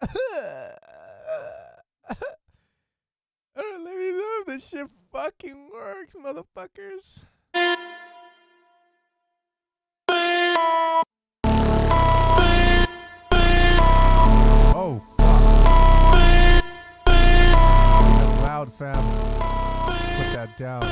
Alright, let me know if this shit fucking works, motherfuckers. Oh, fuck. That's loud, fam. Put that down.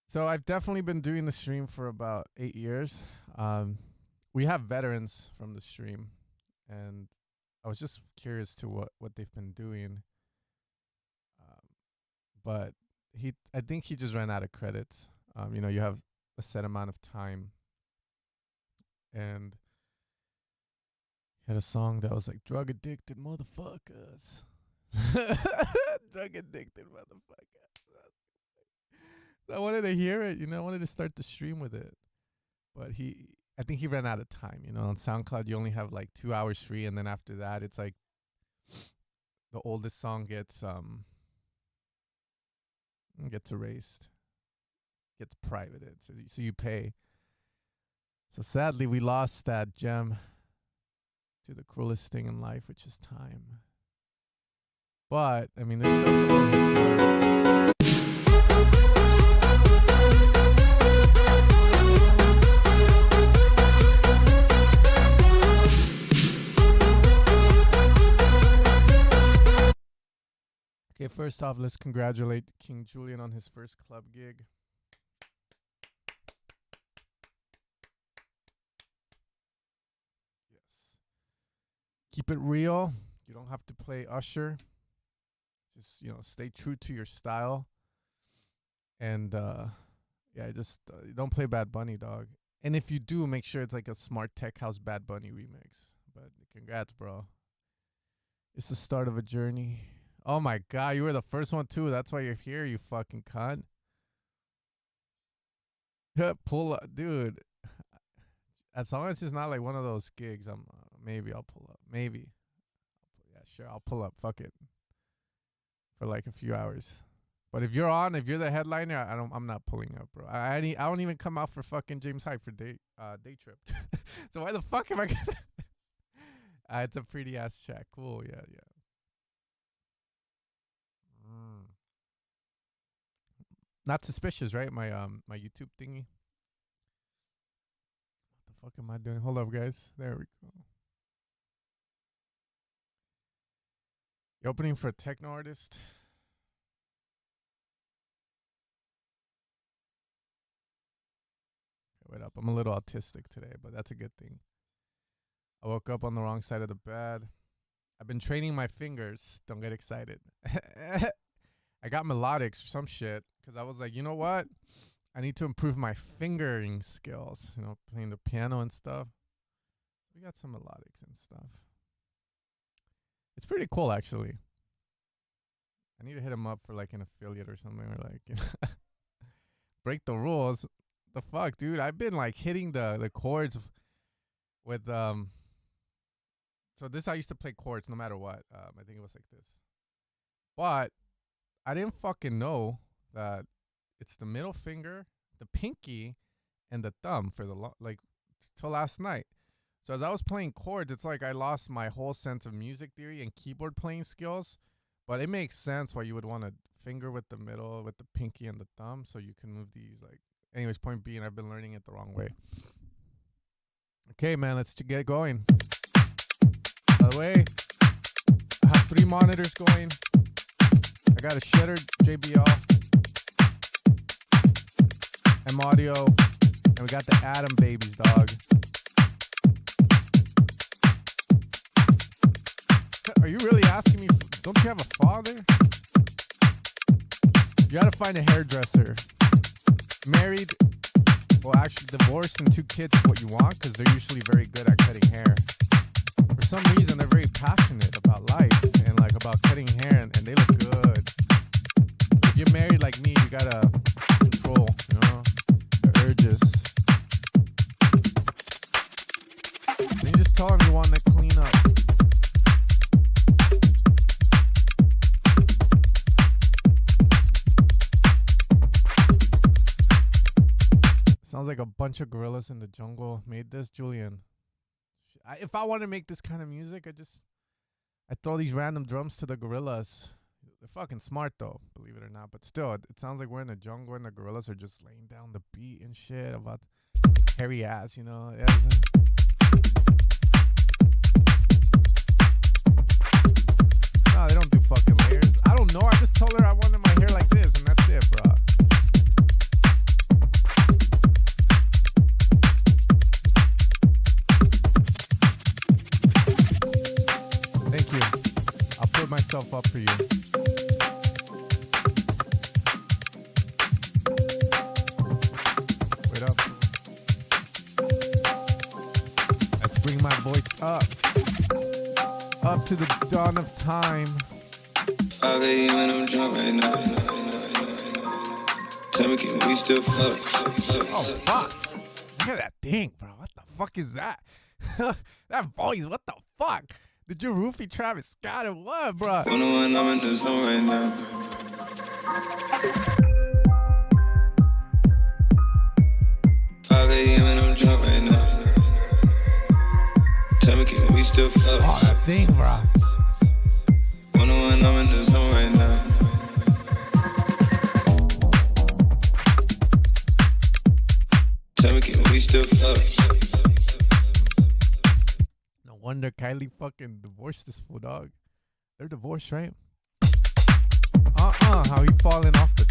So I've definitely been doing the stream for about 8 years. We have veterans from the stream, and I was just curious to what they've been doing. But I think he just ran out of credits. You know, you have a set amount of time, and he had a song that was like drug addicted motherfuckers. Drug addicted motherfuckers. I wanted to hear it, you know, I wanted to start the stream with it. But I think he ran out of time, you know. On SoundCloud, you only have like 2 hours free, and then after that, it's like the oldest song gets erased, gets privated, so you pay. So sadly, we lost that gem to the cruelest thing in life, which is time. But I mean, there's no. Okay, first off, let's congratulate King Julian on his first club gig. Yes. Keep it real. You don't have to play Usher. Just, you know, stay true to your style. And, yeah, just don't play Bad Bunny, dog. And if you do, make sure it's like a Smart Tech House Bad Bunny remix. But congrats, bro. It's the start of a journey. Oh my God, you were the first one too. That's why you're here, you fucking cunt. Pull up, dude. As long as it's not like one of those gigs, maybe I'll pull up. Maybe. Yeah, sure, I'll pull up. Fuck it. For like a few hours. But if you're the headliner, I'm not pulling up, bro. I don't even come out for fucking James Hype for day trip. So why the fuck am I gonna? It's a pretty ass check. Cool, yeah. Not suspicious, right? My my YouTube thingy. What the fuck am I doing? Hold up, guys. There we go. You opening for a techno artist? Okay, wait up. I'm a little autistic today, but that's a good thing. I woke up on the wrong side of the bed. I've been training my fingers. Don't get excited. I got melodics or some shit because I was like, you know what? I need to improve my fingering skills, you know, playing the piano and stuff. We got some melodics and stuff. It's pretty cool, actually. I need to hit him up for like an affiliate or something, or like break the rules. The fuck, dude? I've been like hitting the chords with So this, I used to play chords no matter what. I think it was like this, but I didn't fucking know that it's the middle finger, the pinky, and the thumb for the like till last night. So as I was playing chords, it's like I lost my whole sense of music theory and keyboard playing skills. But it makes sense why you would want to finger with the middle, with the pinky and the thumb, so you can move these like. Anyways, point being, I've been learning it the wrong way. Okay, man, let's get going. By the way, I have 3 monitors going. I got a Shutter JBL, M Audio, and we got the Atom babies, dog. Are you really asking me? Don't you have a father? You gotta find a hairdresser. Married, well, actually divorced and 2 kids is what you want, because they're usually very good at cutting hair. For some reason, they're very passionate about life and like about cutting hair, and they look good. If you're married like me, you gotta control, you know, the urges. Then you just tell them you want to clean up. Sounds like a bunch of gorillas in the jungle made this. Julian, if I want to make this kind of music, I throw these random drums to the gorillas. They're fucking smart though, believe it or not. But still, it sounds like we're in the jungle and the gorillas are just laying down the beat and shit about hairy ass, you know. Yeah, no, they don't do fucking layers. I don't know. I just told her I wanted my hair like this, and that's it, bro. Thank you. I'll put myself up for you. Wait up. Let's bring my voice up. Up to the dawn of time. 5 a.m. and I'm drunk right now. Tell me, can we still fuck? Oh, fuck. Look at that thing, bro. What the fuck is that? That voice, what the fuck? Did you roofie Travis Scott or what, bro? 101, I'm in the zone right now. 5 a.m. and I'm drunk right now. Tell me, can we still fuck? Oh, that thing, bro. 101, I'm in the zone right now. Tell me, can we still fuck? No wonder Kylie fucking divorced this fool, dog. They're divorced, right? How he falling off the...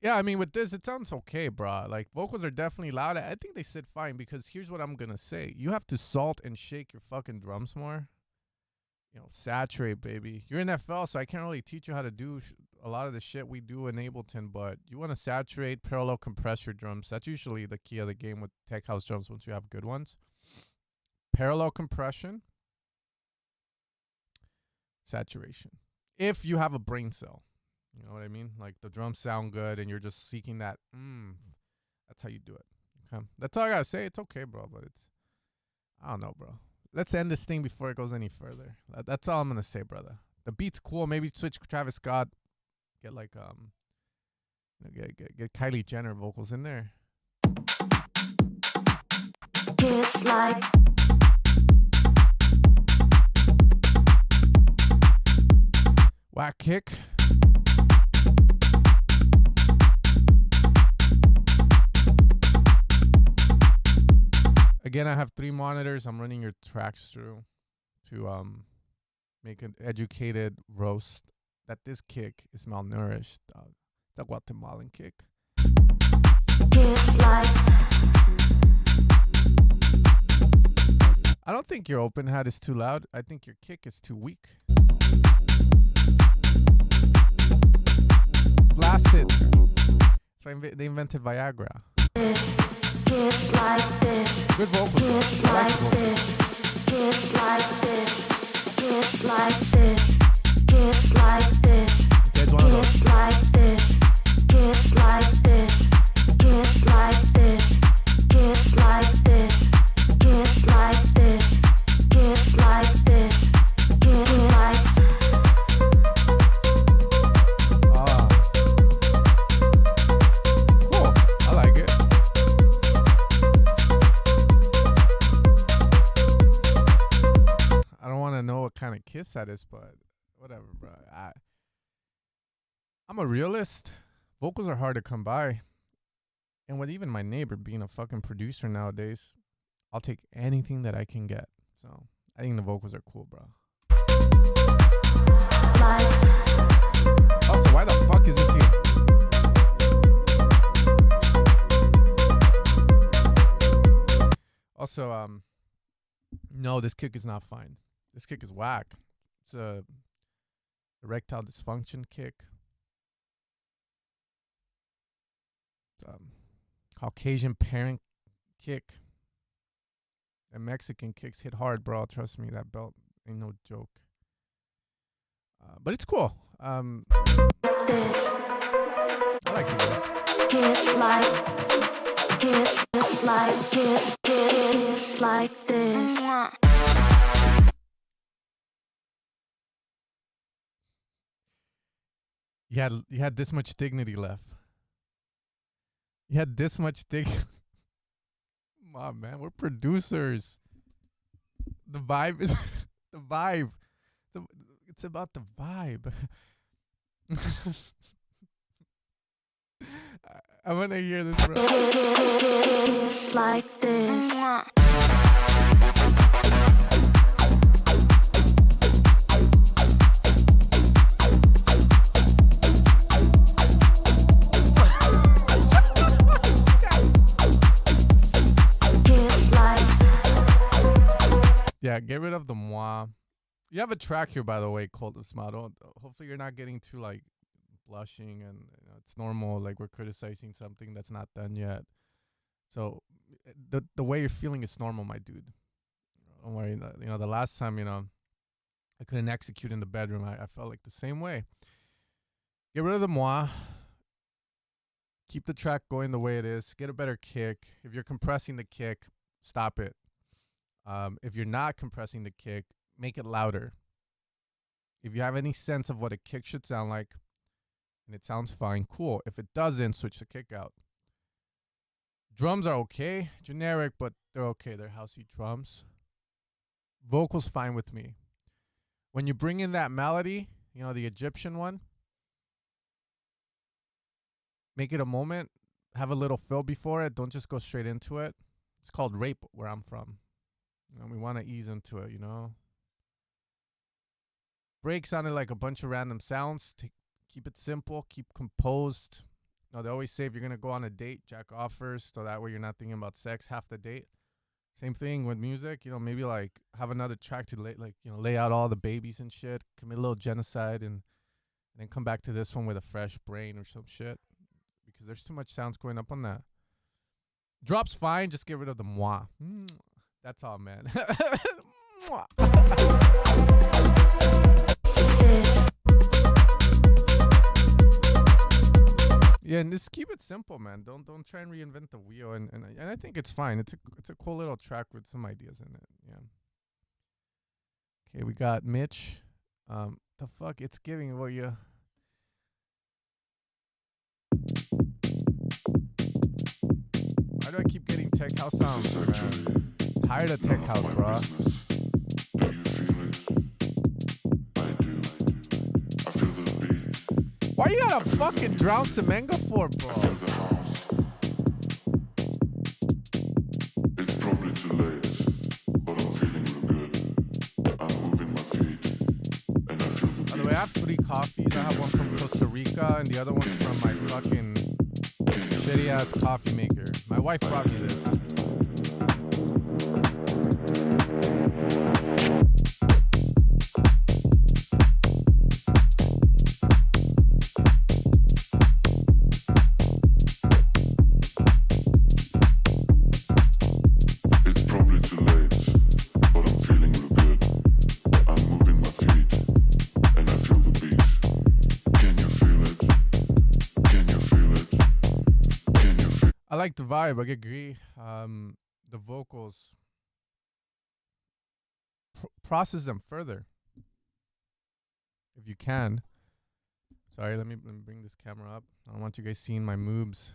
Yeah, I mean, with this, it sounds okay, bro. Like, vocals are definitely loud. I think they sit fine, because here's what I'm gonna say. You have to salt and shake your fucking drums more. You know, saturate, baby. You're in FL, so I can't really teach you how to do a lot of the shit we do in Ableton, but you want to saturate, parallel compress your drums. That's usually the key of the game with tech house drums once you have good ones. Parallel compression, saturation. If you have a brain cell, you know what I mean? Like the drums sound good and you're just seeking that, that's how you do it. Okay, that's all I gotta say. It's okay, bro, but I don't know, bro. Let's end this thing before it goes any further. That's all I'm gonna say, brother. The beat's cool. Maybe switch Travis Scott. Get like get Kylie Jenner vocals in there. Kiss like whack kick. Again, I have 3 monitors. I'm running your tracks through to make an educated roast that this kick is malnourished, dog. It's a Guatemalan kick. kiss like I don't think your open hat is too loud. I think your kick is too weak. acid. That's why they invented Viagra. Kiss like this. Good vocals. Kiss I like like the vocals. this. Kiss like this. Kiss like this. Kiss like this. Okay, it's one of those. Kiss like this. Kiss like this. Kiss like this. Kiss like this. Kiss like this. Kiss like this. Kiss like Ah. Cool. I like it. I don't want to know what kind of kiss that is, but whatever, bro. I'm a realist. Vocals are hard to come by. And with even my neighbor being a fucking producer nowadays, I'll take anything that I can get. So I think the vocals are cool, bro. Also, why the fuck is this here? Also, no, this kick is not fine. This kick is whack. It's a erectile dysfunction kick. Caucasian parent kick. And Mexican kicks hit hard, bro. Trust me, that belt ain't no joke. But it's cool. I like the voice. kiss like kiss like this. You had this much dignity left. You had this much dignity. Come on, man. We're producers. The vibe is the vibe. It's about the vibe. I want to hear this, bro. Kiss like this. Yeah, get rid of the moi. You have a track here, by the way, called Smile. Hopefully you're not getting too, like, blushing, and it's normal. Like, we're criticizing something that's not done yet. So the way you're feeling is normal, my dude. Don't worry. The last time, I couldn't execute in the bedroom, I felt like the same way. Get rid of the moi. Keep the track going the way it is. Get a better kick. If you're compressing the kick, stop it. If you're not compressing the kick, make it louder. If you have any sense of what a kick should sound like, and it sounds fine, cool. If it doesn't, switch the kick out. Drums are okay, generic, but they're okay. They're housey drums. Vocals fine with me. When you bring in that melody, the Egyptian one, make it a moment. Have a little fill before it. Don't just go straight into it. It's called rape where I'm from. We want to ease into it, Break sounded like a bunch of random sounds. Keep it simple. Keep composed. They always say if you're going to go on a date, jack off first, so that way you're not thinking about sex half the date. Same thing with music. Maybe like have another track to lay out all the babies and shit. Commit a little genocide and then come back to this one with a fresh brain or some shit. Because there's too much sounds going up on that. Drop's fine. Just get rid of the moi. That's all, man. Yeah, and just keep it simple, man. Don't try and reinvent the wheel. And I think it's fine. It's a cool little track with some ideas in it. Yeah. Okay, we got Mitch. The fuck, it's giving what you. Why do I keep getting tech house sounds, man? Tired of tech house, bro. Why you gotta fucking drown Semenga for, bro? It's probably too late, but I'm feeling real good. I'm moving my feet, and I feel the beat. By the way, I have 3 coffees. I have one from Costa Rica, and the other one's from my fucking shitty ass coffee maker. My wife brought me this. I like the vibe. I agree. The vocals, process them further if you can. Sorry, let me bring this camera up. I don't want you guys seeing my moves.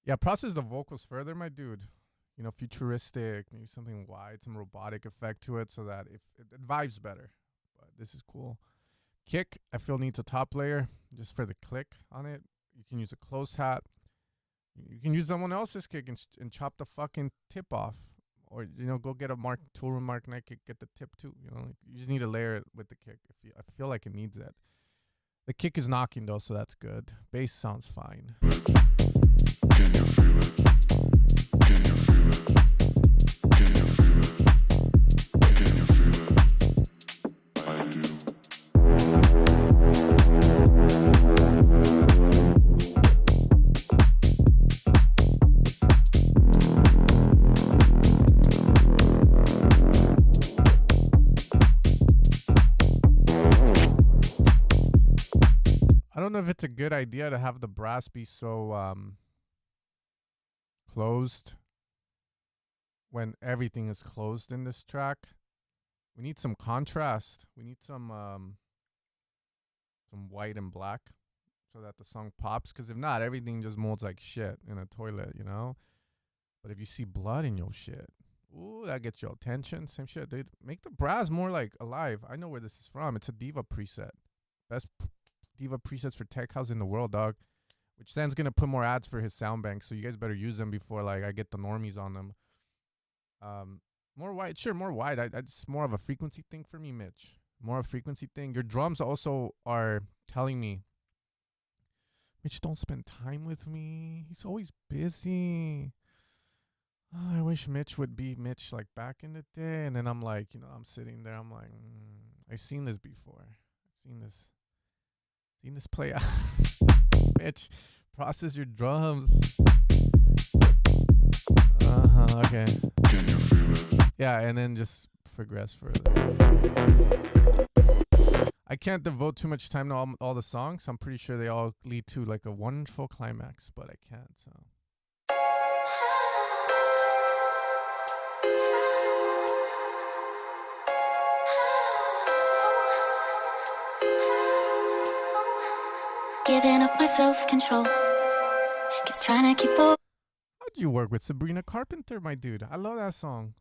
Yeah, process the vocals further, my dude. You know, futuristic, maybe something wide, some robotic effect to it so that if it vibes better. But this is cool. Kick, I feel needs a top layer just for the click on it. You can use a closed hat. You can use someone else's kick and chop the fucking tip off. Or, you know, go get a Toolroom Mark Knight kick, get the tip too. You know, like, you just need to layer it with the kick. I feel like it needs it. The kick is knocking though, so that's good. Bass sounds fine. Can you feel it? Can you feel it? Can you feel it? Can you feel it? I do. I don't know if it's a good idea to have the brass be so closed when everything is closed in this track. We need some contrast. We need some white and black so that the song pops. Because if not, everything just molds like shit in a toilet, you know? But if you see blood in your shit, ooh, that gets your attention. Same shit, dude. Make the brass more like alive. I know where this is from. It's a Diva preset. Best Diva presets for tech house in the world, dog. Which Stan's gonna put more ads for his SoundBank, so you guys better use them before like I get the normies on them. More wide, sure, more wide. It's more of a frequency thing for me, Mitch. More of a frequency thing. Your drums also are telling me, Mitch, don't spend time with me. He's always busy. Oh, I wish Mitch would be Mitch like back in the day. And then I'm like, you know, I'm sitting there. I'm like, I've seen this before. I've seen this play out. Mitch, process your drums. Okay. Can you feel it? Yeah, and then just progress further. I can't devote too much time to all the songs. I'm pretty sure they all lead to like a wonderful climax, but I can't, so. Giving up my self-control, just trying to keep up. How'd you work with Sabrina Carpenter, my dude? I love that song.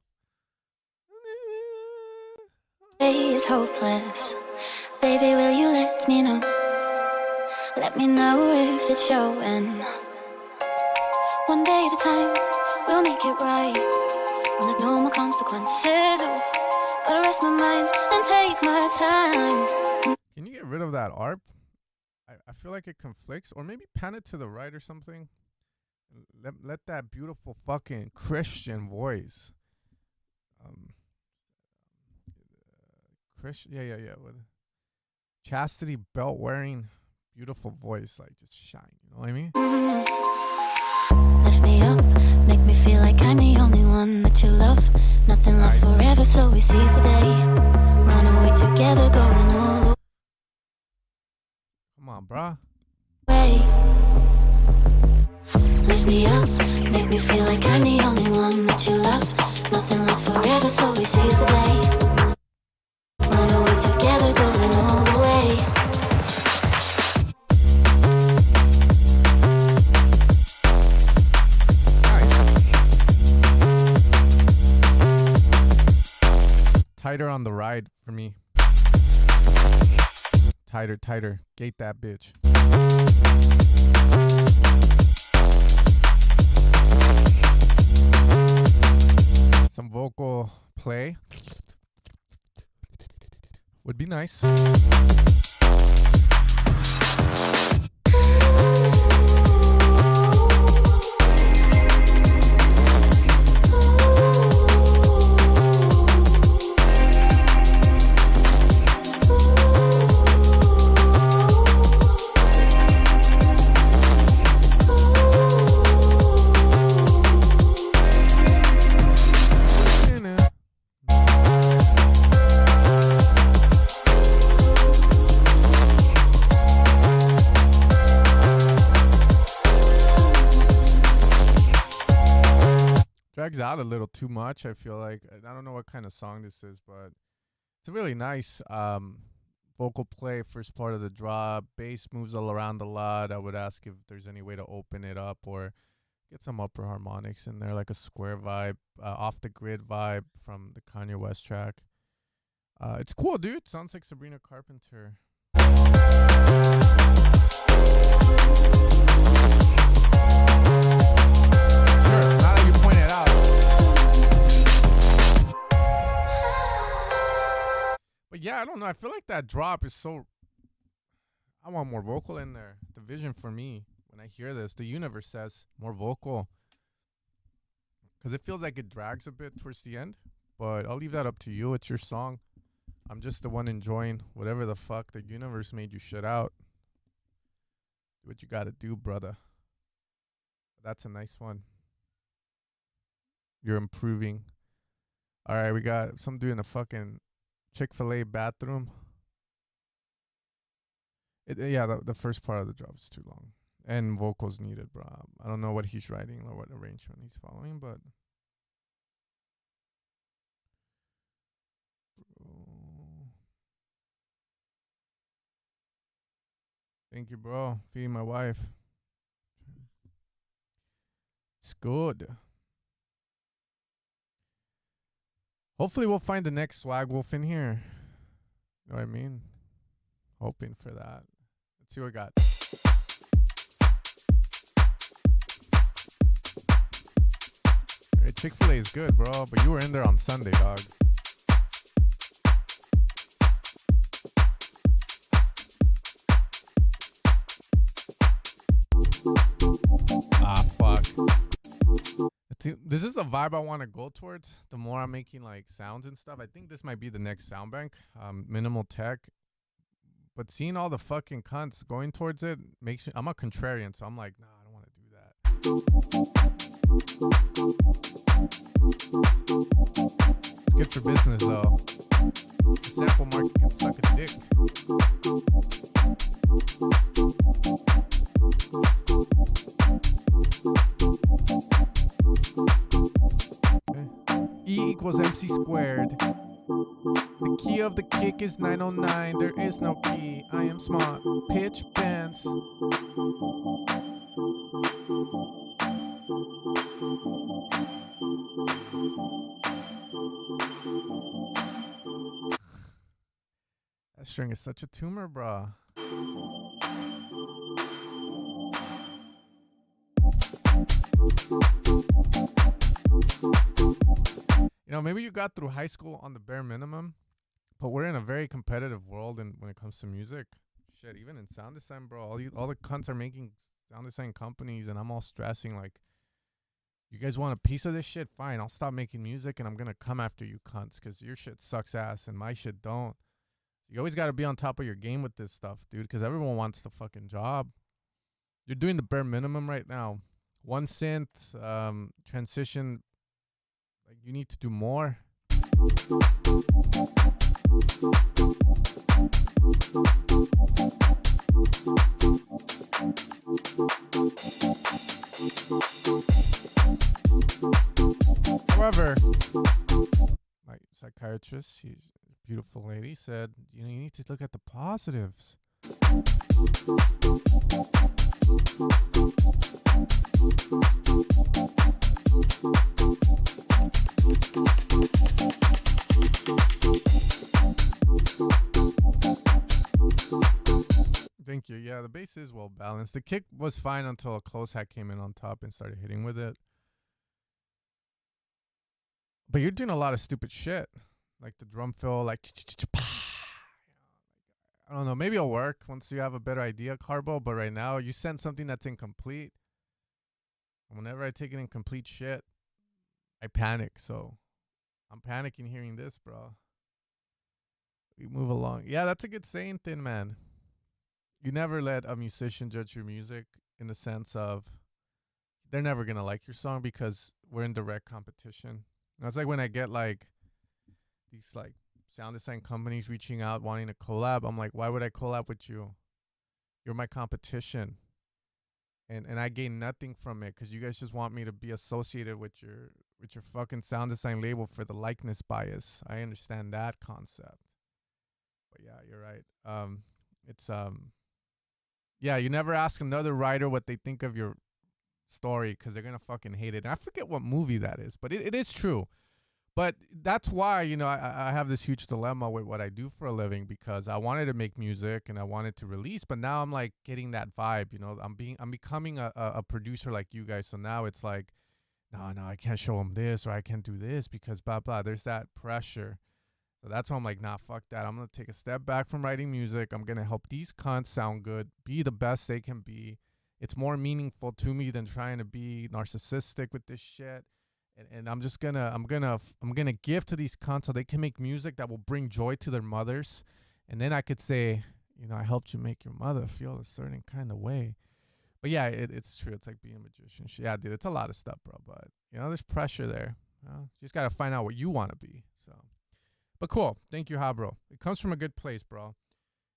Is hopeless. Baby, will you let me know? Let me know if it's showing. One day at a time, we'll make it right. When there's no more consequences, oh, gotta rest my mind and take my time. Can you get rid of that ARP? I feel like it conflicts, or maybe pan it to the right or something. Let that beautiful fucking Christian voice, yeah, with chastity belt wearing, beautiful voice, like just shine. You know what I mean? Lift me up, make me feel like I'm the only one that you love. Nothing lasts forever, so we seize the day. Run away together, going all the way. Come on, bruh. Lift me up, make me feel like I'm the only one that you love. Nothing lasts forever, so we seize the day. Run away together, going all the way. Tighter on the ride for me. Tighter. Gate that bitch. Some vocal play would be nice. drags out a little too much. I feel like I don't know what kind of song this is, but it's a really nice vocal play. First part of the drop, bass moves all around a lot. I would ask if there's any way to open it up or get some upper harmonics in there, like a square vibe, off the grid vibe from the Kanye West track. It's cool, dude. Sounds like Sabrina Carpenter. Sure, now that you point it out. But yeah, I don't know. I feel like that drop is so... I want more vocal in there. The vision for me, when I hear this, the universe says more vocal. Because it feels like it drags a bit towards the end. But I'll leave that up to you. It's your song. I'm just the one enjoying whatever the fuck the universe made you shut out. Do what you gotta do, brother. That's a nice one. You're improving. All right, we got some dude in a fucking Chick-fil-A bathroom. Yeah, the first part of the drop is too long. And vocals needed, bro. I don't know what he's writing or what arrangement he's following, but... Thank you, bro. Feeding my wife. It's good. Hopefully we'll find the next Swag Wolf in here. You know what I mean? Hoping for that. Let's see what we got. Hey, Chick-fil-A is good, bro, but you were in there on Sunday, dog. Ah, fuck. This is the vibe I want to go towards. The more I'm making like sounds and stuff, I think this might be the next SoundBank. Minimal tech. But seeing all the fucking cunts going towards it makes me... I'm a contrarian, so I'm like, nah, I don't want to do that. It's good for business, though. The sample market can suck a dick. E equals MC squared. The key of the kick is 909. There is no key. I am smart. Pitch bends. That string is such a tumor, brah. You know, maybe you got through high school on the bare minimum, but we're in a very competitive world when it comes to music. Shit, even in sound design, bro, all the cunts are making sound design companies, and I'm all stressing like, you guys want a piece of this shit? Fine, I'll stop making music, and I'm going to come after you cunts because your shit sucks ass and my shit don't. You always got to be on top of your game with this stuff, dude, because everyone wants the fucking job. You're doing the bare minimum right now. One synth, transition... Like, you need to do more. However, my psychiatrist, she's a beautiful lady, said, you know, you need to look at the positives. Thank you. Yeah, the bass is well balanced. The kick was fine until a close hat came in on top and started hitting with it. But you're doing a lot of stupid shit. Like the drum fill, like... I don't know. Maybe it'll work once you have a better idea, Carbo. But right now, you sent something that's incomplete. And whenever I take an incomplete shit, I panic. So I'm panicking hearing this, bro. We move along. Yeah, that's a good saying, Thin Man. You never let a musician judge your music in the sense of they're never going to like your song because we're in direct competition. That's like when I get like these like sound design companies reaching out wanting to collab. I'm like, why would I collab with you? You're my competition. And I gain nothing from it because you guys just want me to be associated with your with your fucking sound design label for the likeness bias. I understand that concept. But yeah, you're right. It's yeah, you never ask another writer what they think of your story because they're gonna fucking hate it. And I forget what movie that is, but it is true. But that's why, you know, I have this huge dilemma with what I do for a living, because I wanted to make music and I wanted to release, but now I'm like getting that vibe, you know. I'm becoming a producer like you guys. So now it's like, no, I can't show them this, or I can't do this because blah blah. There's that pressure. So that's why I'm like, nah, fuck that. I'm gonna take a step back from writing music. I'm gonna help these cunts sound good, be the best they can be. It's more meaningful to me than trying to be narcissistic with this shit. And I'm just gonna give to these cunts so they can make music that will bring joy to their mothers, and then I could say, you know, I helped you make your mother feel a certain kind of way. But yeah, it's true. It's like being a magician. Yeah, dude, it's a lot of stuff, bro. But you know, there's pressure there. You know? You just gotta find out what you want to be. So, but cool. Thank you, bro. It comes from a good place, bro.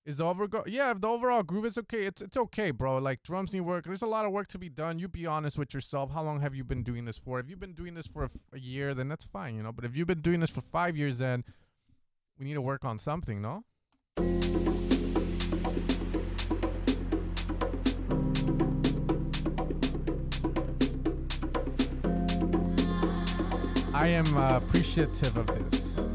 Is the if the overall groove is okay, it's okay, bro. Like, drums need work. There's a lot of work to be done. You be honest with yourself. How long have you been doing this for? If you've been doing this for a year, then that's fine, you know. But if you've been doing this for 5 years, then we need to work on something, no? I am appreciative of this.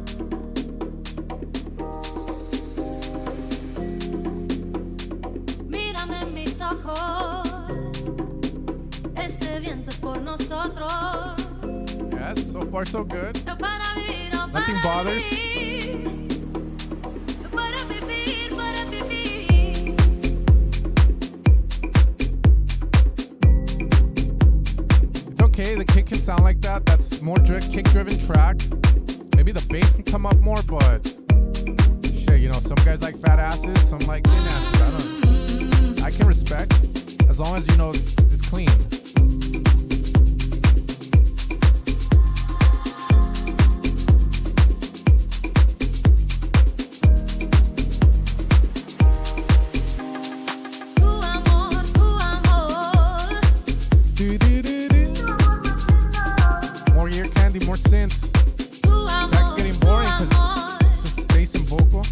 Yes, so far so good. Nothing bothers. It's okay, the kick can sound like that. That's more kick-driven track. Maybe the bass can come up more, but shit, you know, some guys like fat asses, some like thin asses. I can respect, as long as you know it's clean. More ear candy, more synths. Track's getting boring because it's just bass and vocal.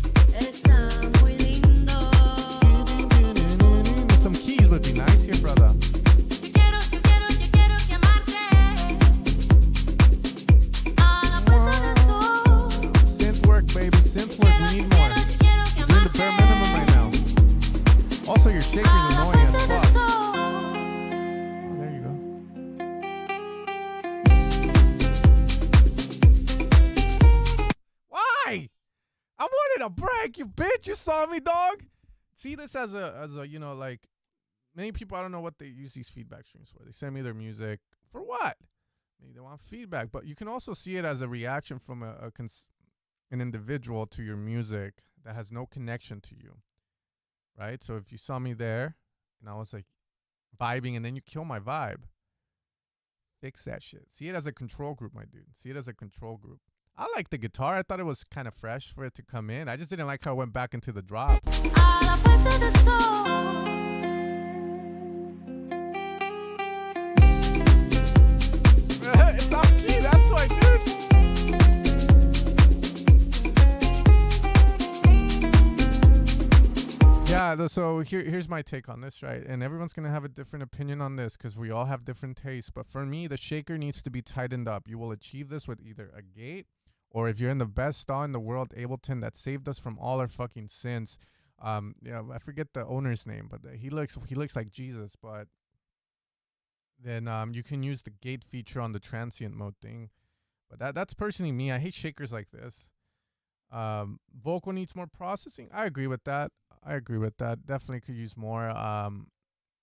Some keys would be nice here, brother. Synth work, baby, synth work. We need more. You're doing the bare minimum right now. Also, your shaker's annoying as fuck. Oh, there you go. Why? I wanted a break, you bitch. You saw me, dog. See this as a you know, like, many people, I don't know what they use these feedback streams for. They send me their music for what? Maybe they want feedback, but you can also see it as a reaction from an individual to your music that has no connection to you, right? So if you saw me there and I was like vibing and then you kill my vibe, fix that shit. See it as a control group, my dude. See it as a control group. I like the guitar. I thought it was kind of fresh for it to come in. I just didn't like how it went back into the drop. It's off key, that's why, dude. Yeah, so here's my take on this, right? And everyone's going to have a different opinion on this because we all have different tastes. But for me, the shaker needs to be tightened up. You will achieve this with either a gate, or if you're in the best DAW in the world, Ableton, that saved us from all our fucking sins. Yeah, I forget the owner's name, but he looks like Jesus. But then you can use the gate feature on the transient mode thing. But that's personally me. I hate shakers like this. Vocal needs more processing. I agree with that. Definitely could use more.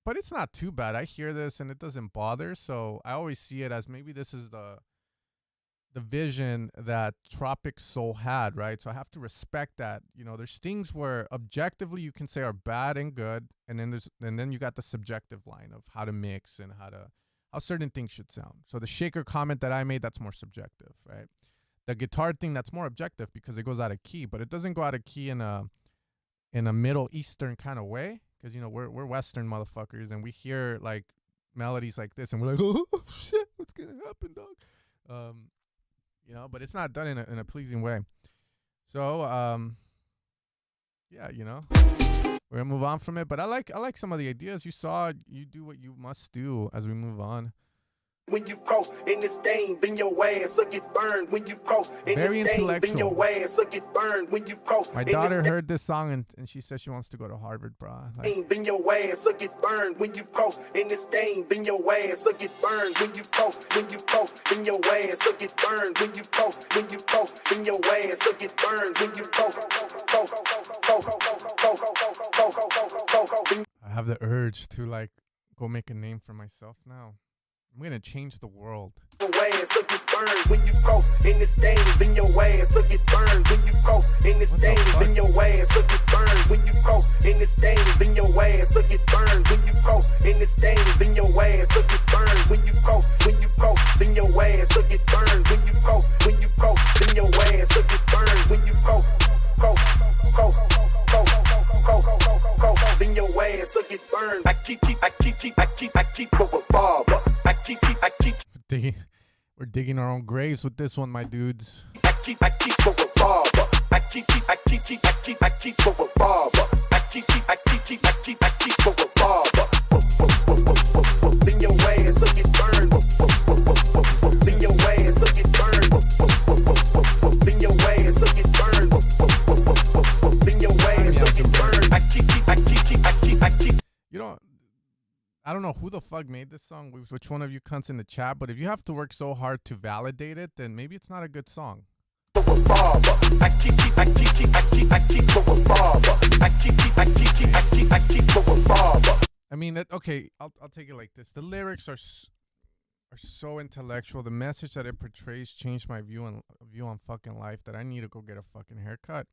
But it's not too bad. I hear this and it doesn't bother. So I always see it as maybe this is the vision that Tropic Soul had, right? So I have to respect that. You know, there's things where objectively you can say are bad and good, and then you got the subjective line of how to mix and how certain things should sound. So the shaker comment that I made, that's more subjective, right? The guitar thing, that's more objective because it goes out of key, but it doesn't go out of key in a Middle Eastern kind of way, because you know we're Western motherfuckers and we hear like melodies like this and we're like, oh shit, what's gonna happen, dog? You know, but it's not done in a pleasing way. So yeah, you know, we're gonna move on from it. But I like some of the ideas you saw. You do what you must do as we move on. When you cross in this game, then your ass will get burned. When you cross in Very this game, then intellectual. your ass will get burned. When you cross My in this daughter heard this song and she says she wants to go to Harvard, bro. Like, game, then your ass will get burned. When you cross in this game, then your ass will get burned. When you cross, then your ass will get burned. When you cross, then your ass will get burned. When you cross. I have the urge to like go make a name for myself now. I'm gonna change the world. Your ass will get burned when you cross in this game, then your ass will get burned when you cross in this game, then your ass will get burned when you cross in this game, then your ass will get burned when you cross in this game, then your ass will get burned when you cross, then your ass will get burned when you cross, then your ass will get burned when you cross, then your ass will get burned. I keep a revolver. I keep. We're digging our own graves with this one, my dudes. I keep a revolver. I keep a revolver. I keep a revolver. Then your ass will get burned. Then your ass will get burned. Then your ass will get burned. Then your ass will get burned. I keep. You know, I don't know who the fuck made this song, which one of you cunts in the chat, but if you have to work so hard to validate it, then maybe it's not a good song. I keep a revolver. I mean, okay, I'll take it like this. The lyrics are so intellectual. The message that it portrays changed my view on fucking life that I need to go get a fucking haircut.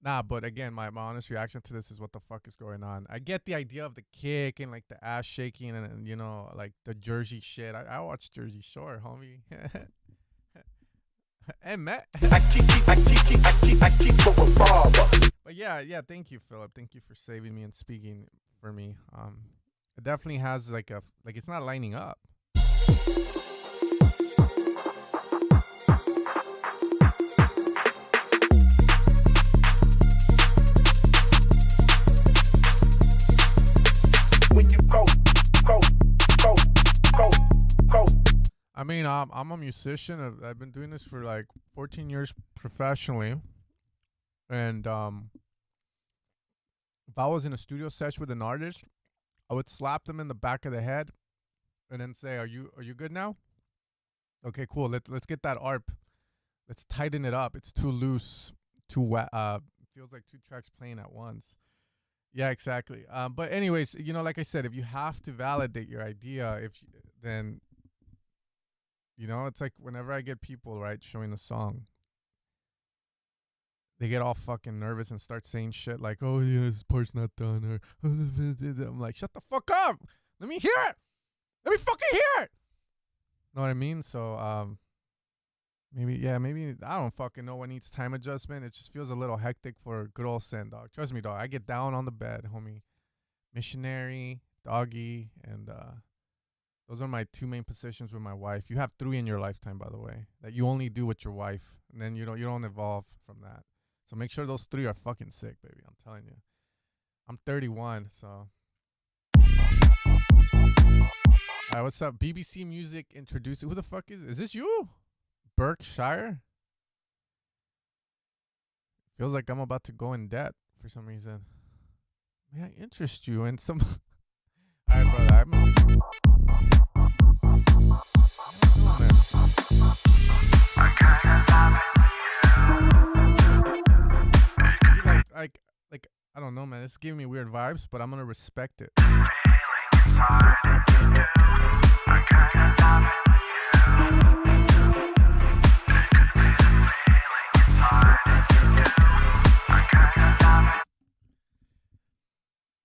Nah, but again, my honest reaction to this is what the fuck is going on. I get the idea of the kick and like the ass shaking and you know, like the Jersey shit. I watch Jersey Shore, homie. Hey, Matt. I keep a revolver. But yeah, thank you, Philip. Thank you for saving me and speaking for me. It definitely has like it's not lining up. I mean, I'm a musician. I've been doing this for like 14 years professionally. And if I was in a studio session with an artist, I would slap them in the back of the head and then say, "Are you good now? Okay, cool. Let's get that ARP. Let's tighten it up. It's too loose, too wet. Feels like two tracks playing at once." Yeah, exactly. But anyways, you know, like I said, if you have to validate your idea, then you know, it's like whenever I get people, right, showing a song, they get all fucking nervous and start saying shit like, "Oh yeah, this part's not done," or I'm like, "Shut the fuck up! Let me hear it! Let me fucking hear it!" Know what I mean? So maybe I don't fucking know what needs time adjustment. It just feels a little hectic for good old Sen, dog. Trust me, dog. I get down on the bed, homie. Missionary, doggy, and those are my two main positions with my wife. You have 3 in your lifetime, by the way, that you only do with your wife, and then you don't evolve from that. So make sure those 3 are fucking sick, baby. I'm telling you. I'm 31, so. Alright, what's up? BBC Music introducing. Who the fuck is this? You? Berkshire? Feels like I'm about to go in debt for some reason. May I interest you in some? Alright, brother. Like I don't know, man. This is giving me weird vibes, but I'm gonna respect it.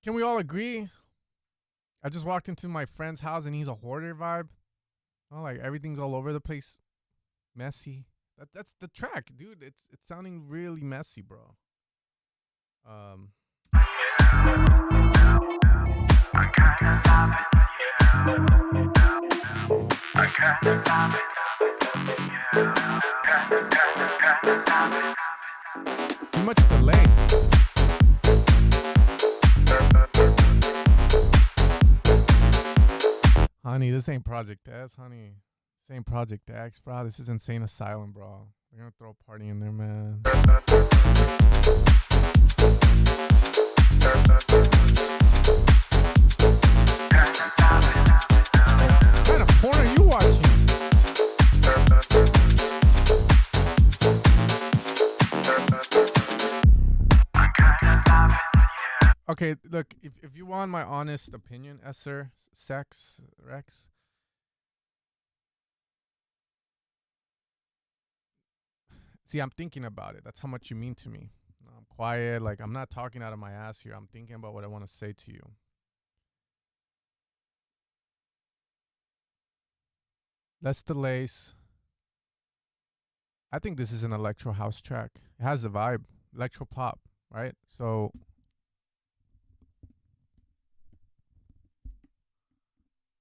Can we all agree? I just walked into my friend's house and he's a hoarder vibe. Oh, like everything's all over the place, messy. That's the track, dude. It's sounding really messy, bro. Too much delay. Honey, this ain't Project S, honey. This ain't Project X, bro. This is Insane Asylum, bro. We're gonna throw a party in there, man. What kind of porn are you watching? Okay, look, if you want my honest opinion, Esser, Sex, Rex, see, I'm thinking about it. That's how much you mean to me. I'm quiet, like I'm not talking out of my ass here. I'm thinking about what I want to say to you. Less delays. I think this is an electro house track. It has the vibe, electro pop, right? So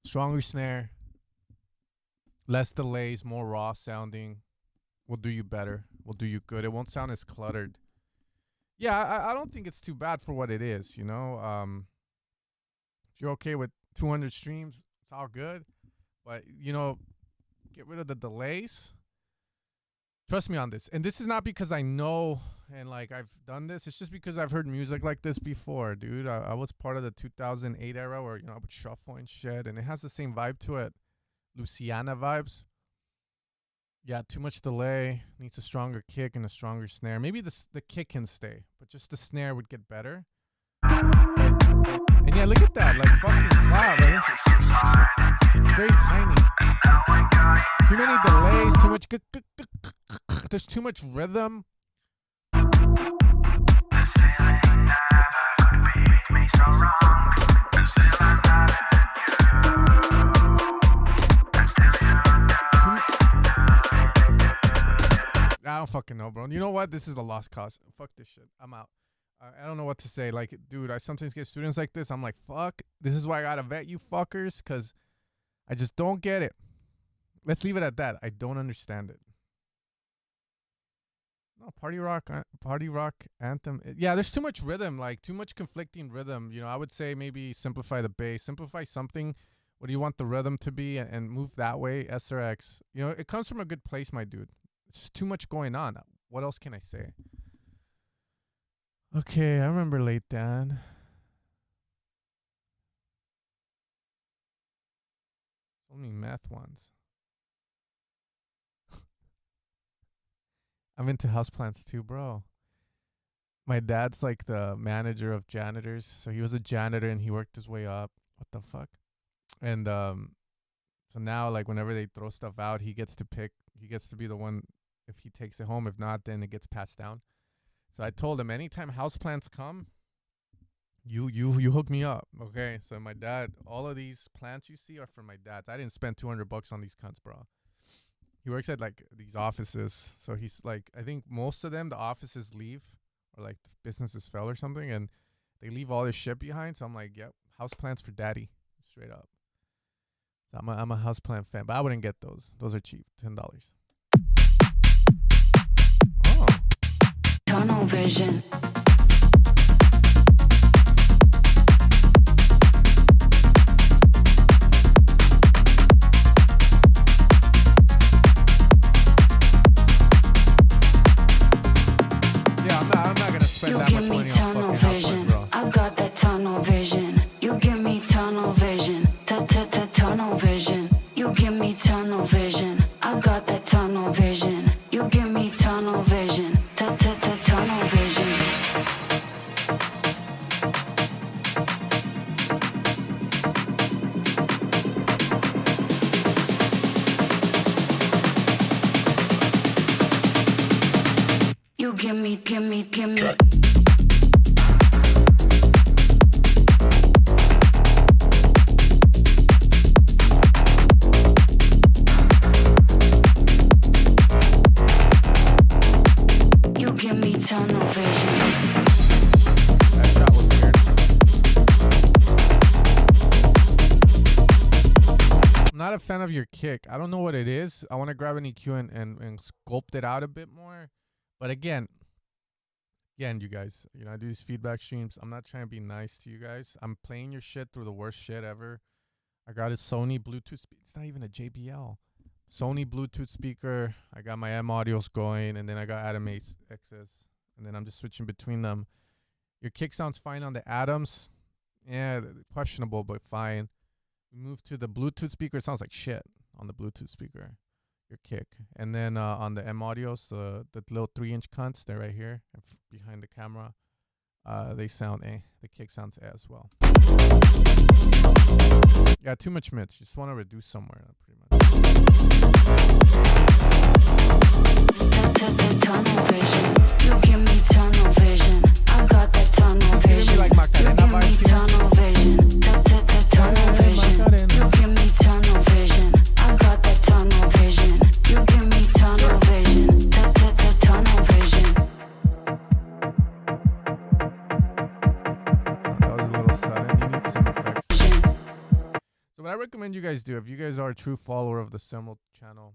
stronger snare, less delays, more raw sounding. Will do you better. Will do you good. It won't sound as cluttered. Yeah, I don't think it's too bad for what it is, you know. If you're okay with 200 streams, it's all good. But, you know, get rid of the delays. Trust me on this. And this is not because I know and, like, I've done this. It's just because I've heard music like this before, dude. I was part of the 2008 era where, you know, I would shuffle and shit. And it has the same vibe to it. Luciana vibes. Yeah, too much delay. Needs a stronger kick and a stronger snare. Maybe the kick can stay, but just the snare would get better. And yeah, look at that. Like fucking cloud, right? Very tiny. Too many delays, too much... There's too much rhythm. I don't fucking know, bro. You know what? This is a lost cause. Fuck this shit. I'm out. I don't know what to say. Like, dude, I sometimes get students like this. I'm like, fuck. This is why I gotta vet you fuckers, because I just don't get it. Let's leave it at that. I don't understand it. No, party rock anthem. Yeah, there's too much rhythm, like too much conflicting rhythm. You know, I would say maybe simplify the bass, simplify something. What do you want the rhythm to be, and move that way? SRX. You know, it comes from a good place, my dude. It's too much going on. What else can I say? Okay, I remember Late Dan. Only meth ones. I'm into houseplants too, bro. My dad's like the manager of janitors. So he was a janitor and he worked his way up. What the fuck? And so now, like, whenever they throw stuff out, he gets to pick. He gets to be the one if he takes it home. If not, then it gets passed down. So I told him, anytime houseplants come, you hook me up, okay? So my dad, all of these plants you see are from my dad's. I didn't spend $200 on these cunts, bro. He works at like these offices. So he's like, I think most of them, the offices leave, or like the businesses fell or something, and they leave all this shit behind. So I'm like, yep, houseplants for daddy, straight up. So I'm a houseplant fan, but I wouldn't get those. Those are cheap, $10. Oh. Tunnel vision. Yeah, I'm not gonna spend that much money on fucking houseplant, bro. I got that tunnel vision. You give me tunnel vision. Tunnel vision. You give me tunnel vision. I got that tunnel vision. You give me tunnel vision. Tunnel vision. You give me. You give me tunnel vision. That shot was weird. I'm not a fan of your kick. I don't know what it is. I want to grab an EQ and sculpt it out a bit more. But again, you guys, you know, I do these feedback streams. I'm not trying to be nice to you guys. I'm playing your shit through the worst shit ever. I got a Sony Bluetooth. It's not even a JBL. Sony Bluetooth speaker. I got my M audios going, and then I got Atom XS, and then I'm just switching between them. Your kick sounds fine on the Atoms. Yeah, questionable, but fine. We move to the Bluetooth speaker. It sounds like shit on the Bluetooth speaker. Your kick. And then on the M audios, the little 3-inch cunts, they're right here behind the camera. They sound the kick sounds as well. Yeah, too much mids. You just want to reduce somewhere, pretty much. Tunnel vision. You give me tunnel vision. I got that tunnel vision. Like Macarena you give me tunnel vision. Tunnel vision. You give me tunnel vision. I got that tunnel vision. You give me tunnel vision. Tunnel vision. That was a little sudden. You need some effects. So what I recommend you guys do, if you guys are a true follower of the SERUM channel,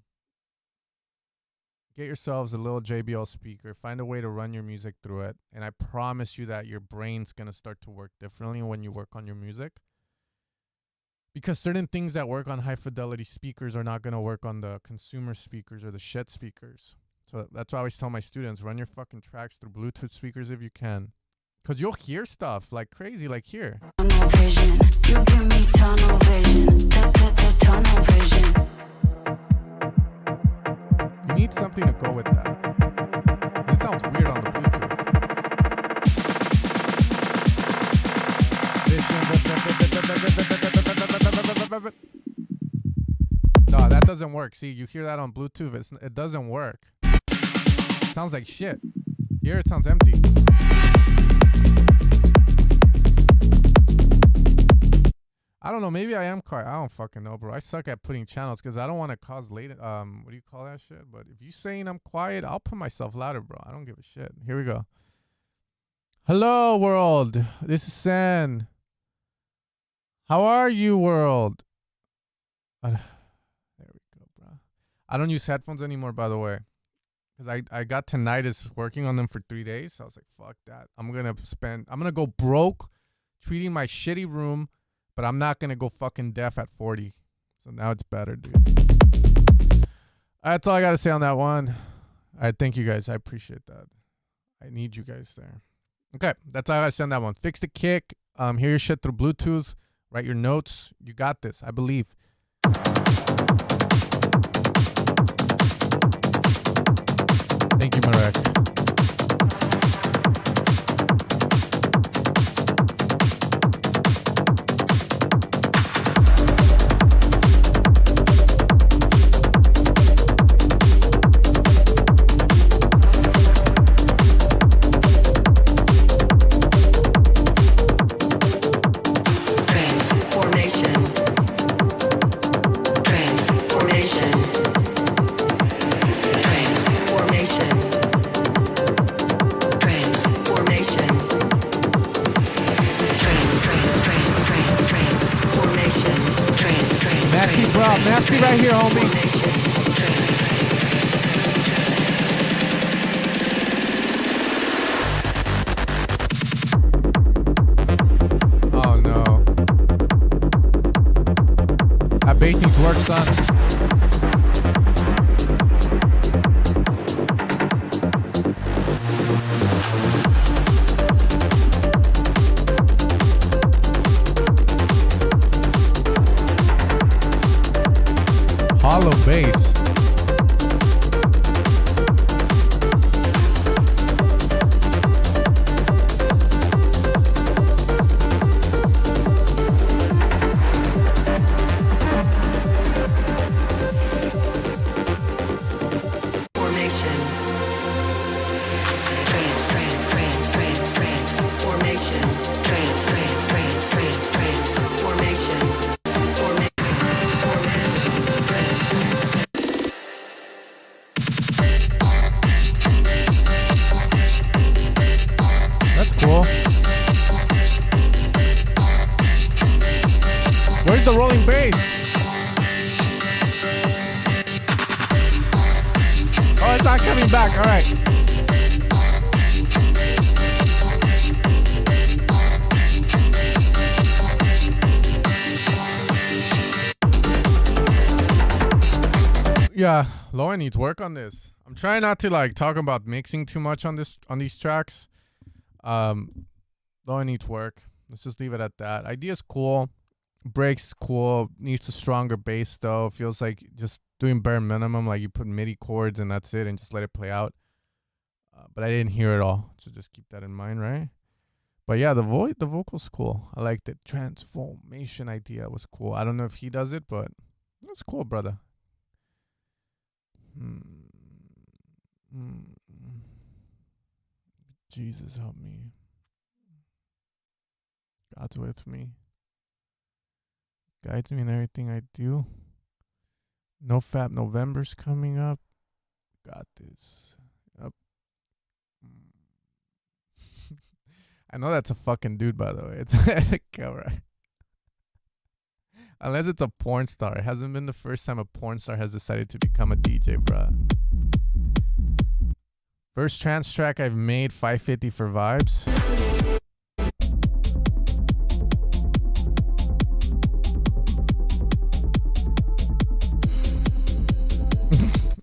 get yourselves a little JBL speaker. Find a way to run your music through it. And I promise you that your brain's going to start to work differently when you work on your music. Because certain things that work on high fidelity speakers are not going to work on the consumer speakers or the shit speakers. So that's why I always tell my students, run your fucking tracks through Bluetooth speakers if you can. Because you'll hear stuff like crazy, like here. Tunnel vision. You give me tunnel vision. Tunnel vision. You need something to go with that. This sounds weird on the Bluetooth. No, that doesn't work. See, you hear that on Bluetooth. It doesn't work. It sounds like shit. Here it sounds empty. I don't know. Maybe I am quiet. I don't fucking know, bro. I suck at putting channels because I don't want to cause late. What do you call that shit? But if you saying I'm quiet, I'll put myself louder, bro. I don't give a shit. Here we go. Hello, world. This is San. How are you, world? There we go, bro. I don't use headphones anymore, by the way, because I got tinnitus working on them for 3 days. So I was like, fuck that. I'm gonna go broke treating my shitty room. But I'm not going to go fucking deaf at 40. So now it's better, dude. That's all I got to say on that one. All right, thank you guys. I appreciate that. I need you guys there. Okay, that's all I got to say on that one. Fix the kick. Hear your shit through Bluetooth. Write your notes. You got this. I believe. Thank you, Marek. Nasty right here, homie. Oh no. That bass needs work, son. Hollow bass. Where's the rolling bass? not coming back. All right. Yeah, Lauren needs work on this. I'm trying not to like talk about mixing too much on these tracks. Lauren needs work. Let's just leave it at that. Idea's cool. Breaks cool. Needs a stronger bass though. Feels like just doing bare minimum, like you put MIDI chords and that's it and just let it play out. But I didn't hear it all, so just keep that in mind, right? But yeah, the vocal's cool. I liked it. Transformation idea was cool. I don't know if he does it, but it's cool, brother. Jesus help me. God's with me. Guides me in everything I do. No Fap November's coming up. Got this. Yep. I know that's a fucking dude, by the way. It's alright. Unless it's a porn star. It hasn't been the first time a porn star has decided to become a DJ, bruh. First trance track I've made, 550 for vibes.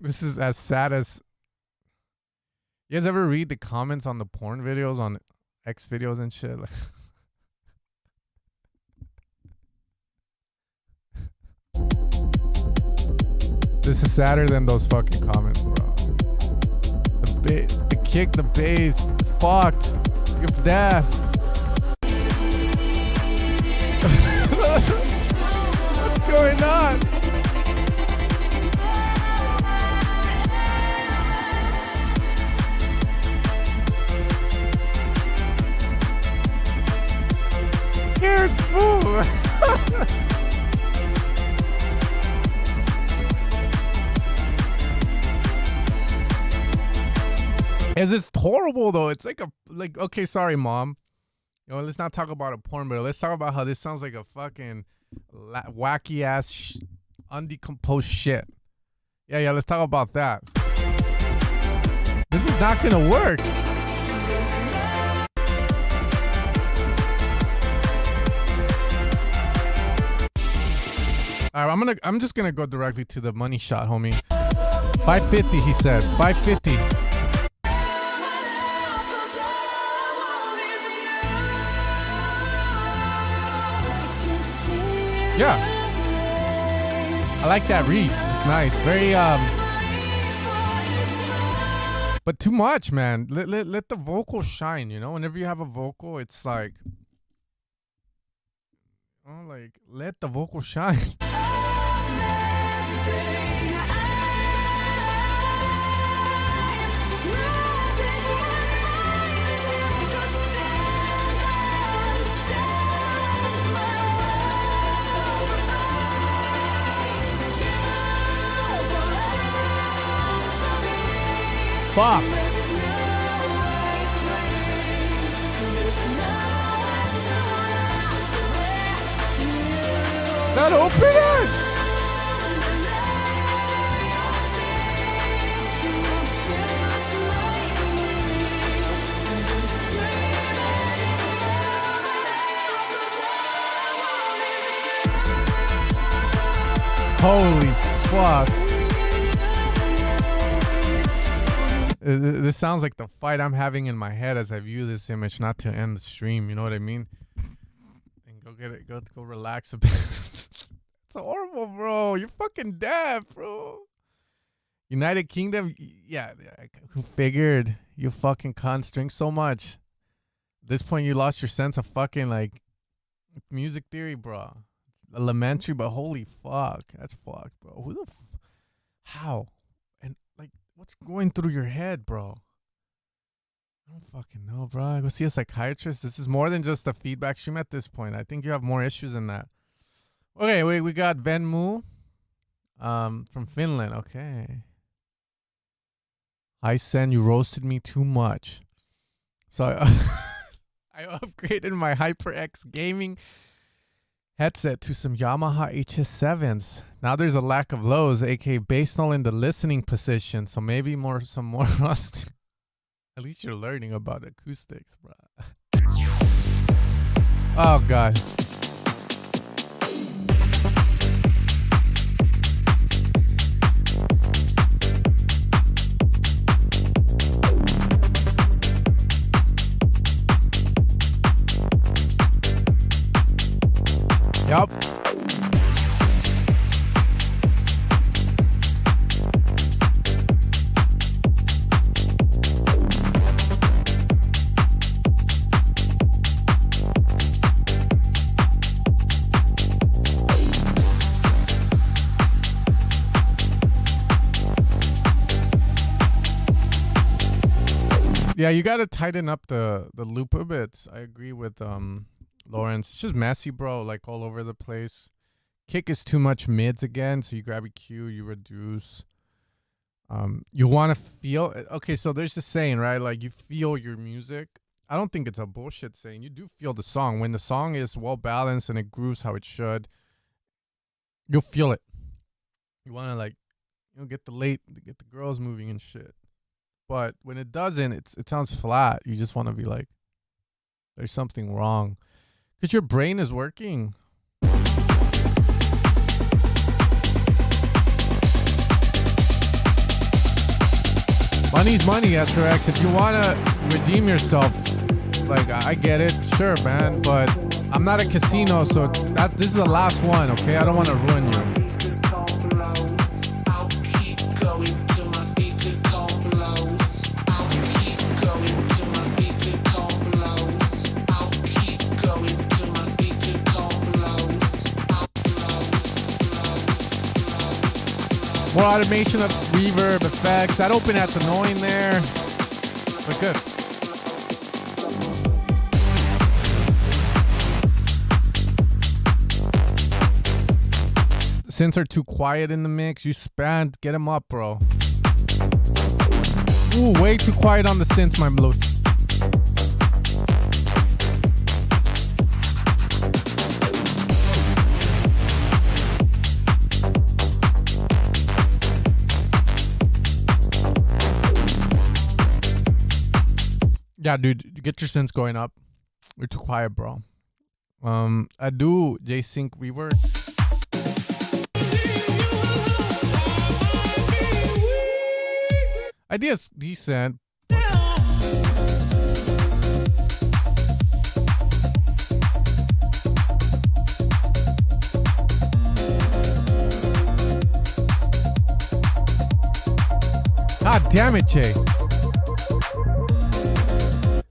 This is as sad as... You guys ever read the comments on the porn videos on X videos and shit? Like this is sadder than those fucking comments, bro. The kick, the bass, it's fucked. You're deaf. What's going on? Scared fool. It's horrible though. It's like okay, sorry mom. You know, let's not talk about a porn, but let's talk about how this sounds like a fucking wacky ass undecomposed shit. Yeah, let's talk about that. This is not gonna work. All right, I'm just gonna go directly to the money shot, homie. 550, he said. 550. Yeah. I like that Reese. It's nice. Very but too much, man. Let the vocal shine, you know? Whenever you have a vocal, it's like let the vocal shine. Fuck. Not open it. Holy fuck. This sounds like the fight I'm having in my head as I view this image, not to end the stream, you know what I mean? And go get it, go relax a bit. It's horrible, bro. You're fucking deaf, bro. United Kingdom, yeah, who figured? You fucking cunts drink so much. At this point, you lost your sense of fucking, like, music theory, bro. It's elementary, but holy fuck. That's fucked, bro. Who the how? And, like, what's going through your head, bro? I don't fucking know, bro. Go see a psychiatrist. This is more than just a feedback stream at this point. I think you have more issues than that. Okay, wait, we got Venmu from Finland. Okay. Hi, Sen, you roasted me too much. So I upgraded my HyperX gaming headset to some Yamaha HS7s. Now there's a lack of lows, aka bass null in the listening position. So maybe some more rust. At least you're learning about acoustics, bro. Oh god. Yup. Yeah, you gotta tighten up the loop a bit. I agree with Lawrence. It's just messy, bro, like all over the place. Kick is too much mids again, so you grab EQ, you reduce. You want to feel... Okay, so there's this saying, right? Like, you feel your music. I don't think it's a bullshit saying. You do feel the song. When the song is well-balanced and it grooves how it should, you'll feel it. You want to, like, get the girls moving and shit. But when it doesn't, it sounds flat. You just want to be like, there's something wrong. Because your brain is working. Money's money, SRX. If you want to redeem yourself, like, I get it. Sure, man. But I'm not a casino, so this is the last one, okay? I don't want to ruin you. More automation of reverb effects. That open hat's annoying there, but good. Synths are too quiet in the mix. You spanned. Get them up, bro. Ooh, way too quiet on the synths, my blue. Yeah, dude, get your synths going up. You're too quiet, bro. I do J-Sync reverb. Idea's decent. God damn it, Jay.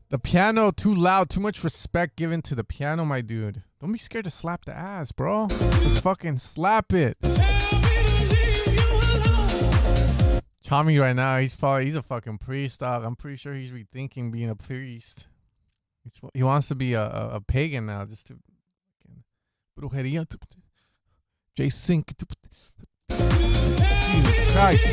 The piano, too loud, too much respect given to the piano, my dude. Don't be scared to slap the ass, bro. Just fucking slap it. Tommy right now, he's a fucking priest, dog. I'm pretty sure he's rethinking being a priest. He wants to be a pagan now, just to brujeria. J-Sync. Jesus Christ.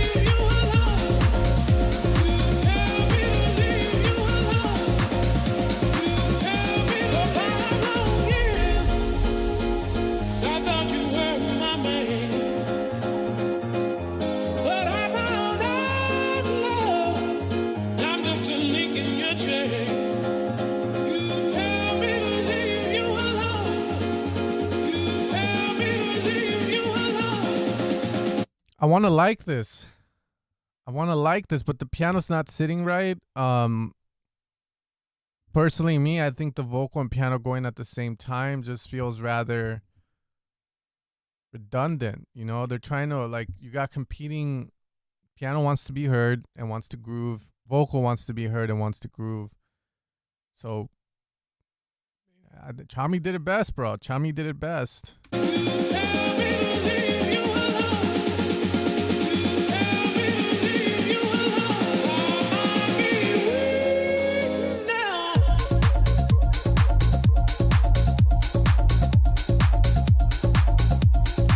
I want to like this. But the piano's not sitting right. Personally, me, I think the vocal and piano going at the same time just feels rather redundant. You know, they're trying to, like, you got competing. Piano wants to be heard and wants to groove. Vocal wants to be heard and wants to groove. So, Chami did it best, bro. Chami did it best.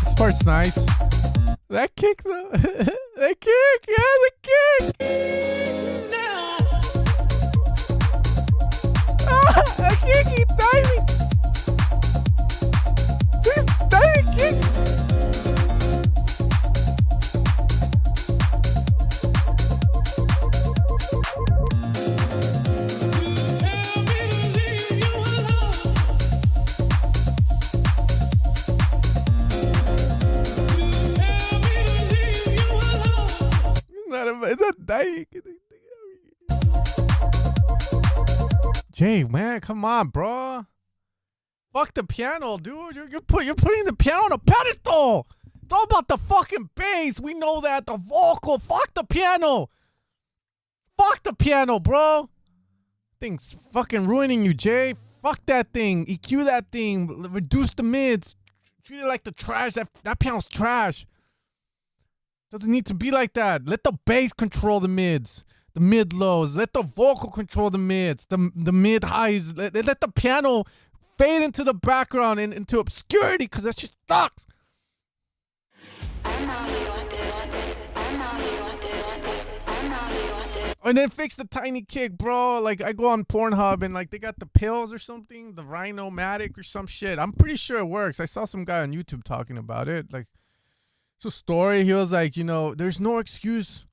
This part's nice. That kick, though. That kick, yeah, the kick. That kick, he timing. Jay, man, come on, bro. Fuck the piano, dude. You're putting the piano on a pedestal. It's all about the fucking bass. We know that. The vocal. Fuck the piano. Fuck the piano, bro. Thing's fucking ruining you, Jay. Fuck that thing. EQ that thing. Reduce the mids. Treat it like the trash. That piano's trash. Doesn't need to be like that. Let the bass control the mids. The mid lows. Let the vocal control the mids. The mid highs. Let the piano fade into the background and into obscurity, because that shit sucks. And then fix the tiny kick, bro. Like, I go on Pornhub and, like, they got the pills or something, the Rhino-matic or some shit. I'm pretty sure it works. I saw some guy on YouTube talking about it. Like, it's a story. He was like, you know, there's no excuse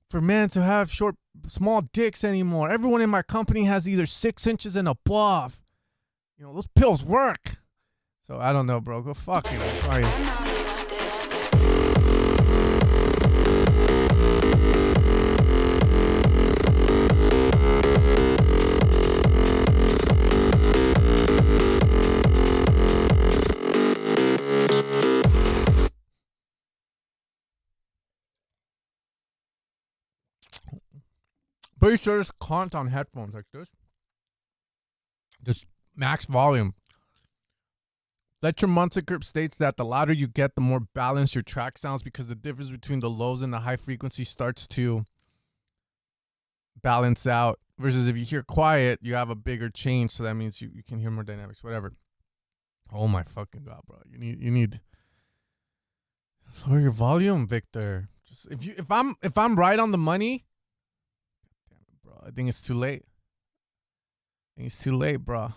for men to have small dicks anymore. Everyone in my company has either 6 inches and above. You know, those pills work. So, I don't know, bro. Go fuck it. I'm sorry. Pretty sure there's content on headphones like this. Just max volume. Fletcher Munsiker states that the louder you get, the more balanced your track sounds, because the difference between the lows and the high frequency starts to balance out. Versus if you hear quiet, you have a bigger change, so that means you can hear more dynamics, whatever. Oh my fucking God, bro. You need lower your volume, Victor. Just if I'm right on the money, I think it's too late. Bro.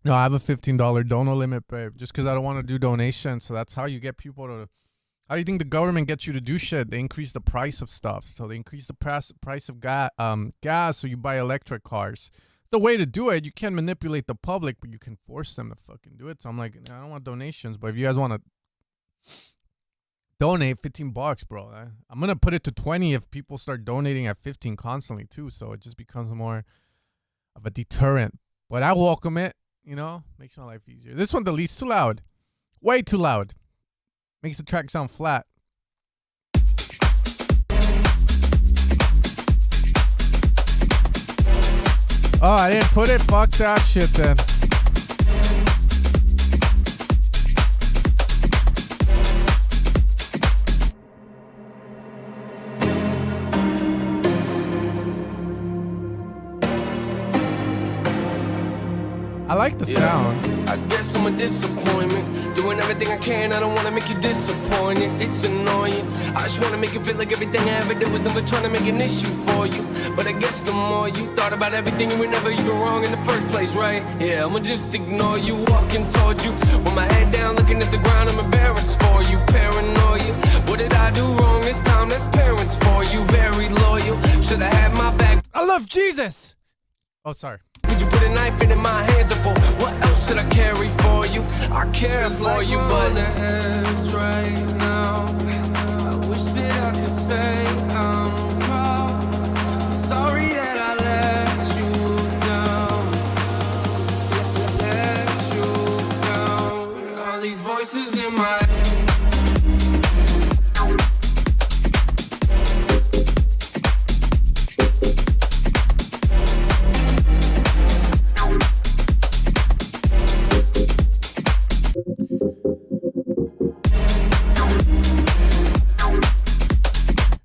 No, I have a $15 dono limit, babe. Just because I don't want to do donations. So that's how you get people to... How do you think the government gets you to do shit? They increase the price of stuff. So they increase the price of gas, so you buy electric cars. It's the way to do it. You can't manipulate the public, but you can force them to fucking do it. So I'm like, I don't want donations, but if you guys want to donate $15, bro, I'm going to put it to 20 if people start donating at 15 constantly too. So it just becomes more of a deterrent. But I welcome it, you know, makes my life easier. This one deletes too loud. Way too loud. Makes the track sound flat. Oh, I didn't put it? Fuck that shit then. I like the sound. I guess I'm a disappointment. Doing everything I can, I don't wanna make you disappointed. It's annoying. I just wanna make you feel like everything I ever did was never trying to make an issue for you. But I guess the more you thought about everything, you were never even wrong in the first place, right? Yeah, I'ma just ignore you, walking towards you with my head down, looking at the ground. I'm embarrassed for you, paranoia. What did I do wrong this time? That's parents for you, very loyal. Should I have my back? I love Jesus. Oh, sorry. Could you put a knife in my hands or for what else should I carry for you? I care for like you, but the edge right now. I wish that I could say I'm wrong. I'm sorry that I let you down. All these voices in my head.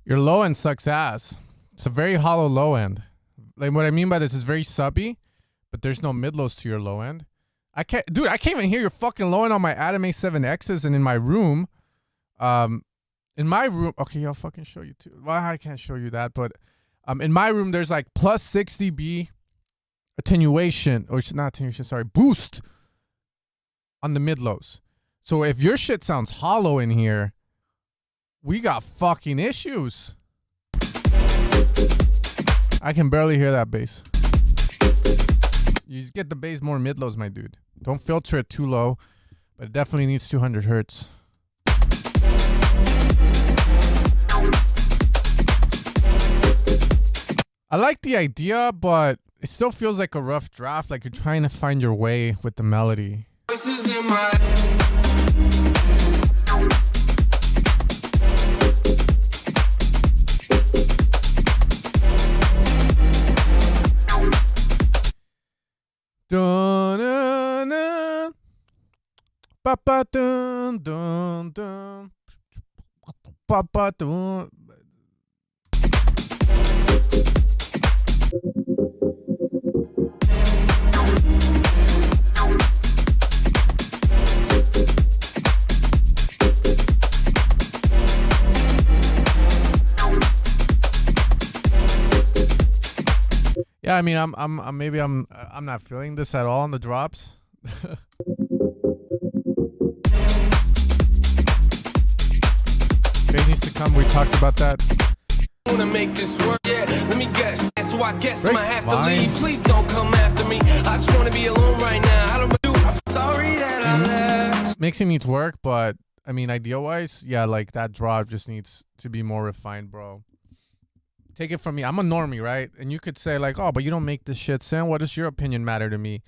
Your low end sucks ass. It's a very hollow low end. Like, what I mean by this is very subby, but there's no mid lows to your low end. I can't even hear your fucking low end on my Adam A7Xs and in my room. Okay, I'll fucking show you too. Well, I can't show you that, but in my room there's like plus 6 dB attenuation, or not attenuation, sorry, boost on the mid lows. So if your shit sounds hollow in here, we got fucking issues. I can barely hear that bass. You get the bass more mid-lows, my dude. Don't filter it too low, but it definitely needs 200 hertz. I like the idea, but it still feels like a rough draft, like you're trying to find your way with the melody. Voices in my Dun, dun, dun. Ba, ba, dun, dun, dun. Ba, ba, dun. Yeah, I mean, I'm not feeling this at all on the drops. Bass needs to come. We talked about that. wanna make this work. Yeah, let me guess. So I guess Breaks I have fine. to leave. Please don't come after me. I just wanna be alone right now. I don't do. I'm sorry that I left. Mixing needs work, but I mean, idea-wise, yeah, like that drop just needs to be more refined, bro. Take it from me. I'm a normie, right? And you could say like, oh, but you don't make this shit, Sam. What does your opinion matter to me?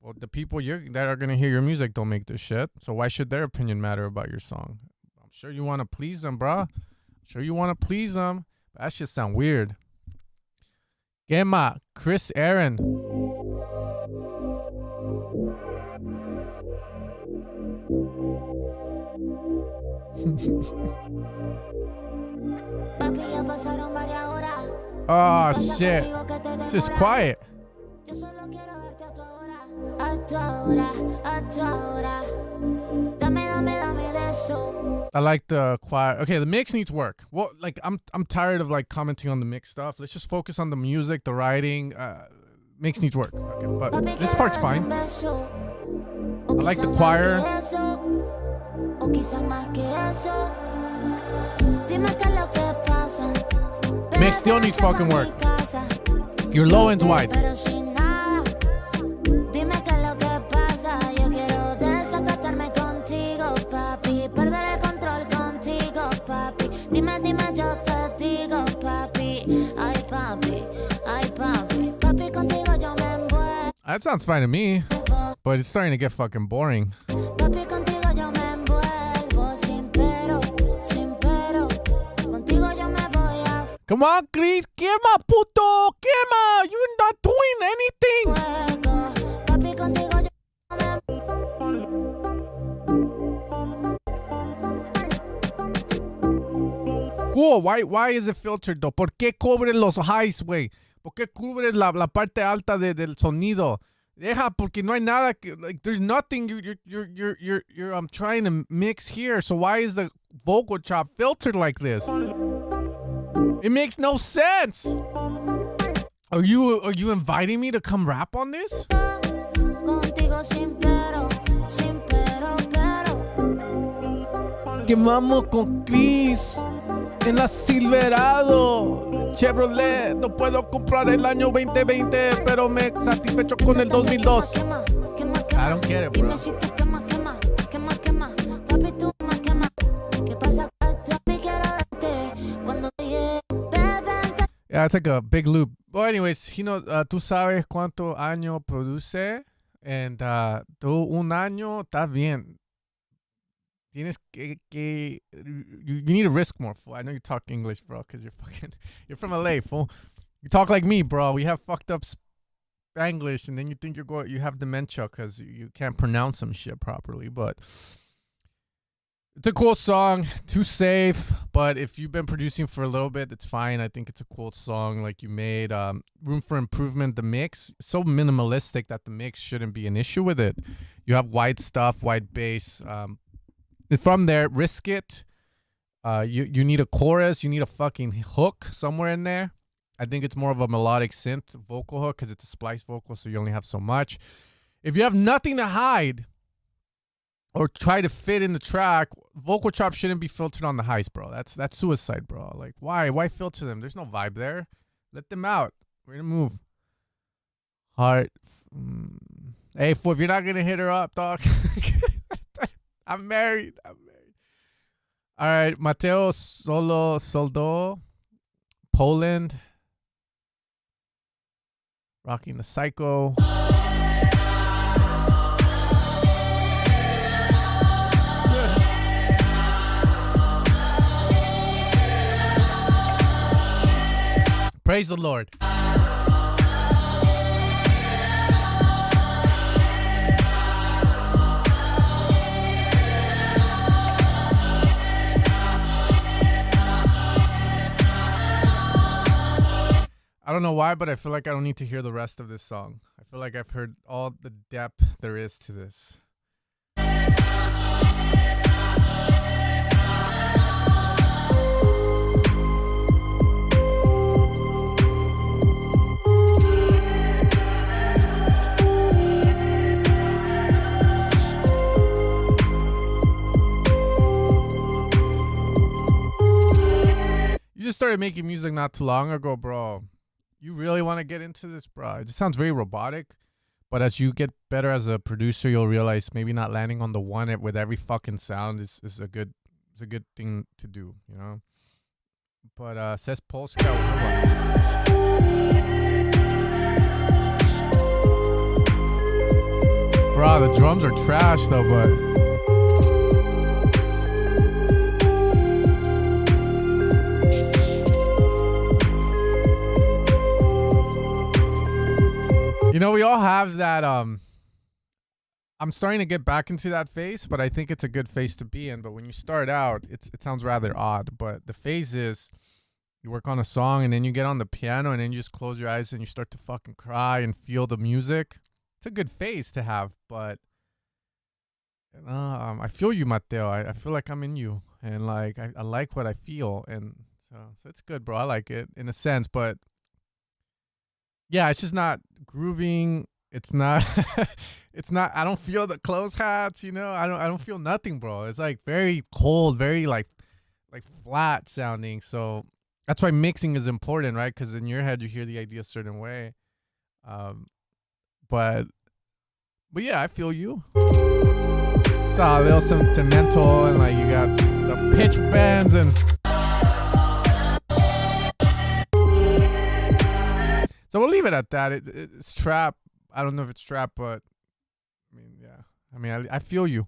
Well, the people that are gonna hear your music don't make this shit. So why should their opinion matter about your song? I'm sure you want to please them, bro. I'm sure you want to please them. But that shit sound weird. Gemma, Chris Aaron. Oh shit. It's just quiet. I like the choir. Okay, the mix needs work. Well, like I'm tired of like commenting on the mix stuff. Let's just focus on the music, the writing. Mix needs work. Okay, but this part's fine. I like the choir. Mix still needs fucking work. Your low end's wide. That sounds fine to me, but it's starting to get fucking boring. Come on, Chris, quema, puto, quema. You're not doing anything. Cool. Why is it filtered though? ¿Por qué cubre los highs, güey? ¿Por qué cubre la parte alta del sonido? Deja, porque no hay nada. Like, there's nothing. You're trying to mix here. So why is the vocal chop filtered like this? It makes no sense. Are you inviting me to come rap on this? Quemamos con Chris en la Silverado Chevrolet. No puedo comprar el año 2020, pero me satisfecho con el 2002. I don't get it, bro. Yeah, it's like a big loop. Well, anyways, he knows, tú sabes cuánto año produce. And tú un año, estás bien. Tienes que you need to risk more, fool. I know you talk English, bro, because you're from LA, fool. You talk like me, bro. We have fucked up Spanglish, and then you think you have dementia because you can't pronounce some shit properly. But it's a cool song, too safe. But if you've been producing for a little bit, it's fine. I think it's a cool song, like you made. Room for improvement. The mix so minimalistic that the mix shouldn't be an issue with it. You have wide stuff, wide bass. From there, risk it. You need a chorus. You need a fucking hook somewhere in there. I think it's more of a melodic synth vocal hook because it's a splice vocal, so you only have so much. If you have nothing to hide or try to fit in the track, vocal chop shouldn't be filtered on the highs, bro. That's suicide, bro. Like, why filter them? There's no vibe there. Let them out. We're gonna move. Heart. Hey, fool, if you're not gonna hit her up, dog. I'm married. All right, Mateo Soldo, Poland. Rocking the Psycho. Praise the Lord. I don't know why, but I feel like I don't need to hear the rest of this song. I feel like I've heard all the depth there is to this. You just started making music not too long ago, bro. You really want to get into this, bro? It just sounds very robotic. But as you get better as a producer, you'll realize maybe not landing on the one with every fucking sound is a good thing to do, you know. But says Polska. Bro, the drums are trash though, but. You know, we all have that, I'm starting to get back into that phase, but I think it's a good phase to be in. But when you start out, it sounds rather odd. But the phase is you work on a song and then you get on the piano and then you just close your eyes and you start to fucking cry and feel the music. It's a good phase to have, but I feel you, Mateo. I feel like I'm in you. And like, I like what I feel. And so it's good, bro. I like it in a sense, but yeah, it's just not grooving. It's not I don't feel the close hats, you know. I don't feel nothing, bro. It's like very cold, very like flat sounding. So that's why mixing is important, right? Because in your head you hear the idea a certain way. But yeah, I feel you. It's a little sentimental and like you got the pitch bends and so we'll leave it at that. It's trap. I don't know if it's trap, but I mean, yeah. I mean, I feel you.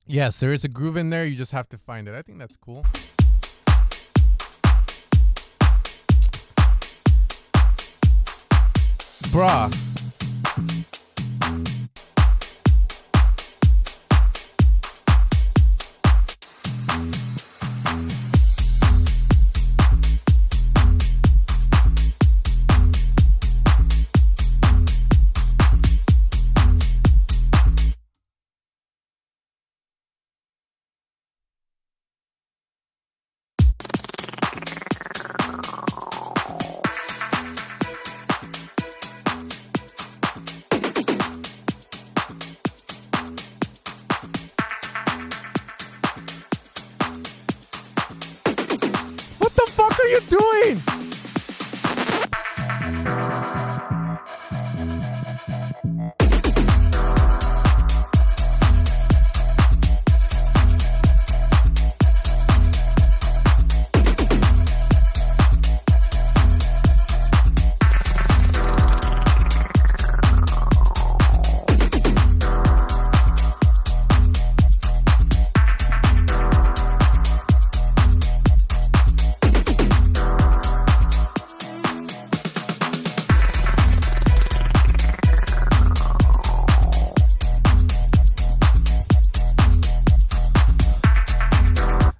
Yes, there is a groove in there. You just have to find it. I think that's cool. Bruh.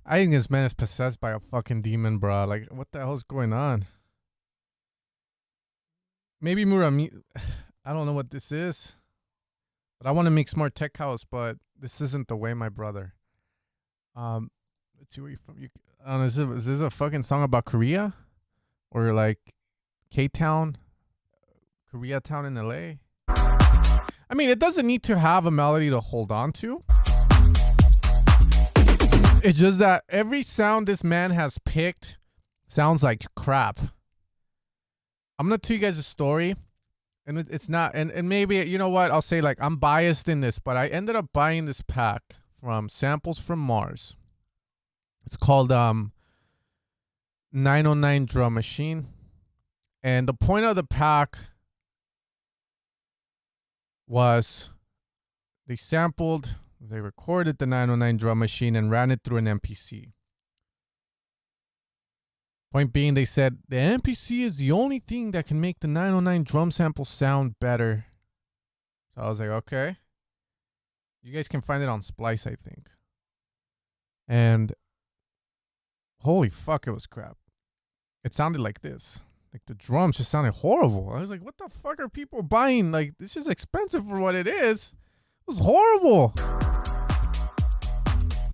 I think this man is possessed by a fucking demon, bro. Like, what the hell's going on? Maybe Murami. I don't know what this is. But I want to make smart tech house, but this isn't the way, my brother. Let's see where you're from. I don't know, is this a fucking song about Korea? Or like K-Town? Koreatown in LA? I mean, it doesn't need to have a melody to hold on to. It's just that every sound this man has picked sounds like crap. I'm going to tell you guys a story. And it's not, and maybe, you know what, I'll say like I'm biased in this, but I ended up buying this pack from Samples from Mars. It's called 909 Drum Machine. And the point of the pack was they recorded the 909 Drum Machine and ran it through an MPC. Point being, they said the MPC is the only thing that can make the 909 drum sample sound better. So I was like, okay. You guys can find it on Splice, I think. And holy fuck, it was crap. It sounded like this. Like the drums just sounded horrible. I was like, what the fuck are people buying? Like, this is expensive for what it is. It was horrible.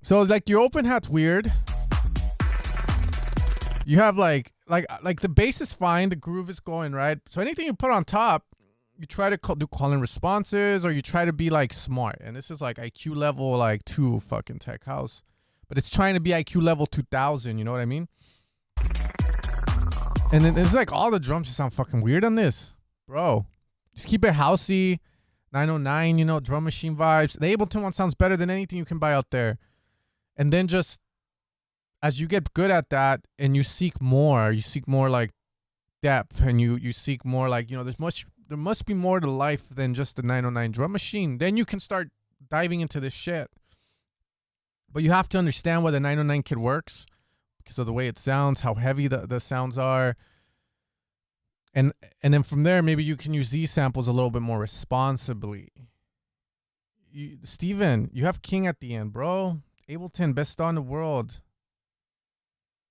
So like your open hat's weird. You have like the bass is fine, the groove is going, right? So anything you put on top, you try to do call-in responses, or you try to be like smart. And this is like IQ level like 2 fucking tech house, but it's trying to be IQ level 2000. You know what I mean? And then it's like all the drums just sound fucking weird on this, bro. Just keep it housey, 909, you know, drum machine vibes. The Ableton one sounds better than anything you can buy out there. And then just as you get good at that and you seek more like depth, and you seek more like, you know, there must be more to life than just the 909 drum machine. Then you can start diving into this shit. But you have to understand why the 909 kit works because of the way it sounds, how heavy the sounds are. And then from there, maybe you can use these samples a little bit more responsibly. Steven, you have King at the end, bro. Ableton, best star in the world.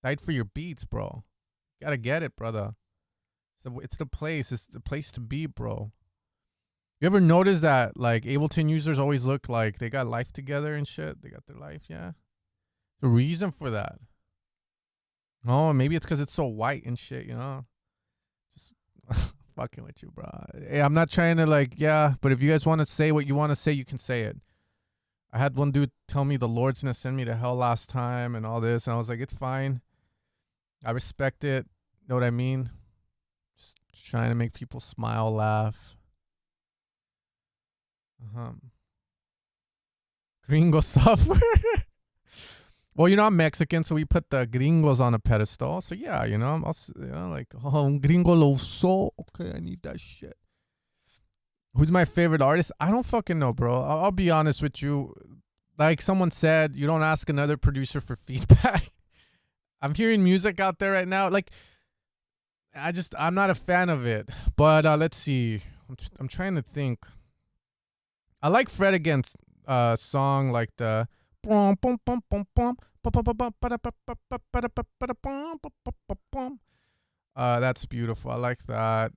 Died for your beats, bro. Gotta get it, brother. So it's the place to be, bro. You ever notice that like Ableton users always look like they got life together and shit? They got their life, yeah. The reason for that. Oh, maybe it's because it's so white and shit, you know. Just fucking with you, bro. Hey, I'm not trying to like, yeah, but if you guys want to say what you want to say, you can say it. I had one dude tell me the Lord's gonna send me to hell last time and all this, and I was like, it's fine. I respect it. Know what I mean? Just trying to make people smile, laugh. Gringo software. Well, you know, I'm Mexican, so we put the gringos on a pedestal. So yeah, you know, like, oh, gringo lo uso. Okay, I need that shit. Who's my favorite artist? I don't fucking know, bro. I'll be honest with you. Like someone said, you don't ask another producer for feedback. I'm hearing music out there right now. Like, I'm not a fan of it. But let's see. I'm trying to think. I like Fred Against song like the that's beautiful. I like that.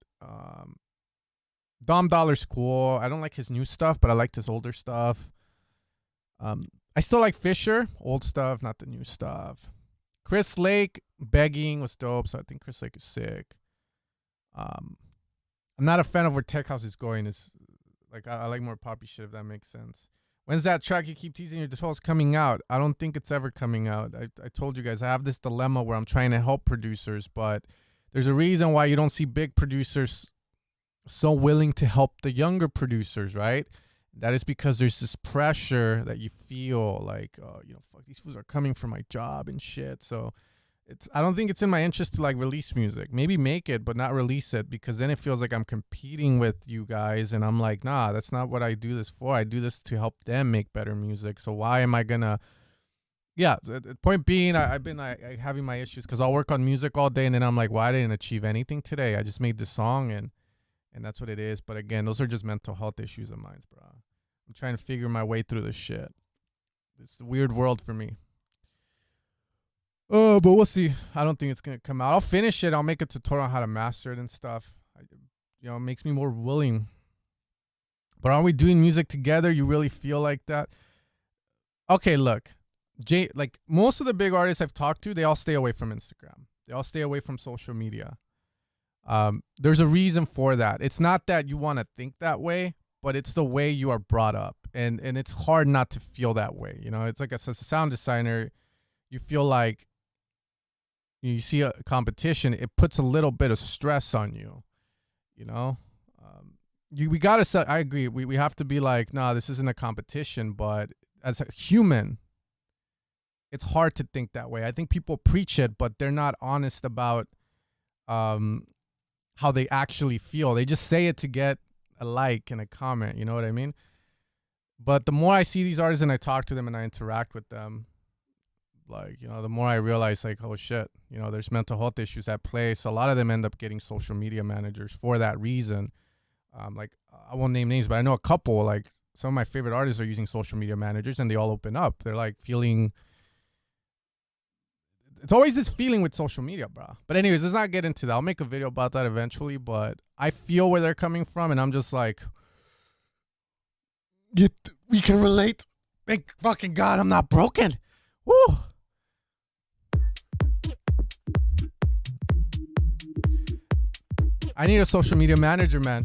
Dom Dollar's cool. I don't like his new stuff, but I liked his older stuff. I still like Fisher, old stuff, not the new stuff. Chris Lake, Begging was dope, so I think Chris Lake is sick. I'm not a fan of where Tech House is going. It's like I like more poppy shit, if that makes sense. When's that track you keep teasing your tutorials coming out? I don't think it's ever coming out. I told you guys I have this dilemma where I'm trying to help producers, but there's a reason why you don't see big producers so willing to help the younger producers, right? That is because there's this pressure that you feel like, you know, fuck, these fools are coming for my job and shit. So I don't think it's in my interest to like release music. Maybe make it, but not release it, because then it feels like I'm competing with you guys. And I'm like, nah, that's not what I do this for. I do this to help them make better music. So why am I gonna? Yeah. The point being, I've been having my issues because I'll work on music all day and then I'm like, well, I didn't achieve anything today. I just made this song and that's what it is. But again, those are just mental health issues of mine, bro. I'm trying to figure my way through this shit. It's a weird world for me. But we'll see. I don't think it's going to come out. I'll finish it. I'll make a tutorial on how to master it and stuff. It makes me more willing. But are we doing music together? You really feel like that? Okay, look. Like most of the big artists I've talked to, they all stay away from Instagram. They all stay away from social media. There's a reason for that. It's not that you want to think that way, but it's the way you are brought up, and it's hard not to feel that way. You know, it's like as a sound designer, you feel like you see a competition, it puts a little bit of stress on you. You know, we gotta set. I agree. We have to be like, nah, this isn't a competition. But as a human, it's hard to think that way. I think people preach it, but they're not honest about how they actually feel. They just say it to get a like and a comment. You know what I mean? But the more I see these artists and I talk to them and I interact with them, like, you know, the more I realize, like, oh shit, you know, there's mental health issues at play. So a lot of them end up getting social media managers for that reason. Like, I won't name names, but I know a couple, like some of my favorite artists are using social media managers and they all open up. They're like feeling, it's always this feeling with social media, bro. But anyways, let's not get into that. I'll make a video about that eventually, but I feel where they're coming from and I'm just like, we can relate. Thank fucking God I'm not broken. Woo. I need a social media manager, man.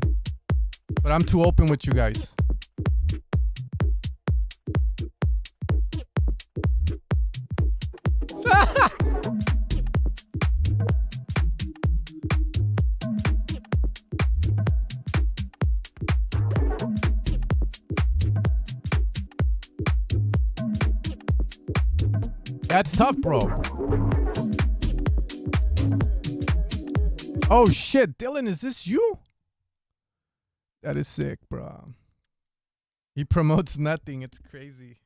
But I'm too open with you guys. That's tough, bro. Oh shit, Dylan, is this you? That is sick, bro. He promotes nothing. It's crazy.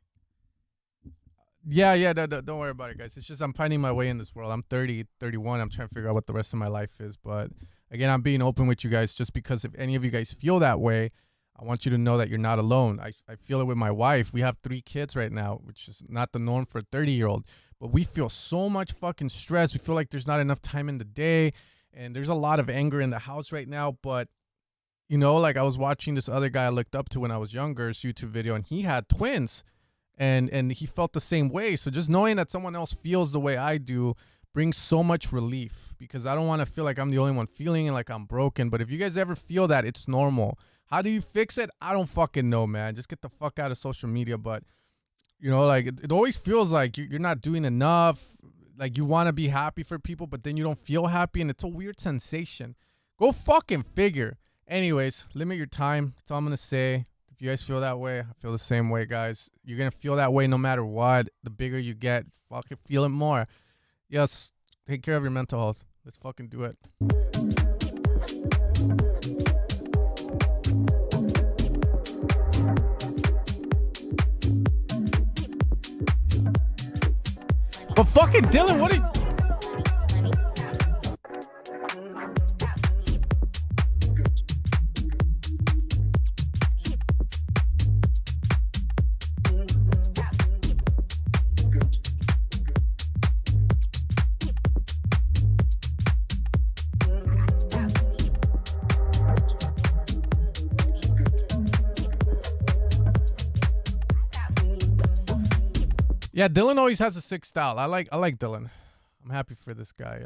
Yeah, don't worry about it, guys. It's just I'm finding my way in this world. I'm 30, 31. I'm trying to figure out what the rest of my life is. But again, I'm being open with you guys just because if any of you guys feel that way, I want you to know that you're not alone. I feel it with my wife. We have 3 kids right now, which is not the norm for a 30-year-old. But we feel so much fucking stress. We feel like there's not enough time in the day. And there's a lot of anger in the house right now. But, you know, like I was watching this other guy I looked up to when I was younger, his YouTube video, and he had twins. And he felt the same way. So just knowing that someone else feels the way I do brings so much relief. Because I don't want to feel like I'm the only one feeling it, like I'm broken. But if you guys ever feel that, it's normal. How do you fix it? I don't fucking know, man. Just get the fuck out of social media. But, you know, like it always feels like you're not doing enough. Like you want to be happy for people, but then you don't feel happy. And it's a weird sensation. Go fucking figure. Anyways, limit your time. That's all I'm going to say. If you guys feel that way, I feel the same way, guys. You're going to feel that way no matter what. The bigger you get, fucking feel it more. Yes, take care of your mental health. Let's fucking do it. But fucking Dylan, what are you... Yeah, Dylan always has a sick style. I like Dylan. I'm happy for this guy.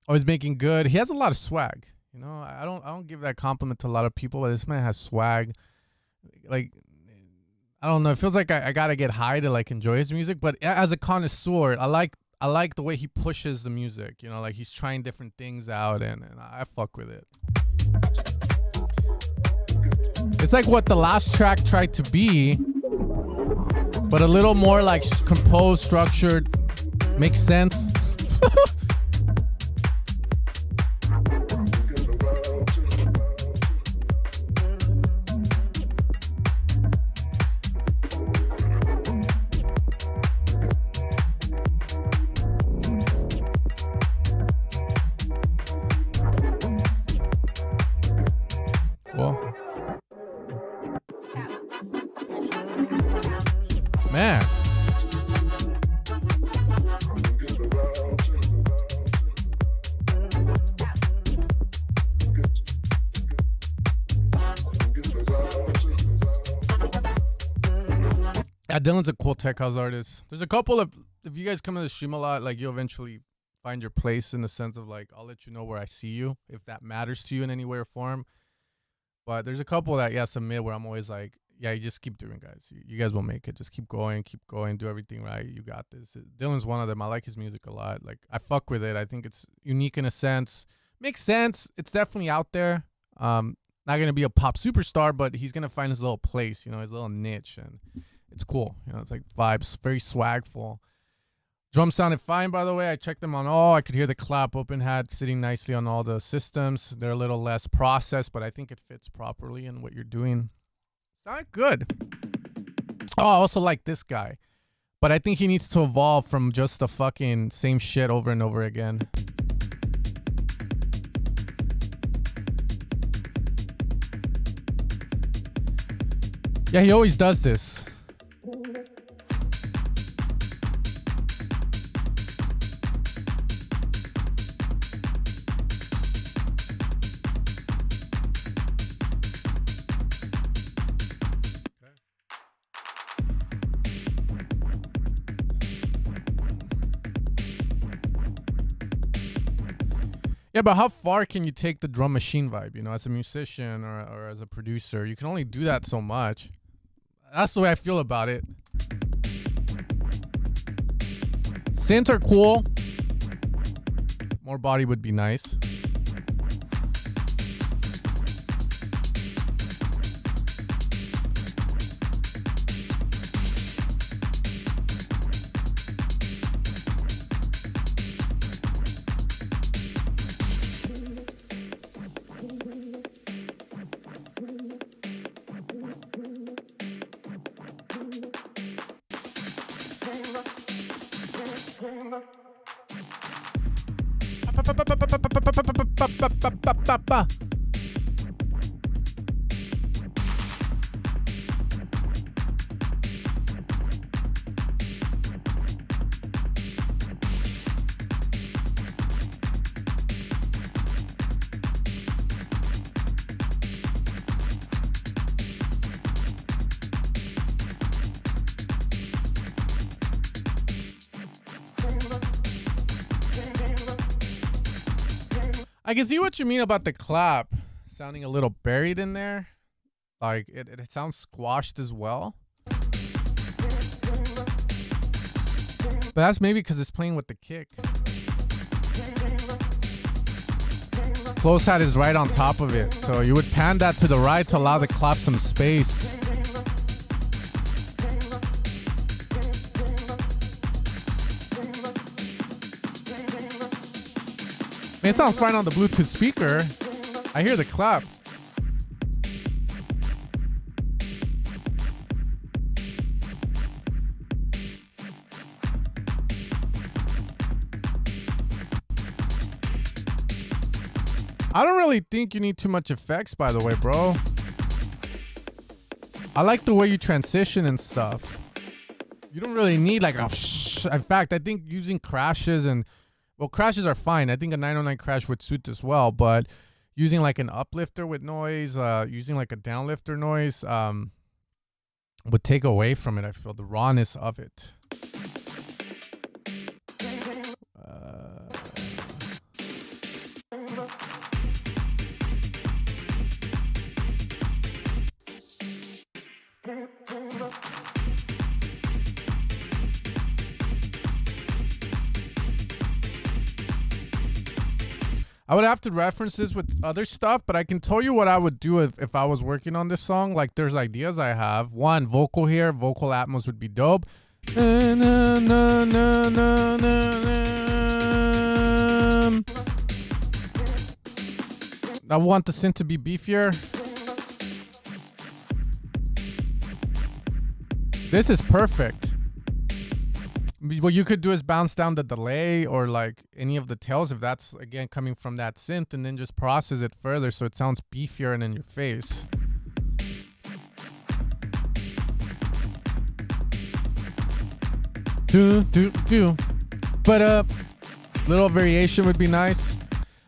Always making good. He has a lot of swag. You know, I don't give that compliment to a lot of people, but this man has swag. Like, I don't know. It feels like I gotta get high to like enjoy his music. But as a connoisseur, I like the way he pushes the music. You know, like he's trying different things out, and I fuck with it. It's like what the last track tried to be, but a little more like composed, structured, makes sense. Cool. Man. Yeah, Dylan's a cool tech house artist. There's a couple of, if you guys come to the stream a lot, like you'll eventually find your place in the sense of like, I'll let you know where I see you, if that matters to you in any way or form. But there's a couple that submit where I'm always like, yeah, you just keep doing, guys. You guys will make it. Just keep going, do everything right. You got this. Dylan's one of them. I like his music a lot. Like, I fuck with it. I think it's unique in a sense. Makes sense. It's definitely out there. Not gonna be a pop superstar, but he's gonna find his little place, his little niche, and it's cool. It's like vibes, very swagful. Drums sounded fine, by the way. I checked them on all. I could hear the clap open hat sitting nicely on all the systems. They're a little less processed, but I think it fits properly in what you're doing. Sounded good. Oh, I also like this guy, but I think he needs to evolve from just the fucking same shit over and over again. Yeah, he always does this. Yeah, but how far can you take the drum machine vibe, as a musician or as a producer? You can only do that so much. That's the way I feel about it. Synths are cool. More body would be nice. I can see what you mean about the clap sounding a little buried in there. Like, it sounds squashed as well. But that's maybe because it's playing with the kick. Close hat is right on top of it. So you would pan that to the right to allow the clap some space. It sounds fine on the Bluetooth speaker. I hear the clap. I don't really think you need too much effects, by the way, bro. I like the way you transition and stuff. You don't really need like a shh. In fact, I think using crashes and... Well, crashes are fine. I think a 909 crash would suit as well, but using like an uplifter with noise, using like a downlifter noise, would take away from it. I feel the rawness of it. I would have to reference this with other stuff, but I can tell you what I would do if I was working on this song. Like, there's ideas I have. One, vocal here. Vocal Atmos would be dope. I want the synth to be beefier. This is perfect. What you could do is bounce down the delay or like any of the tails if that's again coming from that synth, and then just process it further so it sounds beefier and in your face. But little variation would be nice.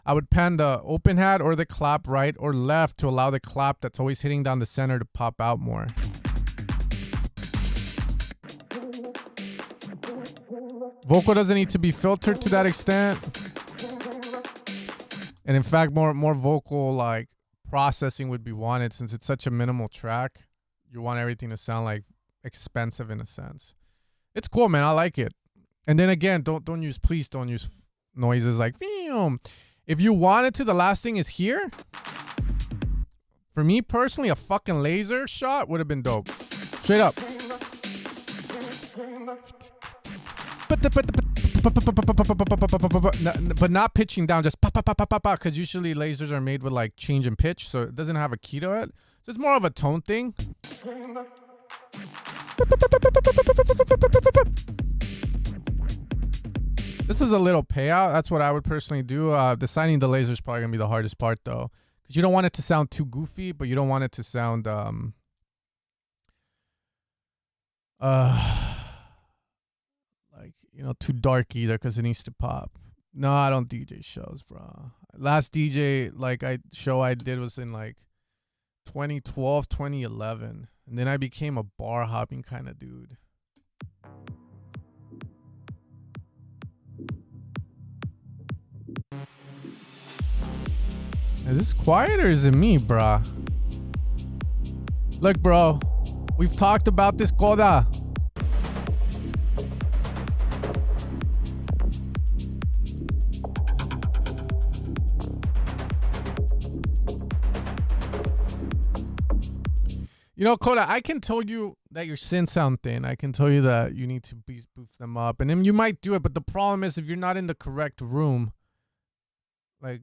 I would pan the open hat or the clap right or left to allow the clap that's always hitting down the center to pop out more. Vocal doesn't need to be filtered to that extent. And in fact, more vocal like processing would be wanted, since it's such a minimal track. You want everything to sound like expensive in a sense. It's cool, man. I like it. And then again, please don't use noises like film. If you wanted to, the last thing is here. For me personally, a fucking laser shot would have been dope. Straight up. But not pitching down, just because usually lasers are made with like change in pitch, so it doesn't have a key to it. So it's more of a tone thing. This is a little payout. That's what I would personally do. Deciding the laser is probably gonna be the hardest part though, because you don't want it to sound too goofy, but you don't want it to sound like, you know, too dark either, because it needs to pop. No, I don't DJ shows, bro. Last DJ show I did was in like 2012, 2011, and then I became a bar hopping kind of dude. Is this quiet or is it me, bruh? Look, bro, we've talked about this coda. You know, Coda, I can tell you that your synths sound thin. I can tell you that you need to boof them up. And then you might do it, but the problem is if you're not in the correct room, like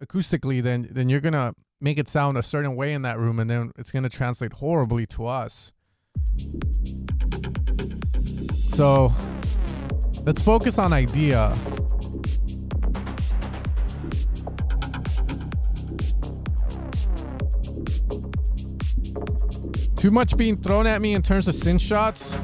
acoustically, then you're going to make it sound a certain way in that room, and then it's going to translate horribly to us. So let's focus on idea. Too much being thrown at me in terms of synth shots.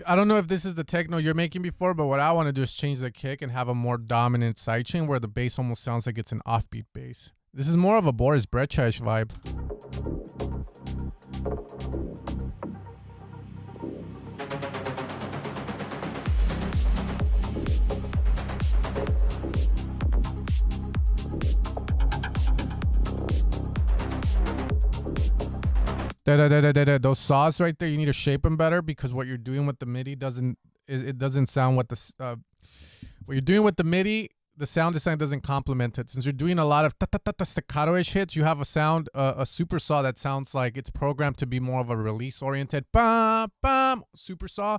I don't know if this is the techno you're making before, but what I want to do is change the kick and have a more dominant sidechain where the bass almost sounds like it's an offbeat bass. This is more of a Boris Brejcha vibe. Those saws right there, you need to shape them better, because what you're doing with the MIDI doesn't sound what the what you're doing with the MIDI, the sound design doesn't complement it. Since you're doing a lot of staccato-ish hits, you have a sound, a super saw that sounds like it's programmed to be more of a release-oriented bam bam super saw.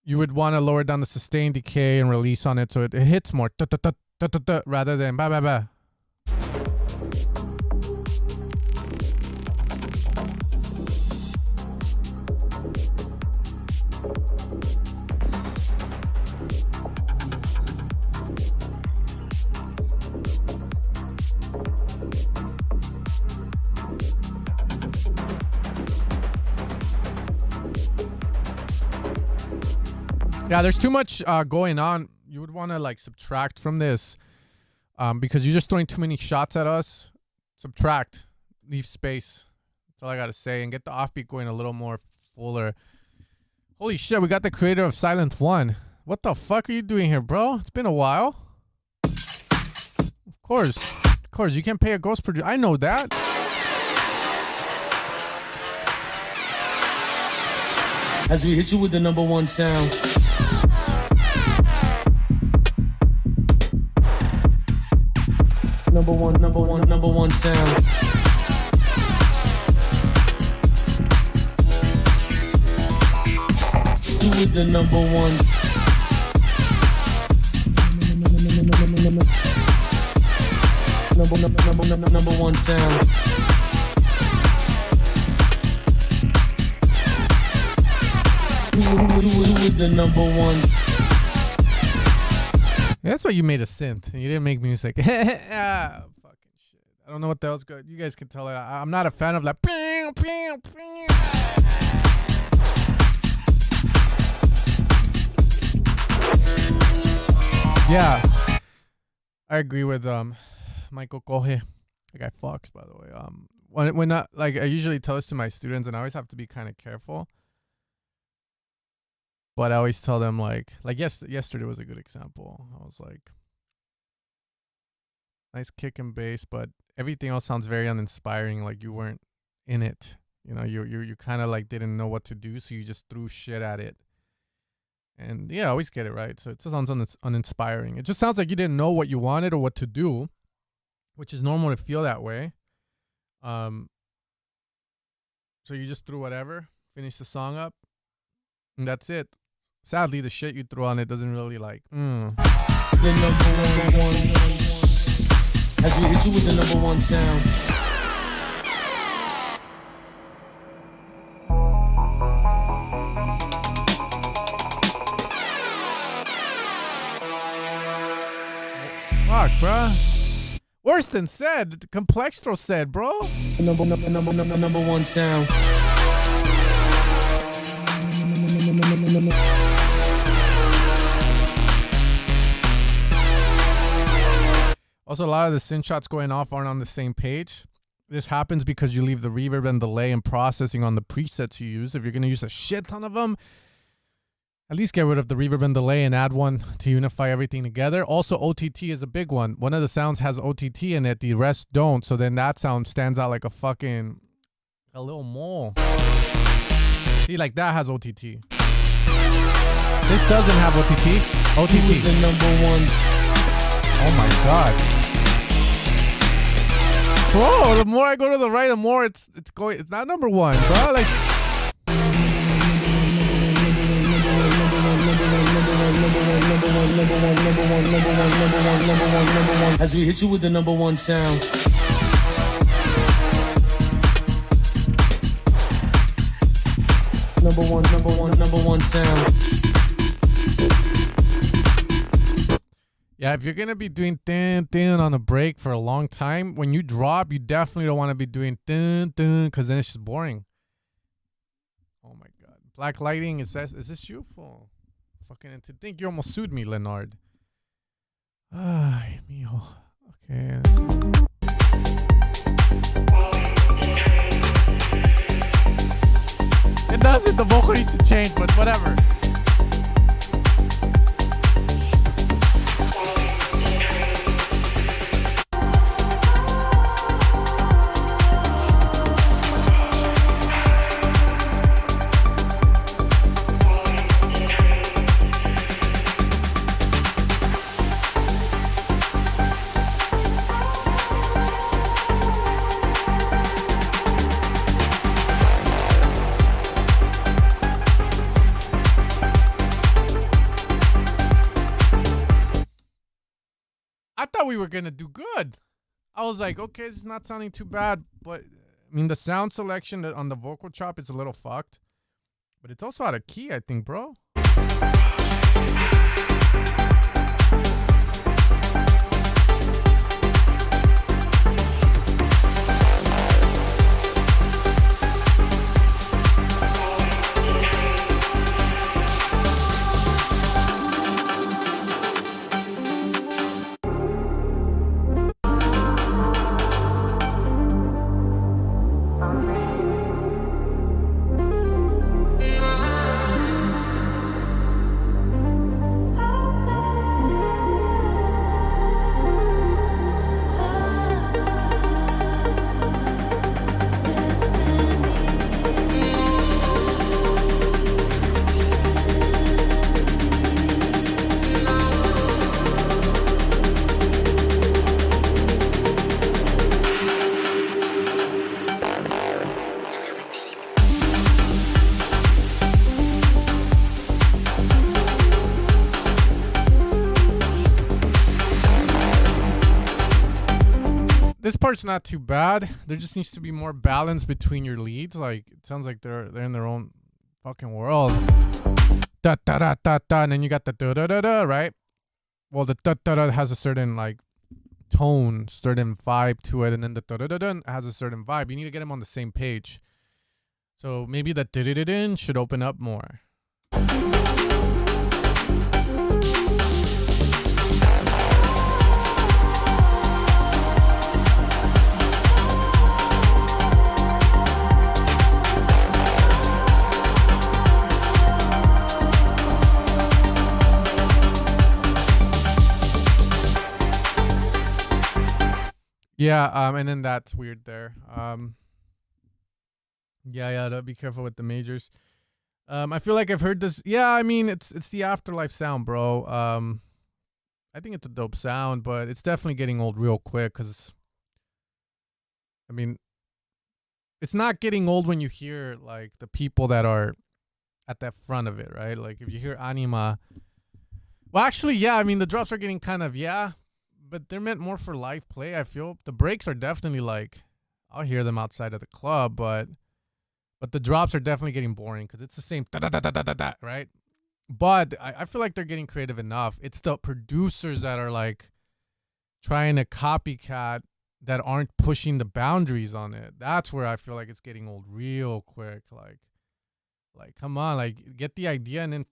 You would want to lower down the sustain, decay, and release on it so it hits more rather than ba ba ba. Yeah, there's too much going on. You would want to like subtract from this because you're just throwing too many shots at us. Subtract, leave space. That's all I gotta say, and get the offbeat going a little more fuller. Holy shit, we got the creator of Silent One. What the fuck are you doing here, bro? It's been a while. Of course, you can't pay a ghost producer. I know that. As we hit you with the number one sound. Number one sound. You with the number one. Number one sound. You with the number one. That's why you made a synth. You didn't make music. Fucking shit. I don't know what that was good. You guys can tell it. I'm not a fan of that. Yeah, I agree with Michael Coge. That guy fucks, by the way. When I usually tell this to my students, and I always have to be kind of careful. But I always tell them yesterday was a good example. I was like, nice kick and bass, but everything else sounds very uninspiring. Like you weren't in it. You know, you kind of like didn't know what to do, so you just threw shit at it. And yeah, I always get it right. So it just sounds uninspiring. It just sounds like you didn't know what you wanted or what to do, which is normal to feel that way. So you just threw whatever, finished the song up, and that's it. Sadly, the shit you throw on it doesn't really like. The number one. As we hit you with the number one sound. Fuck, bruh. Worse than said. Complextro said, bro. Number one sound. Also, a lot of the synth shots going off aren't on the same page. This happens because you leave the reverb and delay and processing on the presets you use. If you're going to use a shit ton of them, at least get rid of the reverb and delay and add one to unify everything together. Also, OTT is a big one. One of the sounds has OTT in it. The rest don't. So then that sound stands out like a little mole. See, like that has OTT. This doesn't have OTT. OTT. The number one. Oh my God. Bro, the more I go to the right, the more it's not number one, bro. Like as we hit you with the number one sound. Number one sound. Yeah, if you're going to be doing dun on a break for a long time, when you drop, you definitely don't want to be doing dun because then it's just boring. Oh my God. Black lighting, is this you? Fucking, to think you almost sued me, Leonard. Ay, mijo. Okay. It doesn't. The vocal needs to change, but whatever. We were gonna do good. I was like, okay, this is not sounding too bad, but I mean the sound selection on the vocal chop is a little fucked, but it's also out of key, I think, bro. This part's not too bad. There just needs to be more balance between your leads. Like it sounds like they're in their own fucking world. Da da da da da, and then you got the da da da da, right? Well, the da da da has a certain like tone, certain vibe to it, and then the da da da da has a certain vibe. You need to get them on the same page. So maybe the da da da da should open up more. Yeah, and then that's weird there. Yeah, be careful with the majors. I feel like I've heard this. Yeah, I mean, it's the Afterlife sound, bro. I think it's a dope sound, but it's definitely getting old real quick. Cause I mean, it's not getting old when you hear like the people that are at that front of it, right? Like if you hear Anima. Well, actually, yeah. I mean, the drops are getting kind of but they're meant more for live play. I feel the breaks are definitely like I'll hear them outside of the club, but the drops are definitely getting boring because it's the same da-da-da-da-da-da, right? But I feel like they're getting creative enough. It's the producers that are like trying to copycat that aren't pushing the boundaries on it. That's where I feel like it's getting old real quick. Like come on, like get the idea and then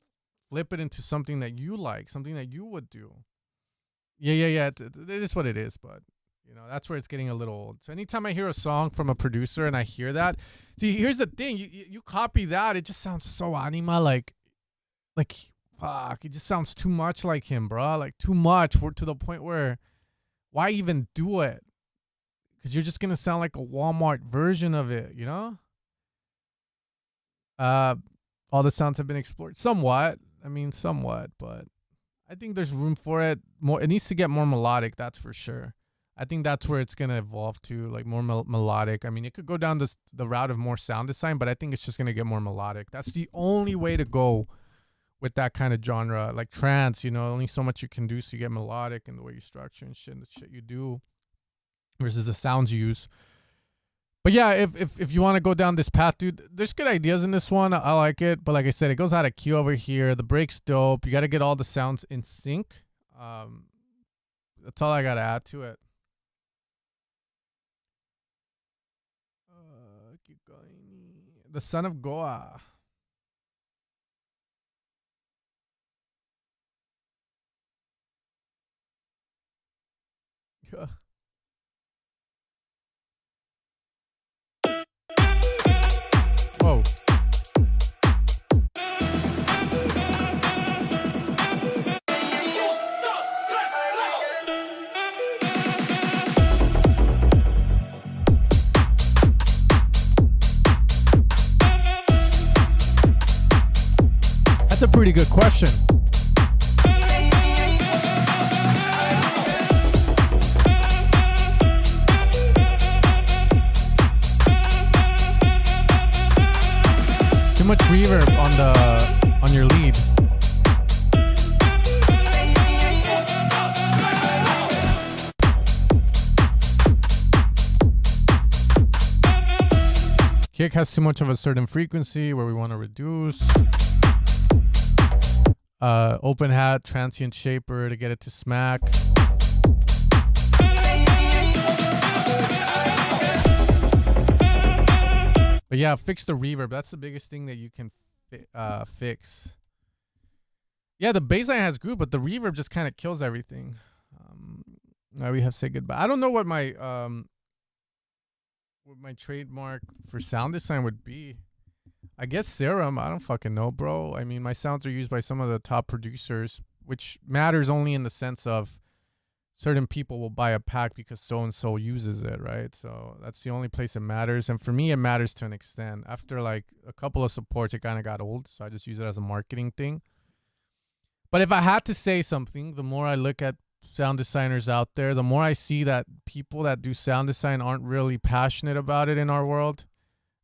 flip it into something that you like, something that you would do. Yeah. It is what it is, but you know, that's where it's getting a little old. So anytime I hear a song from a producer and I hear that, see, here's the thing. You copy that, it just sounds so Anima, like fuck, it just sounds too much like him, bro. Like too much. We're to the point where why even do it? Because you're just going to sound like a Walmart version of it, you know? All the sounds have been explored. Somewhat, but I think there's room for it. More, it needs to get more melodic, that's for sure. I think that's where it's going to evolve to, like more melodic. I mean, it could go down the route of more sound design, but I think it's just going to get more melodic. That's the only way to go with that kind of genre. Like trance, you know, only so much you can do so you get melodic in the way you structure and shit, and the shit you do versus the sounds you use. But yeah, if you want to go down this path, dude, there's good ideas in this one. I like it. But like I said, it goes out of key over here. The break's dope. You got to get all the sounds in sync. That's all I got to add to it. Keep going. The Son of Goa. Whoa. That's a pretty good question. Too much reverb on your lead. Kick has too much of a certain frequency where we want to reduce. Open hat, transient shaper to get it to smack. But yeah, fix the reverb. That's the biggest thing that you can fix. Yeah, the bassline has groove, but the reverb just kind of kills everything. Now we have to say goodbye. I don't know what my trademark for sound design would be. I guess SERUM. I don't fucking know, bro. I mean, my sounds are used by some of the top producers, which matters only in the sense of certain people will buy a pack because so-and-so uses it, right? So that's the only place it matters. And for me, it matters to an extent. After like a couple of supports, it kind of got old. So I just use it as a marketing thing. But if I had to say something, the more I look at sound designers out there, the more I see that people that do sound design aren't really passionate about it in our world.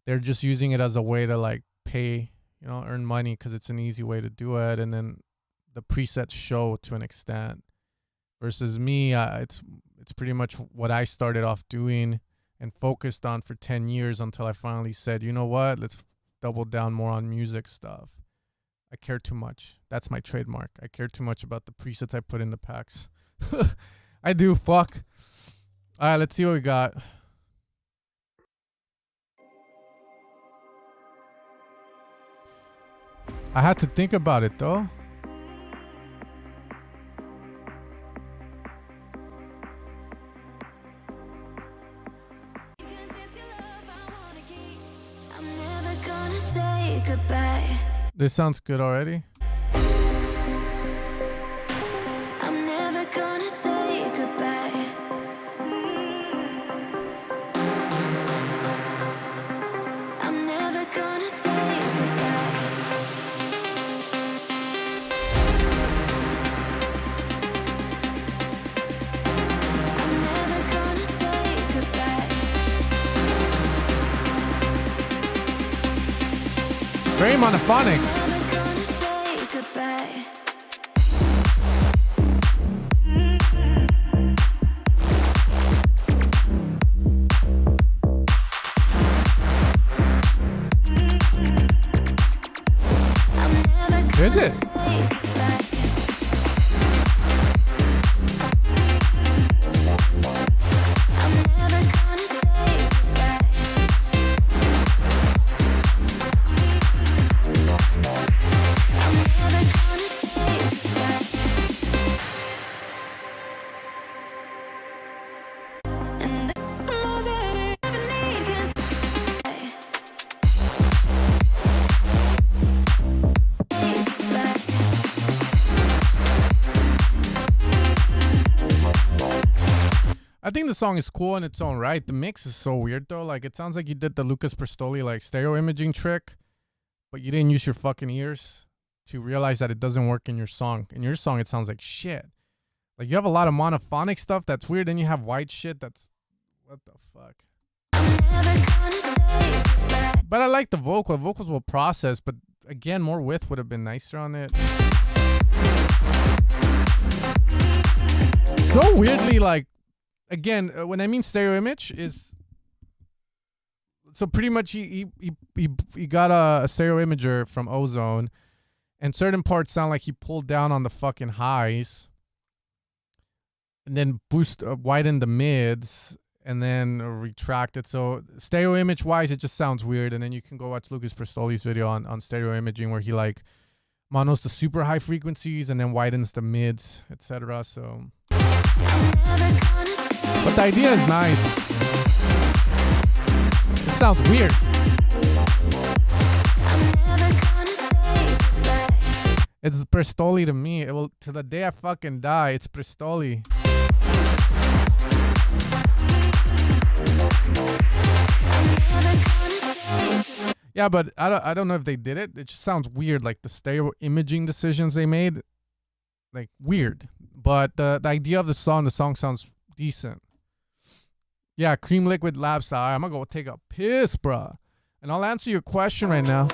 They're just using it as a way to like pay, you know, earn money because it's an easy way to do it. And then the presets show to an extent. Versus me, it's pretty much what I started off doing and focused on for 10 years until I finally said, you know what, let's double down more on music stuff. I care too much. That's my trademark. I care too much about the presets I put in the packs. I do, fuck. All right, let's see what we got. I had to think about it though. This sounds good already. I'm never gonna say goodbye. Very monophonic. Say goodbye. Is it? I think the song is cool in its own right. The mix is so weird though. Like it sounds like you did the Lucas Pristoli like stereo imaging trick, but you didn't use your fucking ears to realize that it doesn't work in your song. In your song, it sounds like shit. Like you have a lot of monophonic stuff that's weird, then you have white shit that's what the fuck. But I like the vocal. Vocals will process, but again, more width would have been nicer on it. So weirdly, like, again, when I mean stereo image is, so pretty much he got a stereo imager from Ozone, and certain parts sound like he pulled down on the fucking highs, and then widen the mids, and then retract it. So stereo image wise, it just sounds weird. And then you can go watch Lucas Pristoli's video on stereo imaging where he like monos the super high frequencies and then widens the mids, etc. So. But the idea is nice. It sounds weird. It's Pristoli to me. It will to the day I fucking die. It's Pristoli. Yeah, but I don't know if they did it. It just sounds weird, like the stereo imaging decisions they made, like weird. But the idea of the song sounds decent. Yeah, Cream Liquid Lab Style. I'm gonna go take a piss, bruh. And I'll answer your question right now.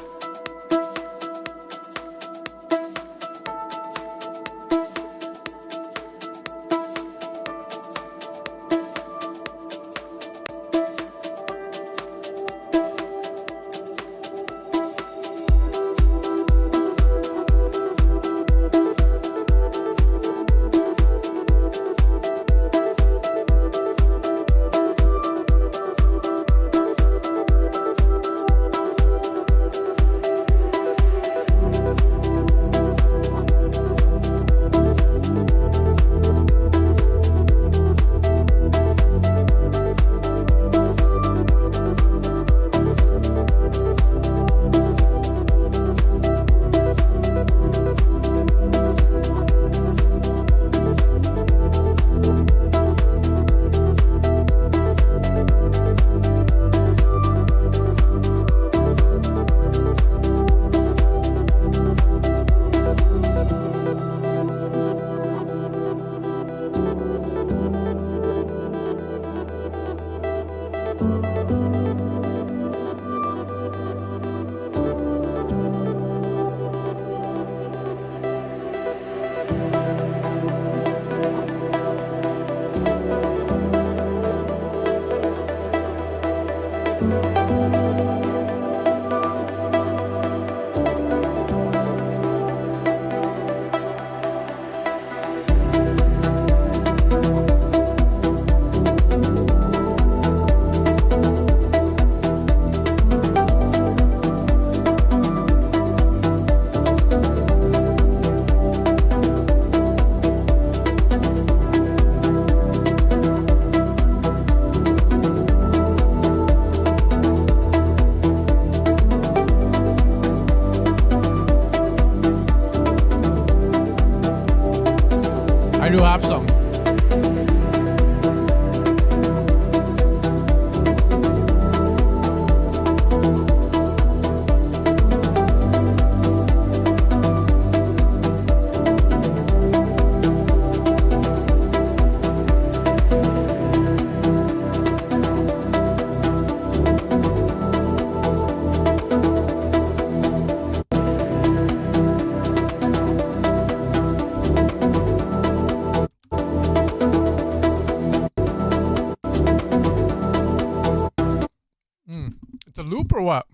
a loop or what?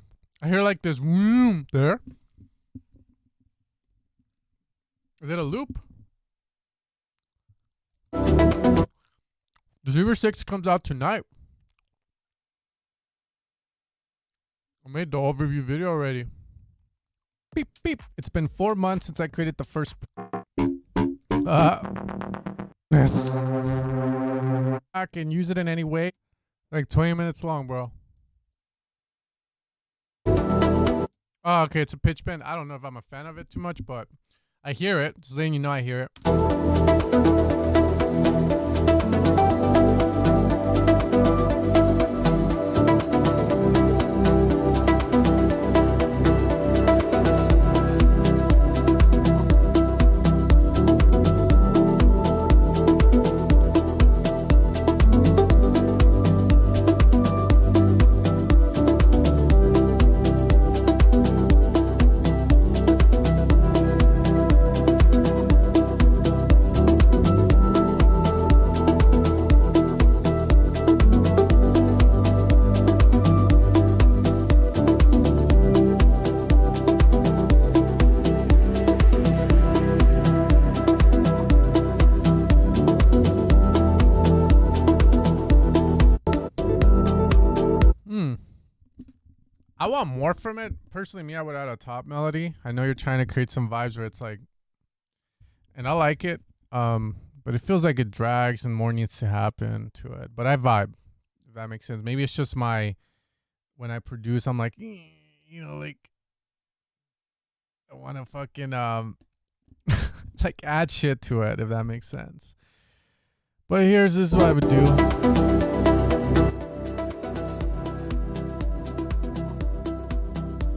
I hear like this there. Is it a loop? Deceiver 6 comes out tonight. I made the overview video already. Beep, beep. It's been 4 months since I created the first... I can use it in any way. Like 20 minutes long, bro. Oh, okay, it's a pitch bend. I don't know if I'm a fan of it too much, but I hear it. Just letting you know I hear it. I want more from it. Personally, me, I would add a top melody. I know you're trying to create some vibes where it's like, and I like it, but it feels like it drags and more needs to happen to it. But I vibe, if that makes sense. Maybe it's just when I produce, I'm like, like, I want to fucking, like add shit to it, if that makes sense. But this is what I would do.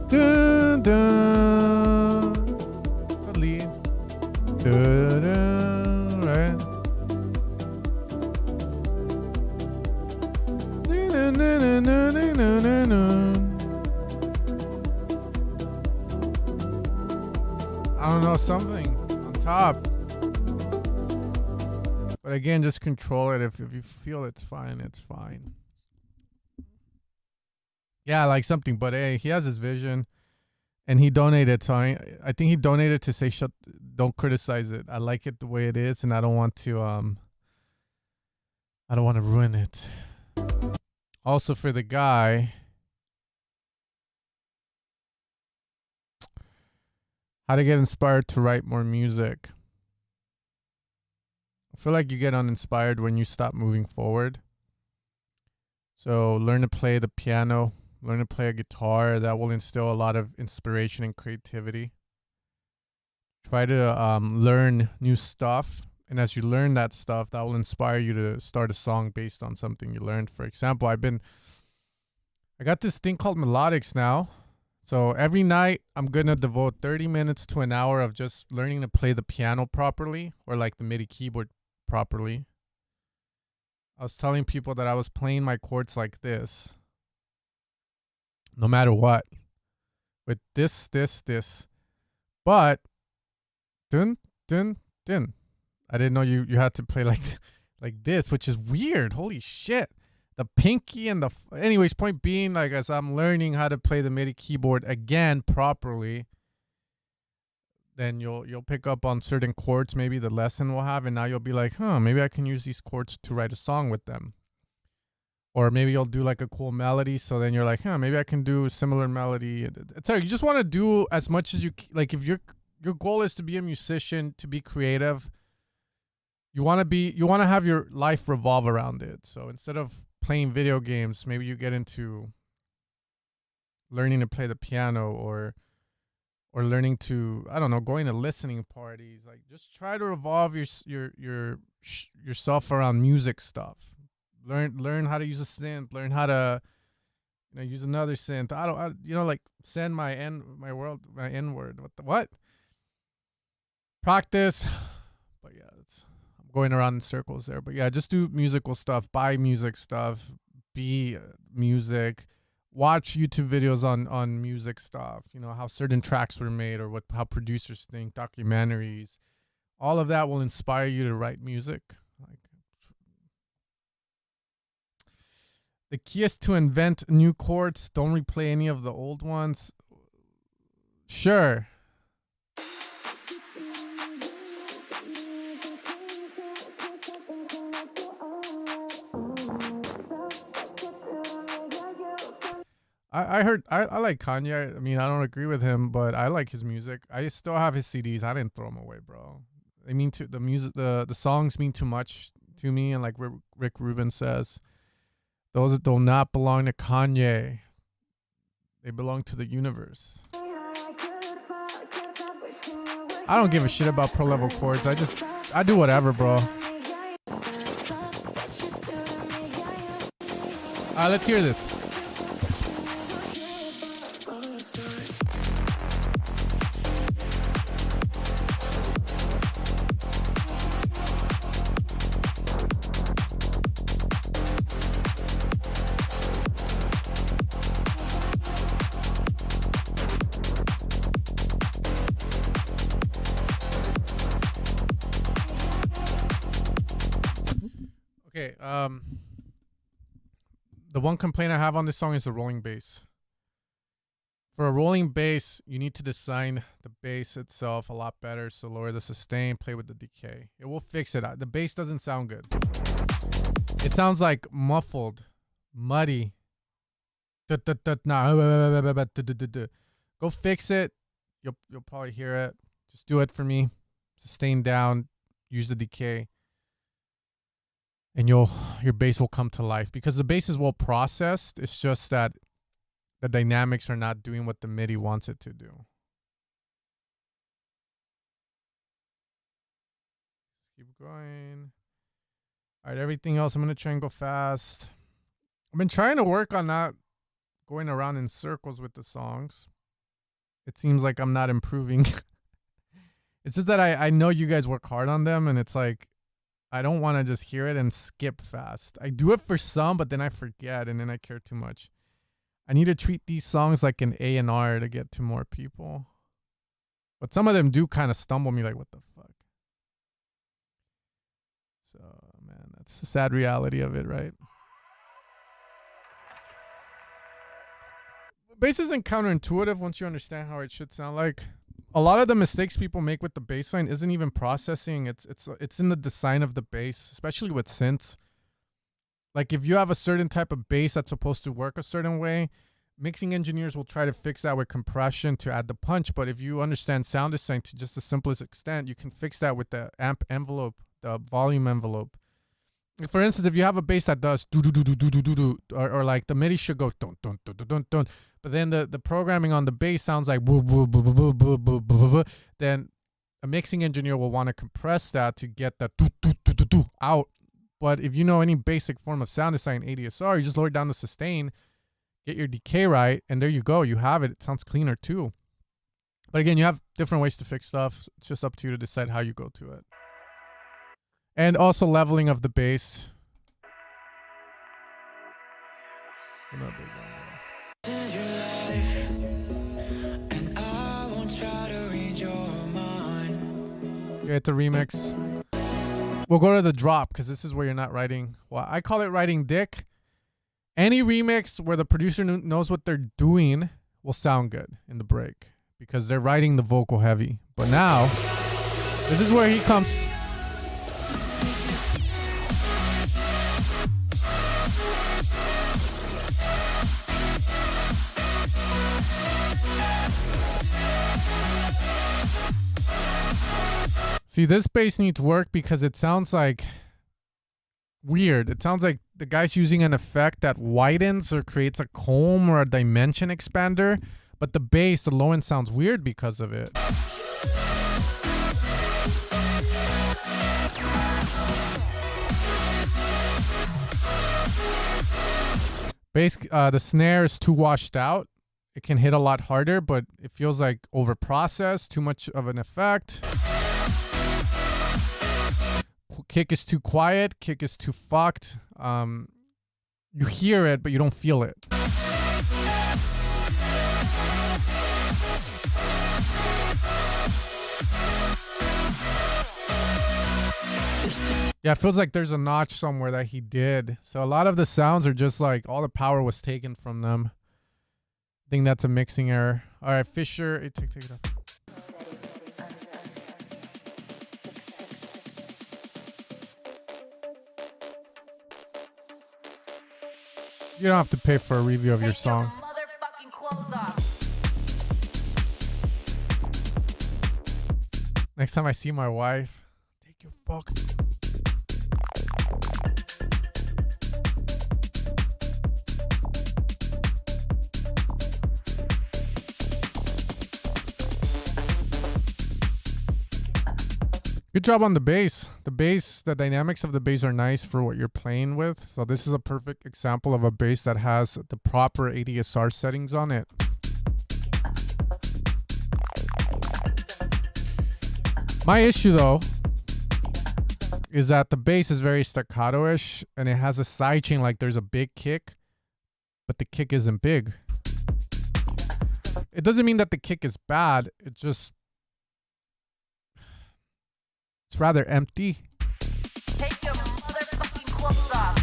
Dun, dun. The lead. Dun, dun, right. Dun, dun, dun, dun, dun, dun, dun. I don't know, something on top. But again, just control it. If you feel it's fine, it's fine. Yeah, like something, but hey, he has his vision, and he donated. So I think he donated to say, don't criticize it. I like it the way it is, and I don't want to ruin it. Also, for the guy, how to get inspired to write more music. I feel like you get uninspired when you stop moving forward. So learn to play the piano. Learn to play a guitar. That will instill a lot of inspiration and creativity. Try to learn new stuff. And as you learn that stuff, that will inspire you to start a song based on something you learned. For example, I got this thing called Melodics now. So every night, I'm going to devote 30 minutes to an hour of just learning to play the piano properly, or like the MIDI keyboard properly. I was telling people that I was playing my chords like this. No matter what, with this, but dun dun dun. I didn't know you had to play like this, which is weird. Holy shit! The pinky and the anyways. Point being, like as I'm learning how to play the MIDI keyboard again properly, then you'll pick up on certain chords. Maybe the lesson will have, and now you'll be like, huh, maybe I can use these chords to write a song with them. Or maybe you'll do like a cool melody. So then you're like, huh, maybe I can do a similar melody. You just want to do as much as you like. If your goal is to be a musician, to be creative, you want to have your life revolve around it. So instead of playing video games, maybe you get into learning to play the piano or learning to, I don't know, going to listening parties. Like just try to revolve yourself around music stuff. Learn how to use a synth. Learn how to, use another synth. Like send my N word. What? Practice. But yeah, I'm going around in circles there. But yeah, just do musical stuff. Buy music stuff. Be music. Watch YouTube videos on music stuff. How certain tracks were made, or how producers think. Documentaries. All of that will inspire you to write music. The key is to invent new chords. Don't replay any of the old ones. Sure. I heard I like Kanye. I mean, I don't agree with him, but I like his music. I still have his CDs. I didn't throw them away, bro. They mean to the music. The songs mean too much to me, and like Rick Rubin says, those that do not belong to Kanye. They belong to the universe. I don't give a shit about pro level chords. I do whatever, bro. Alright, let's hear this. Okay, the one complaint I have on this song is the rolling bass. For a rolling bass, you need to design the bass itself a lot better. So lower the sustain, play with the decay. It will fix it. The bass doesn't sound good. It sounds like muffled, muddy. Go fix it. You'll probably hear it. Just do it for me. Sustain down. Use the decay. And your bass will come to life because the bass is well processed. It's just that the dynamics are not doing what the MIDI wants it to do. Keep going. All right, everything else, I'm going to try and go fast. I've been trying to work on not going around in circles with the songs. It seems like I'm not improving. It's just that I know you guys work hard on them, and it's like, I don't want to just hear it and skip fast. I do it for some, but then I forget, and then I care too much. I need to treat these songs like an A&R to get to more people. But some of them do kind of stumble me like, what the fuck? So, man, that's the sad reality of it, right? Bass isn't counterintuitive once you understand how it should sound like. A lot of the mistakes people make with the bass line isn't even processing. It's in the design of the bass, especially with synths. Like if you have a certain type of bass that's supposed to work a certain way, mixing engineers will try to fix that with compression to add the punch. But if you understand sound design to just the simplest extent, you can fix that with the amp envelope, the volume envelope. For instance, if you have a bass that does do do do do do do do do, or like the MIDI should go don't don't don't don't don't. But then the programming on the bass sounds like boo, boo, boo, boo, boo, boo, boo, boo, boo. Then a mixing engineer will want to compress that to get that doo, doo, doo, doo, doo out. But if you know any basic form of sound design, ADSR, you just lower down the sustain, get your decay right, and there you go. You have it. It sounds cleaner too. But again, you have different ways to fix stuff. It's just up to you to decide how you go to it. And also leveling of the bass. Another big one. Okay, it's a remix. We'll go to the drop because this is where you're not writing. Well, I call it writing dick. Any remix where the producer knows what they're doing will sound good in the break because they're writing the vocal heavy. But now, this is where he comes. See, this bass needs work because it sounds like weird. It sounds like the guy's using an effect that widens or creates a comb or a dimension expander, but the bass, the low end, sounds weird because of it. Bass, the snare is too washed out. It can hit a lot harder, but it feels like over-processed, too much of an effect. Kick is too quiet. Kick is too fucked. You hear it, but you don't feel it. Yeah, it feels like there's a notch somewhere that he did. So a lot of the sounds are just like all the power was taken from them. I think that's a mixing error. All right, Fisher, take it off. You don't have to pay for a review of your song. Motherfucking clothes off. Next time I see my wife, take your fucking... Good job on the bass. The dynamics of the bass are nice for what you're playing with. So this is a perfect example of a bass that has the proper ADSR settings on it. My issue though is that the bass is very staccato-ish and it has a sidechain like there's a big kick, but the kick isn't big. It doesn't mean that the kick is bad. It's rather empty. Take your motherfucking clothes off.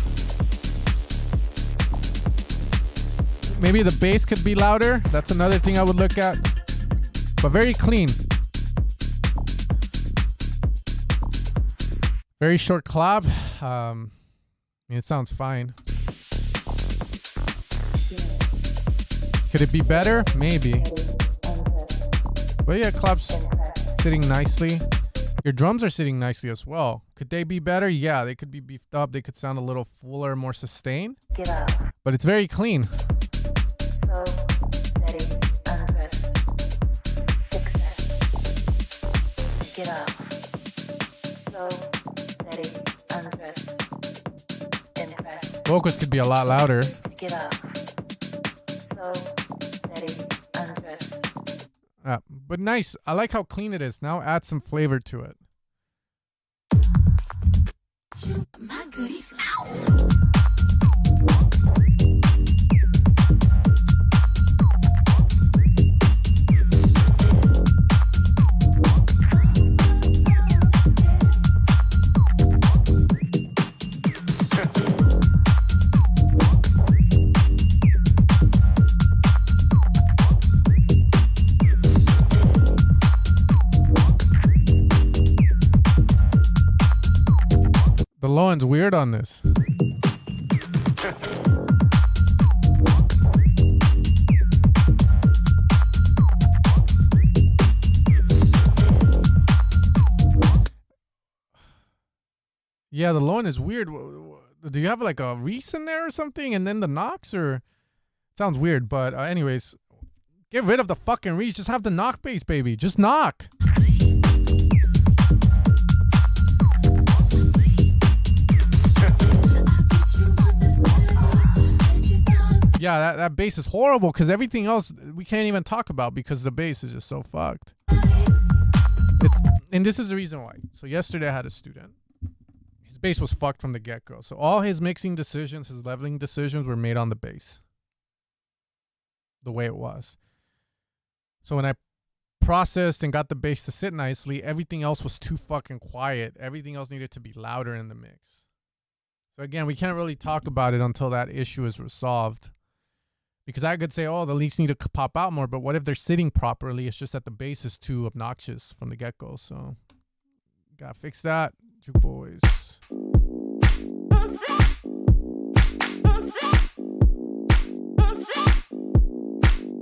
Maybe the bass could be louder. That's another thing I would look at. But very clean. Very short clap. I mean, it sounds fine. Could it be better? Maybe. But yeah, claps sitting nicely. Your drums are sitting nicely as well. Could they be better? Yeah, they could be beefed up. They could sound a little fuller, more sustained. Get up. But it's very clean. Slow, steady, undress. Success. Get up. Slow, steady, undress. Impress. Vocals could be a lot louder. Get up. Slow, steady, undress. But nice. I like how clean it is. Now add some flavor to it. My goodies. The low end's weird on this. Yeah, the low end is weird. Do you have like a reese in there or something and then the knocks, or it sounds weird, but anyways, get rid of the fucking reese. Just have the knock bass, baby. Just knock. Yeah, that bass is horrible because everything else we can't even talk about because the bass is just so fucked. And this is the reason why. So yesterday I had a student. His bass was fucked from the get-go. So all his mixing decisions, his leveling decisions were made on the bass. The way it was. So when I processed and got the bass to sit nicely, everything else was too fucking quiet. Everything else needed to be louder in the mix. So again, we can't really talk about it until that issue is resolved. Because I could say, oh, the leaks need to pop out more, but what if they're sitting properly? It's just that the bass is too obnoxious from the get-go. So, gotta fix that, you boys.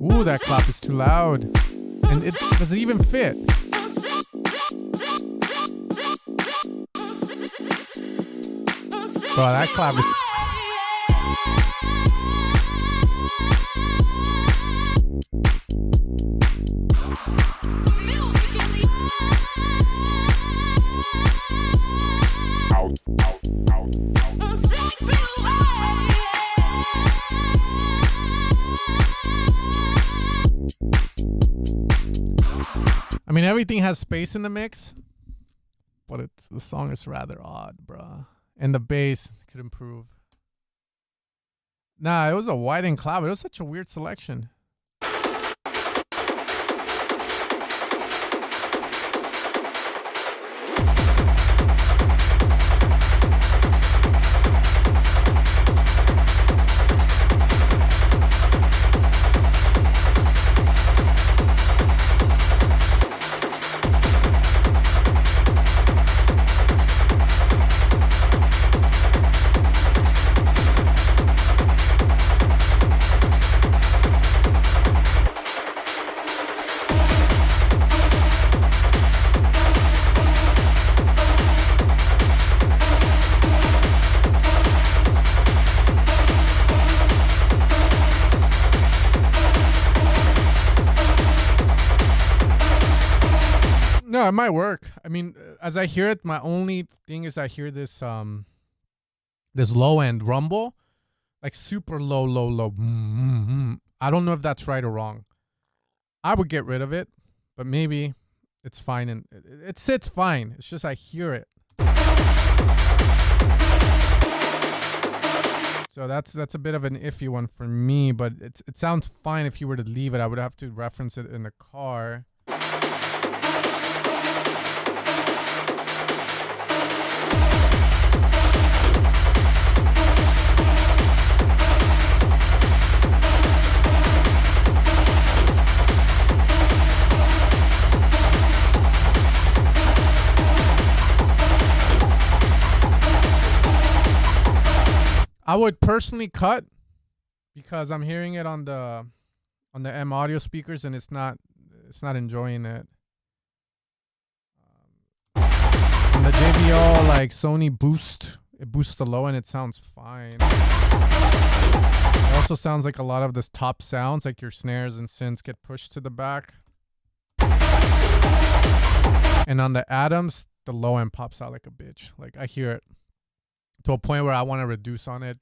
Ooh, that clap is too loud. And does it even fit? Bro, that clap is... I mean, everything has space in the mix, but the song is rather odd, bruh. And the bass could improve. Nah, it was a wide and clap. It was such a weird selection. Yeah, it might work. I mean, as I hear it, my only thing is I hear this this low end rumble, like super low, low, low. I don't know if that's right or wrong. I would get rid of it, but maybe it's fine and it sits fine. It's just I hear it. So that's a bit of an iffy one for me, but it sounds fine if you were to leave it. I would have to reference it in the car. I would personally cut because I'm hearing it on the M audio speakers and it's not enjoying it. On the JBL like Sony Boost, it boosts the low and it sounds fine. It also sounds like a lot of this top sounds, like your snares and synths get pushed to the back. And on the Atoms, the low end pops out like a bitch. Like I hear it to a point where I want to reduce on it.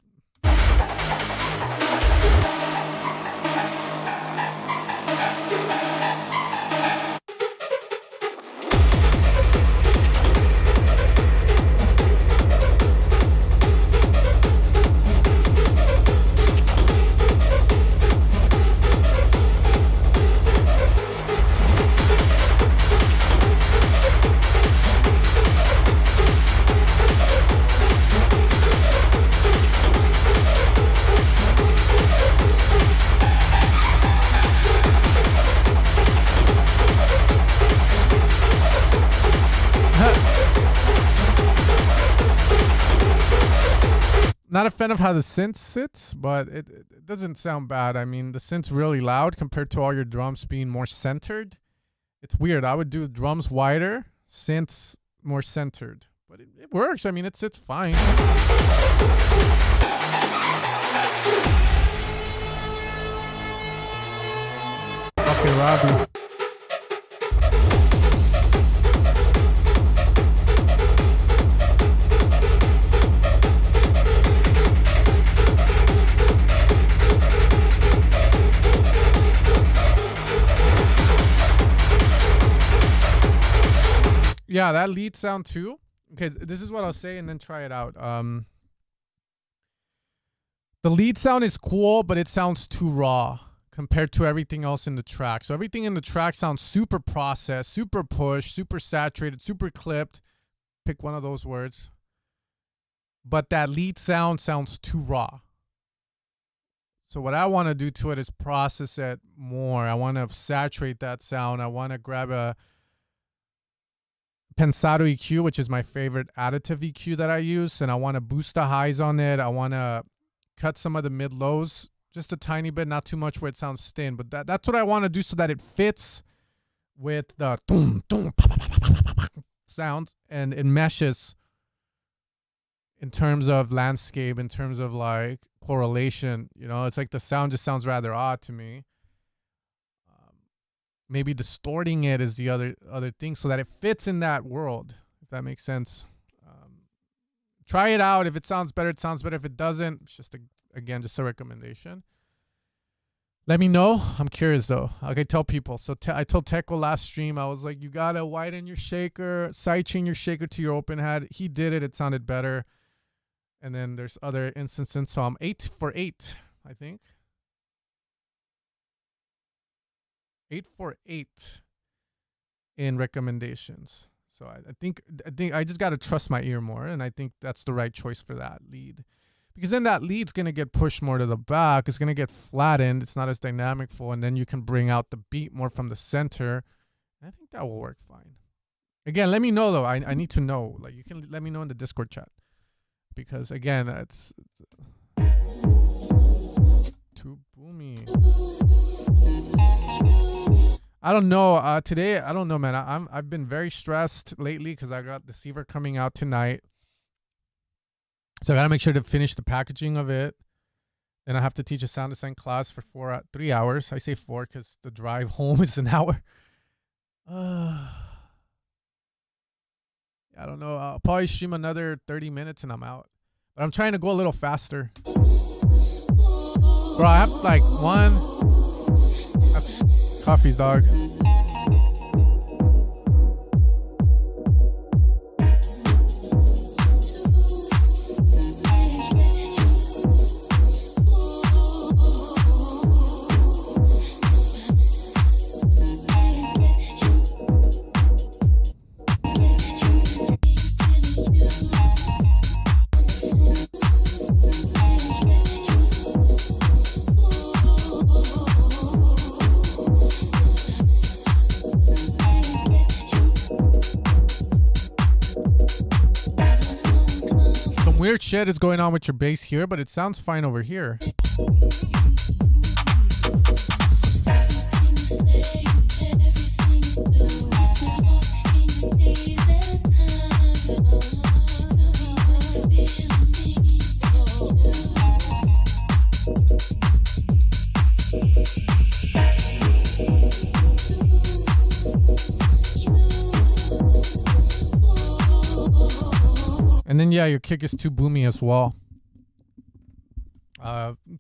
Not a fan of how the synth sits, but it doesn't sound bad. I mean, the synth's really loud compared to all your drums being more centered. It's weird. I would do drums wider, synths more centered. But it works. I mean, it sits fine. Okay, Robbie. Yeah, that lead sound too. Okay, this is what I'll say and then try it out. The lead sound is cool, but it sounds too raw compared to everything else in the track. So everything in the track sounds super processed, super pushed, super saturated, super clipped. Pick one of those words. But that lead sound sounds too raw. So what I want to do to it is process it more. I want to saturate that sound. I want to grab a Pensado EQ, which is my favorite additive EQ that I use, and I want to boost the highs on it. I want to cut some of the mid lows just a tiny bit, not too much where it sounds thin, but that's what I want to do so that it fits with the sound and it meshes in terms of landscape, in terms of like correlation. You know, it's like the sound just sounds rather odd to me. Maybe distorting it is the other thing so that it fits in that world, if that makes sense. Try it out. If it sounds better, it sounds better. If it doesn't, it's just, again, just a recommendation. Let me know. I'm curious, though. Okay, tell people. So I told Teco last stream, I was like, you got to widen your shaker, sidechain your shaker to your open head. He did it. It sounded better. And then there's other instances. So I'm 8 for 8, I think. 8 for 8 in recommendations. So I think I just got to trust my ear more, and I think that's the right choice for that lead. Because then that lead's going to get pushed more to the back. It's going to get flattened. It's not as dynamic full, and then you can bring out the beat more from the center. And I think that will work fine. Again, let me know, though. I need to know. Like, you can let me know in the Discord chat. Because, again, it's too boomy. I don't know. Today, I don't know, man. I've been very stressed lately because I got the Deceiver coming out tonight. So I gotta make sure to finish the packaging of it. Then I have to teach a sound design class for 3 hours. I say 4 because the drive home is an hour. I don't know. I'll probably stream another 30 minutes and I'm out. But I'm trying to go a little faster. Bro, I have like one. Coffees, dog. Weird shit is going on with your bass here, but it sounds fine over here. And then, yeah, your kick is too boomy as well.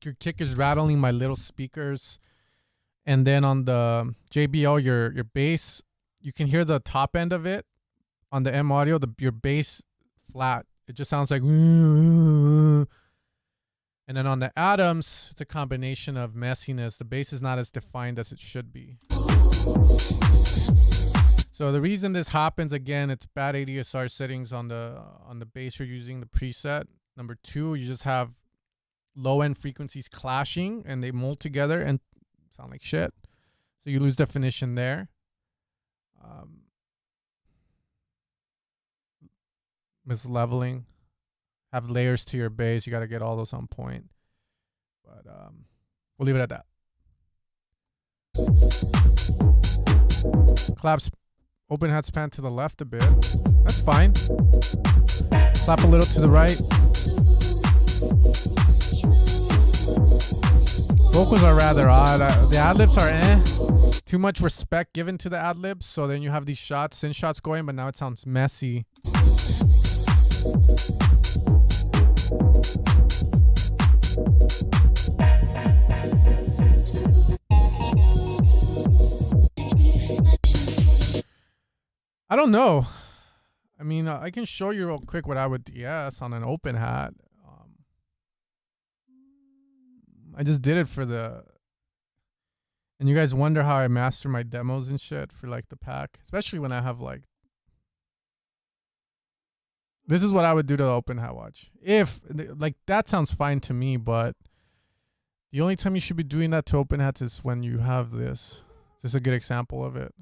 Your kick is rattling my little speakers. And then on the JBL, your bass, you can hear the top end of it. On the M audio, your bass flat. It just sounds like... And then on the Atoms, it's a combination of messiness. The bass is not as defined as it should be. So the reason this happens, again, it's bad ADSR settings on the bass you're using, the preset. Number two, you just have low-end frequencies clashing, and they mold together and sound like shit. So you lose definition there. Misleveling. Have layers to your bass. You got to get all those on point. But we'll leave it at that. Claps. Open hat span to the left a bit. That's fine. Clap a little to the right. Vocals are rather odd. The ad-libs are too much respect given to the ad-libs. So then you have these shots, synth shots going, but now it sounds messy. I don't know. I mean, I can show you real quick what I would DS on an open hat. I just did it for the... And you guys wonder how I master my demos and shit for like the pack. Especially when I have like... This is what I would do to the open hat watch. If, like, that sounds fine to me, but the only time you should be doing that to open hats is when you have this. This is a good example of it.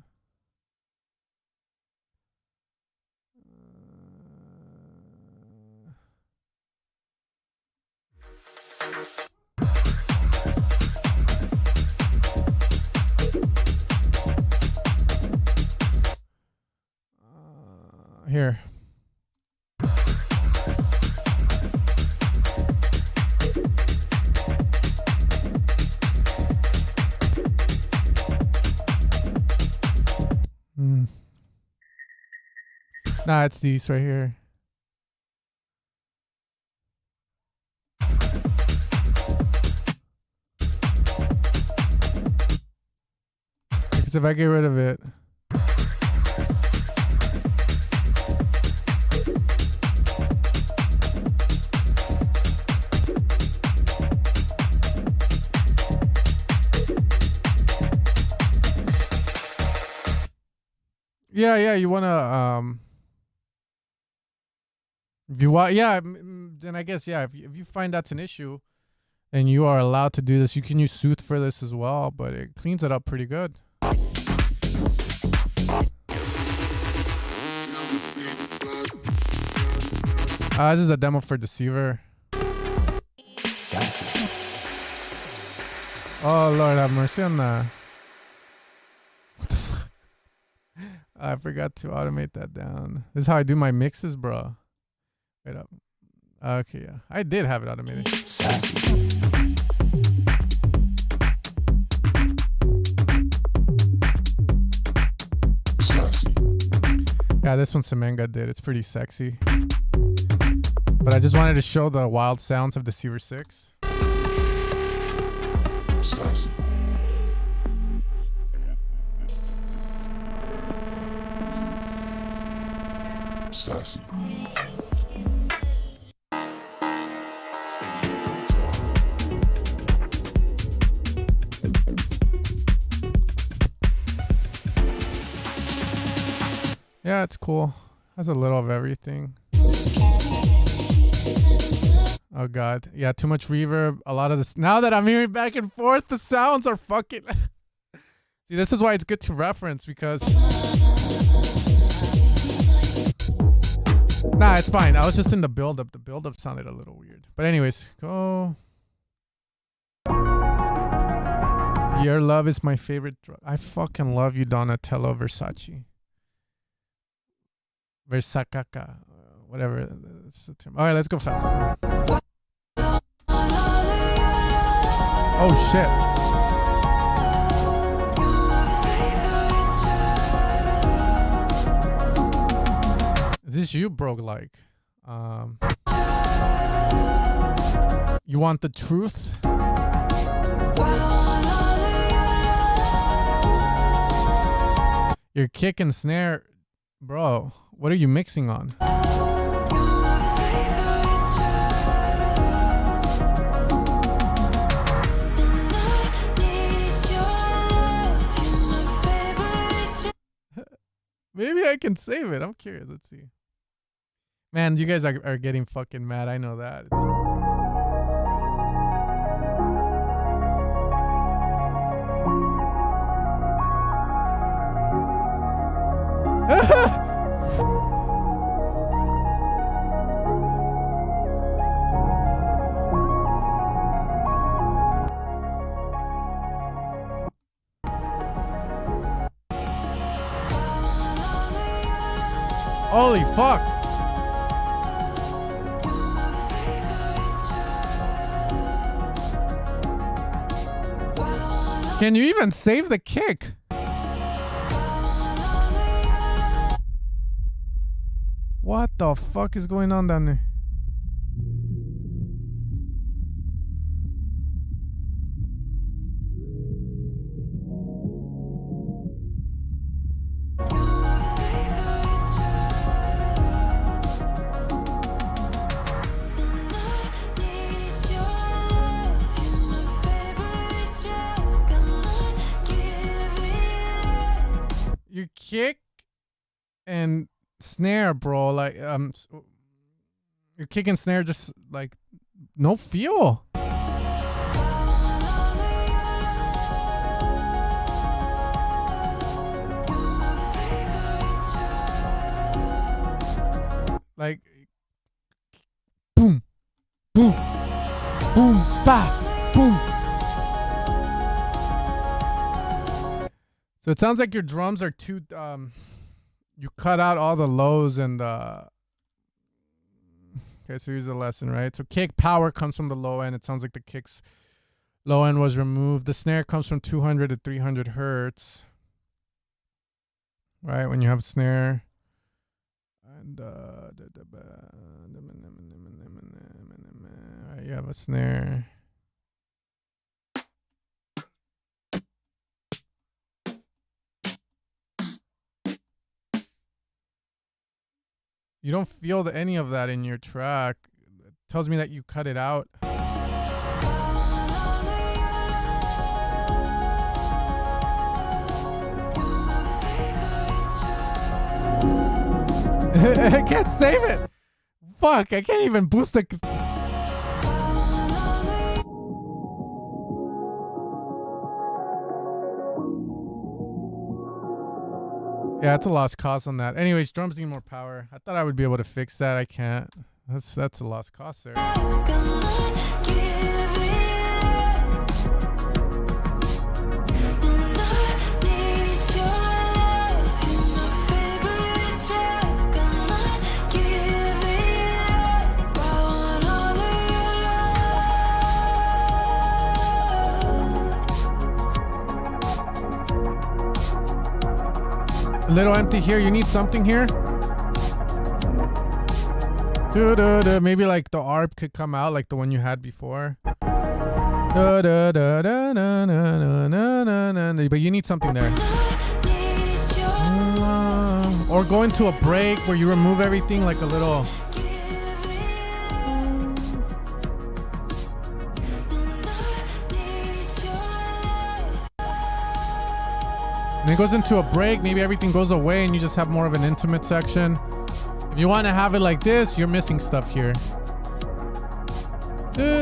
Here. Nah, it's these right here. Because if I get rid of it, yeah, you wanna if you want, yeah, then I guess, yeah, if you find that's an issue and you are allowed to do this, you can use Sooth for this as well, but it cleans it up pretty good. This is a demo for Deceiver. Oh, Lord have mercy on that. What the fuck? I forgot to automate that down. This is how I do my mixes, bro. Wait up. Okay, yeah. I did have it automated. Sassy. Yeah, Yeah, this one Semenga did. It's pretty sexy. But I just wanted to show the wild sounds of the Sever 6. Sass. Sassy. Yeah, it's cool. Has a little of everything. Oh god. Yeah, too much reverb. A lot of this. Now that I'm hearing back and forth, the sounds are fucking... See, this is why it's good to reference, because... Nah, it's fine. I was just in the build-up. The build-up sounded a little weird. But anyways, go... Your love is my favorite drug. I fucking love you, Donatello Versace. Versacaka. Whatever. That's the term. Alright, let's go fast. Oh shit. Is this you, broke like? You want the truth? Your kick and snare, bro. What are you mixing on? Maybe I can save it. I'm curious. Let's see. Man, you guys are getting fucking mad. I know that. Holy fuck. Can you even save the kick? What the fuck is going on down there? Your kick and snare, bro, like your kick and snare just like no feel. Like boom, boom, boom, ba, boom. So it sounds like your drums are too you cut out all the lows and okay, so here's the lesson, right? So kick power comes from the low end. It sounds like the kick's low end was removed. The snare comes from 200 to 300 hertz, right? When you have a snare. And right, you have a snare. You don't feel any of that in your track. It tells me that you cut it out. I can't save it. Fuck, I can't even boost the... Yeah, it's a lost cause on that. Anyways, drums need more power. I thought I would be able to fix that. I can't. That's a lost cause there. A little empty here. You need something here? Maybe like the ARP could come out like the one you had before. But you need something there. Or go into a break where you remove everything, like a little. And it goes into a break, maybe everything goes away and you just have more of an intimate section. If you want to have it like this, you're missing stuff here. Or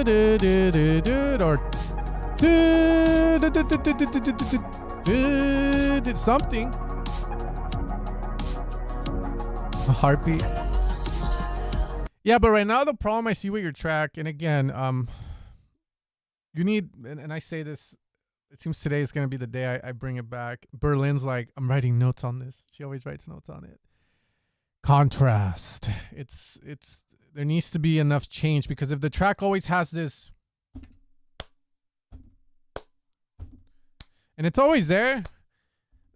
something. A heartbeat. Yeah, but right now the problem I see with your track, and again, you need, and I say this, it seems today is going to be the day I bring it back. Berlin's like, I'm writing notes on this. She always writes notes on it. Contrast. It's there needs to be enough change, because if the track always has this, and it's always there,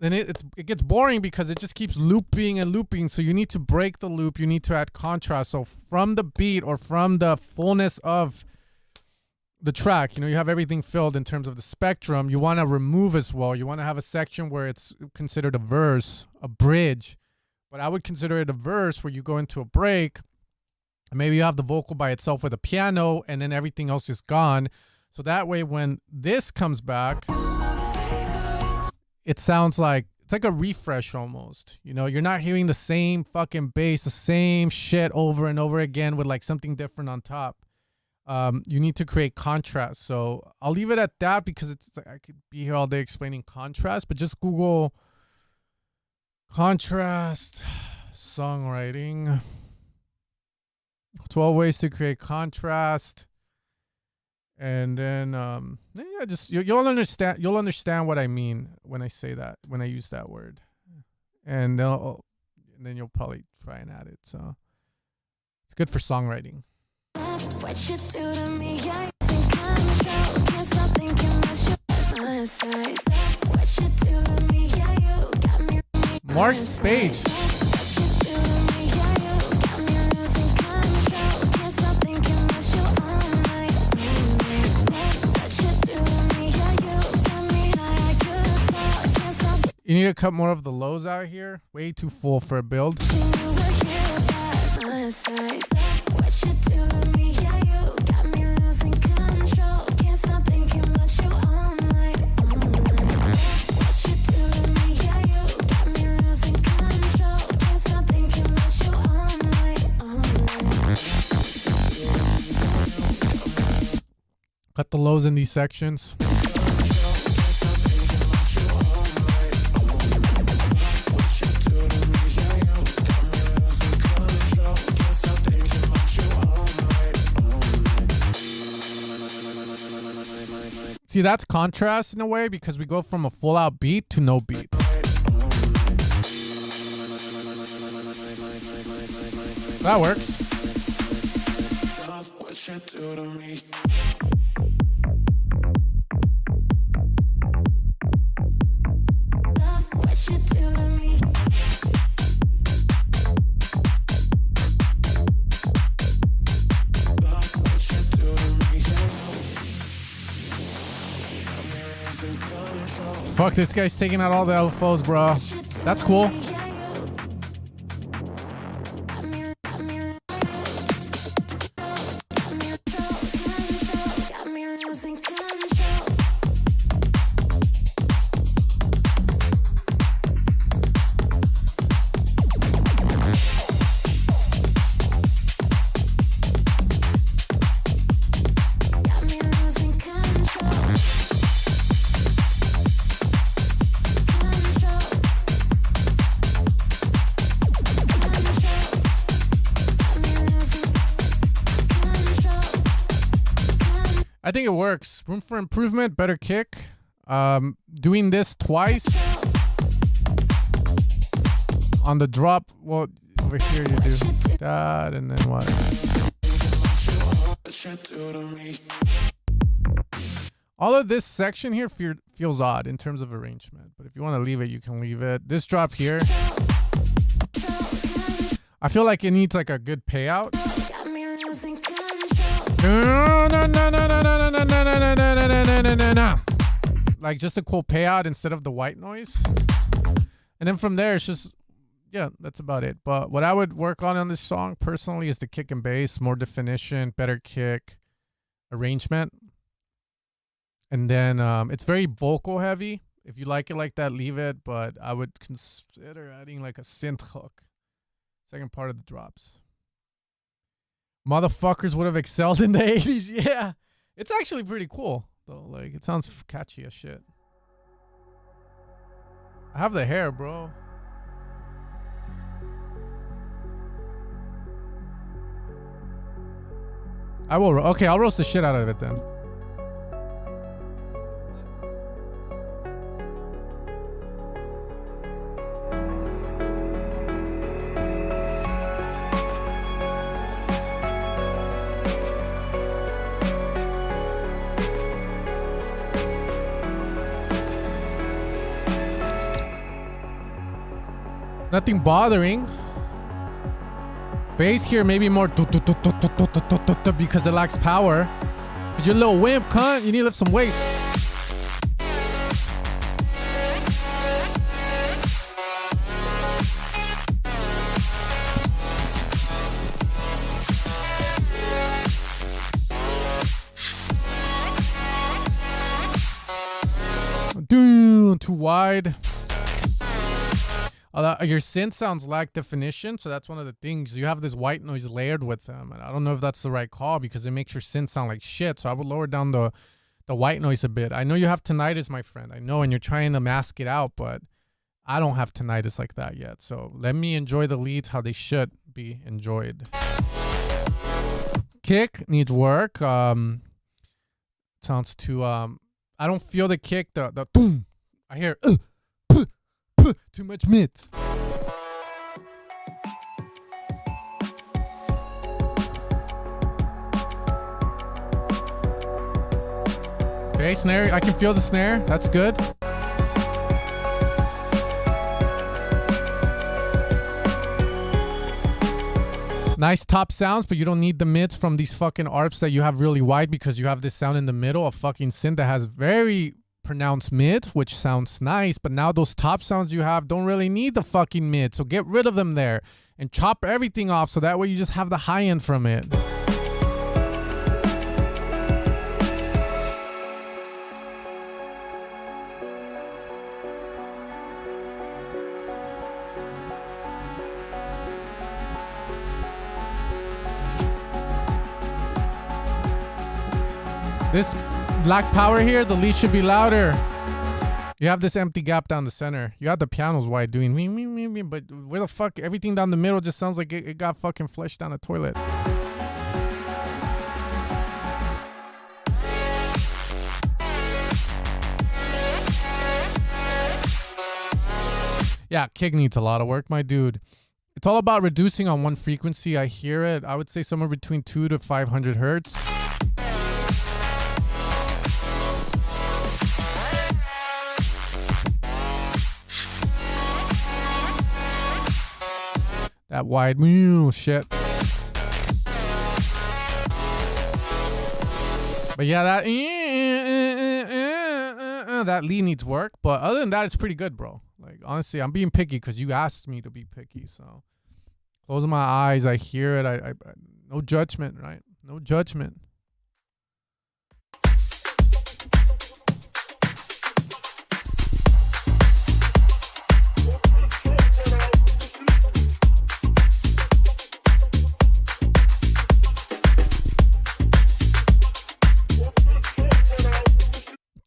then it gets boring because it just keeps looping and looping. So you need to break the loop. You need to add contrast. So from the beat or from the fullness of the track, you have everything filled in terms of the spectrum. You want to remove as well. You want to have a section where it's considered a verse, a bridge. But I would consider it a verse where you go into a break. And maybe you have the vocal by itself with a piano, and then everything else is gone. So that way when this comes back, it sounds like it's like a refresh almost. You're not hearing the same fucking bass, the same shit over and over again with like something different on top. You need to create contrast. So I'll leave it at that, because I could be here all day explaining contrast, but just Google contrast songwriting. 12 ways to create contrast. And then yeah, just you'll understand what I mean when I say that, when I use that word. And then you'll probably try and add it. So it's good for songwriting. What you do to me, I think control. Can't stop thinking about you on my side. What you do to me, yeah, you got me. Mark Spage. What you do to me, yeah, you got me losing control. Can't stop thinking about you all night. What you do to me, yeah, you got me high. I couldn't fall. Can't stop. You need to cut more of the lows out here. Way too full for a build. You were here by my side. What you do to me, yeah, you got me losing control. Can't stop thinking about you all night, all night. What you do to me, yeah, you got me losing control. Can't stop thinking about you all night, all night. Cut the lows in these sections. See, that's contrast in a way, because we go from a full out beat to no beat. That works. What you do to me. Love what you do to me. Fuck, this guy's taking out all the LFOs, bro. That's cool. I think it works. Room for improvement, better kick. Doing this twice on the drop. Well, over here you do that, and then what? All of this section here feels odd in terms of arrangement, but if you want to leave it, you can leave it. This drop here, I feel like it needs like a good payout. Like just a cool payout instead of the white noise. And then from there, it's just, yeah, that's about it. But what I would work on this song personally is the kick and bass, more definition, better kick, arrangement. And then it's very vocal heavy. If you like it like that, leave it. But I would consider adding like a synth hook. Second part of the drops. Motherfuckers would have excelled in the 80s. Yeah. It's actually pretty cool, though. Like, it sounds catchy as shit. I have the hair, bro. I will. Okay, I'll roast the shit out of it then. Nothing bothering. Bass here maybe more because it lacks power. Cause you're a little wimp, cunt. You need to lift some weights. Dude, too wide. Your synth sounds lack definition, so that's one of the things. You have this white noise layered with them, and I don't know if that's the right call because it makes your synth sound like shit. So I would lower down the white noise a bit. I know you have tinnitus, my friend. I know, and you're trying to mask it out, but I don't have tinnitus like that yet. So let me enjoy the leads how they should be enjoyed. Kick needs work. Sounds too. I don't feel the kick. The boom. I hear. Too much mid. Okay, snare. I can feel the snare. That's good. Nice top sounds, but you don't need the mids from these fucking ARPs that you have really wide because you have this sound in the middle, a fucking synth that has very pronounced mids, which sounds nice, but now those top sounds you have don't really need the fucking mid, so get rid of them there and chop everything off so that way you just have the high end from it. This lack power here, the lead should be louder. You have this empty gap down the center. You have the pianos wide doing me, but where the fuck, everything down the middle just sounds like it got fucking flushed down a toilet. Yeah, kick needs a lot of work, my dude. It's all about reducing on one frequency. I hear it. I would say somewhere between 200 to 500 hertz. That wide shit. But yeah, that lead needs work. But other than that, it's pretty good, bro. Like, honestly, I'm being picky because you asked me to be picky. So, closing my eyes, I hear it. I no judgment, right? No judgment.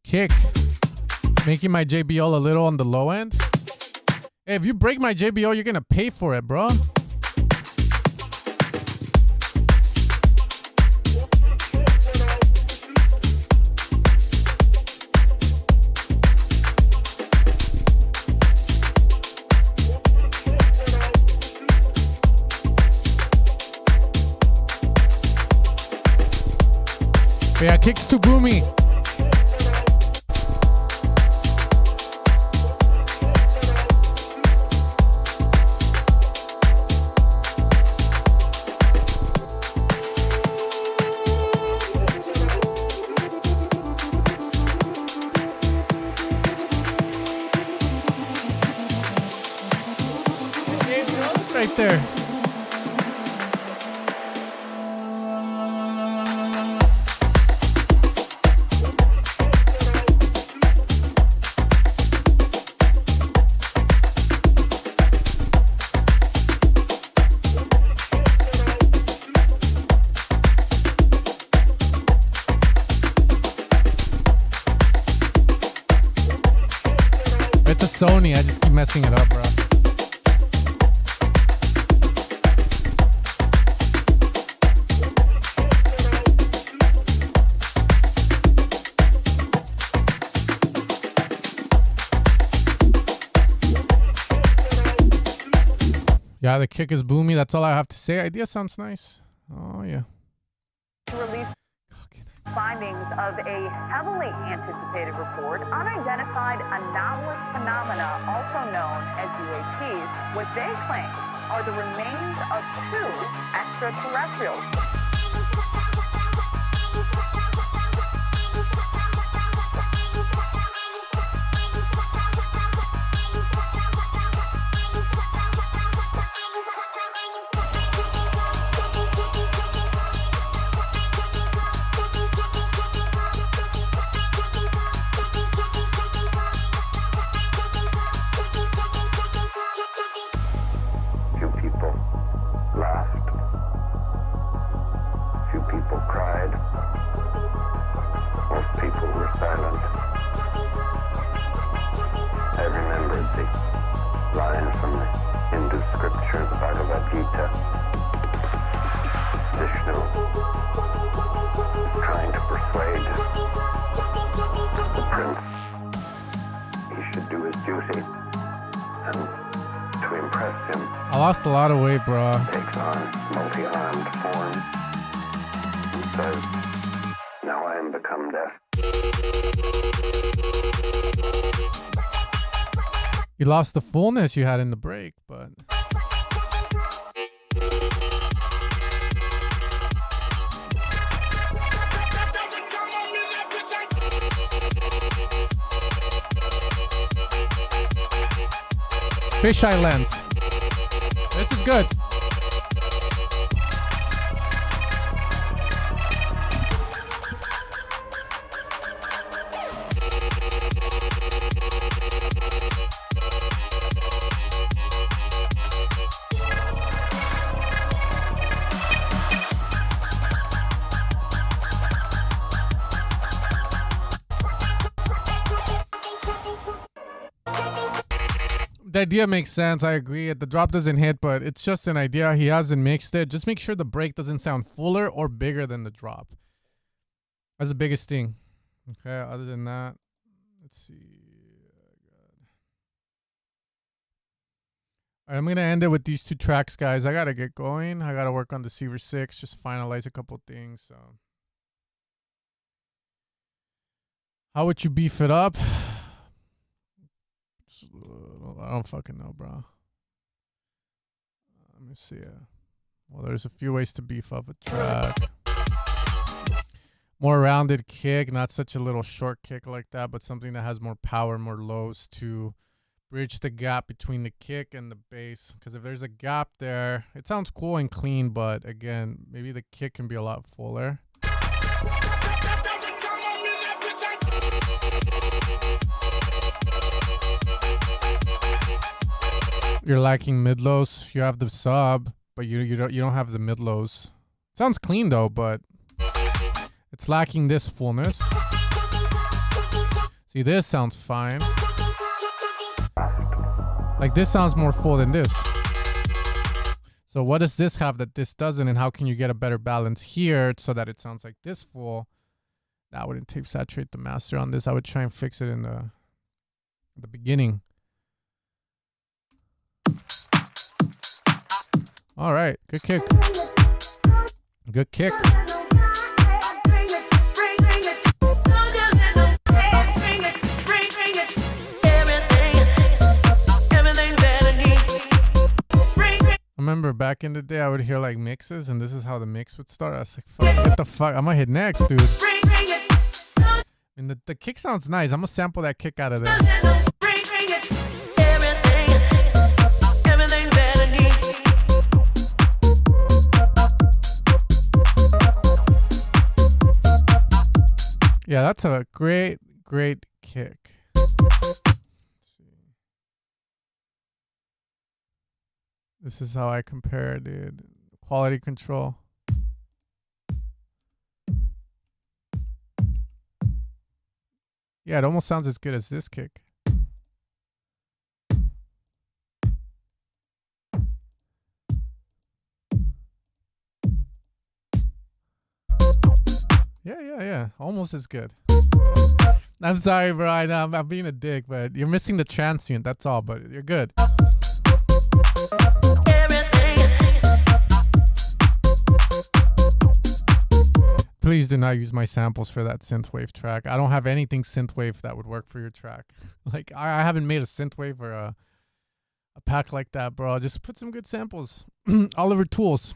Kick. Making my JBL a little on the low end. Hey, if you break my JBL, you're gonna pay for it, bro. But yeah, kick's too boomy. Right there. It's a Sony. I just keep messing it up, bro. Yeah, the kick is boomy. That's all I have to say. Idea sounds nice. Oh, yeah. Release findings of a heavily anticipated report, unidentified anomalous phenomena, also known as UAPs, what they claim are the remains of 2 extraterrestrials. Few people laughed. Few people cried. Most people were silent. I remembered the line from the Hindu scripture, the Bhagavad Gita. Vishnu is trying to persuade the prince he should do his duty, and to impress him, I lost a lot of weight, bro. takes on multi-armed form and says, "Now I am become death." You lost the fullness you had in the break, but fisheye lens. This is good. The idea makes sense. I agree. The drop doesn't hit, but it's just an idea. He hasn't mixed it. Just make sure the break doesn't sound fuller or bigger than the drop. That's the biggest thing. Okay. Other than that, let's see. All right, I'm gonna end it with these 2 tracks, guys. I gotta get going. I gotta work on Deceiver 6. Just finalize a couple things. So, how would you beef it up? I don't fucking know, bro. Let me see. Well, there's a few ways to beef up a track. More rounded kick, not such a little short kick like that, but something that has more power, more lows to bridge the gap between the kick and the bass. Because if there's a gap there, it sounds cool and clean, but again, maybe the kick can be a lot fuller. You're lacking mid-lows. You have the sub, but you don't have the mid-lows. Sounds clean though, but it's lacking this fullness. See, this sounds fine. Like this sounds more full than this. So what does this have that this doesn't, and how can you get a better balance here so that it sounds like this full? I wouldn't tape saturate the master on this. I would try and fix it in the beginning. All right, good kick. Good kick. I remember back in the day, I would hear like mixes, and this is how the mix would start. I was like, fuck, what the fuck? I'm gonna hit next, dude. And the kick sounds nice. I'm gonna sample that kick out of there. Yeah, that's a great kick. This is how I compare, dude. Quality control. Yeah, it almost sounds as good as this kick. Yeah. Almost as good. I'm sorry, bro. I know I'm being a dick, but you're missing the transient. That's all, but you're good. Please do not use my samples for that synthwave track. I don't have anything synthwave that would work for your track. Like, I haven't made a synthwave or a pack like that, bro. Just put some good samples. Oliver Tools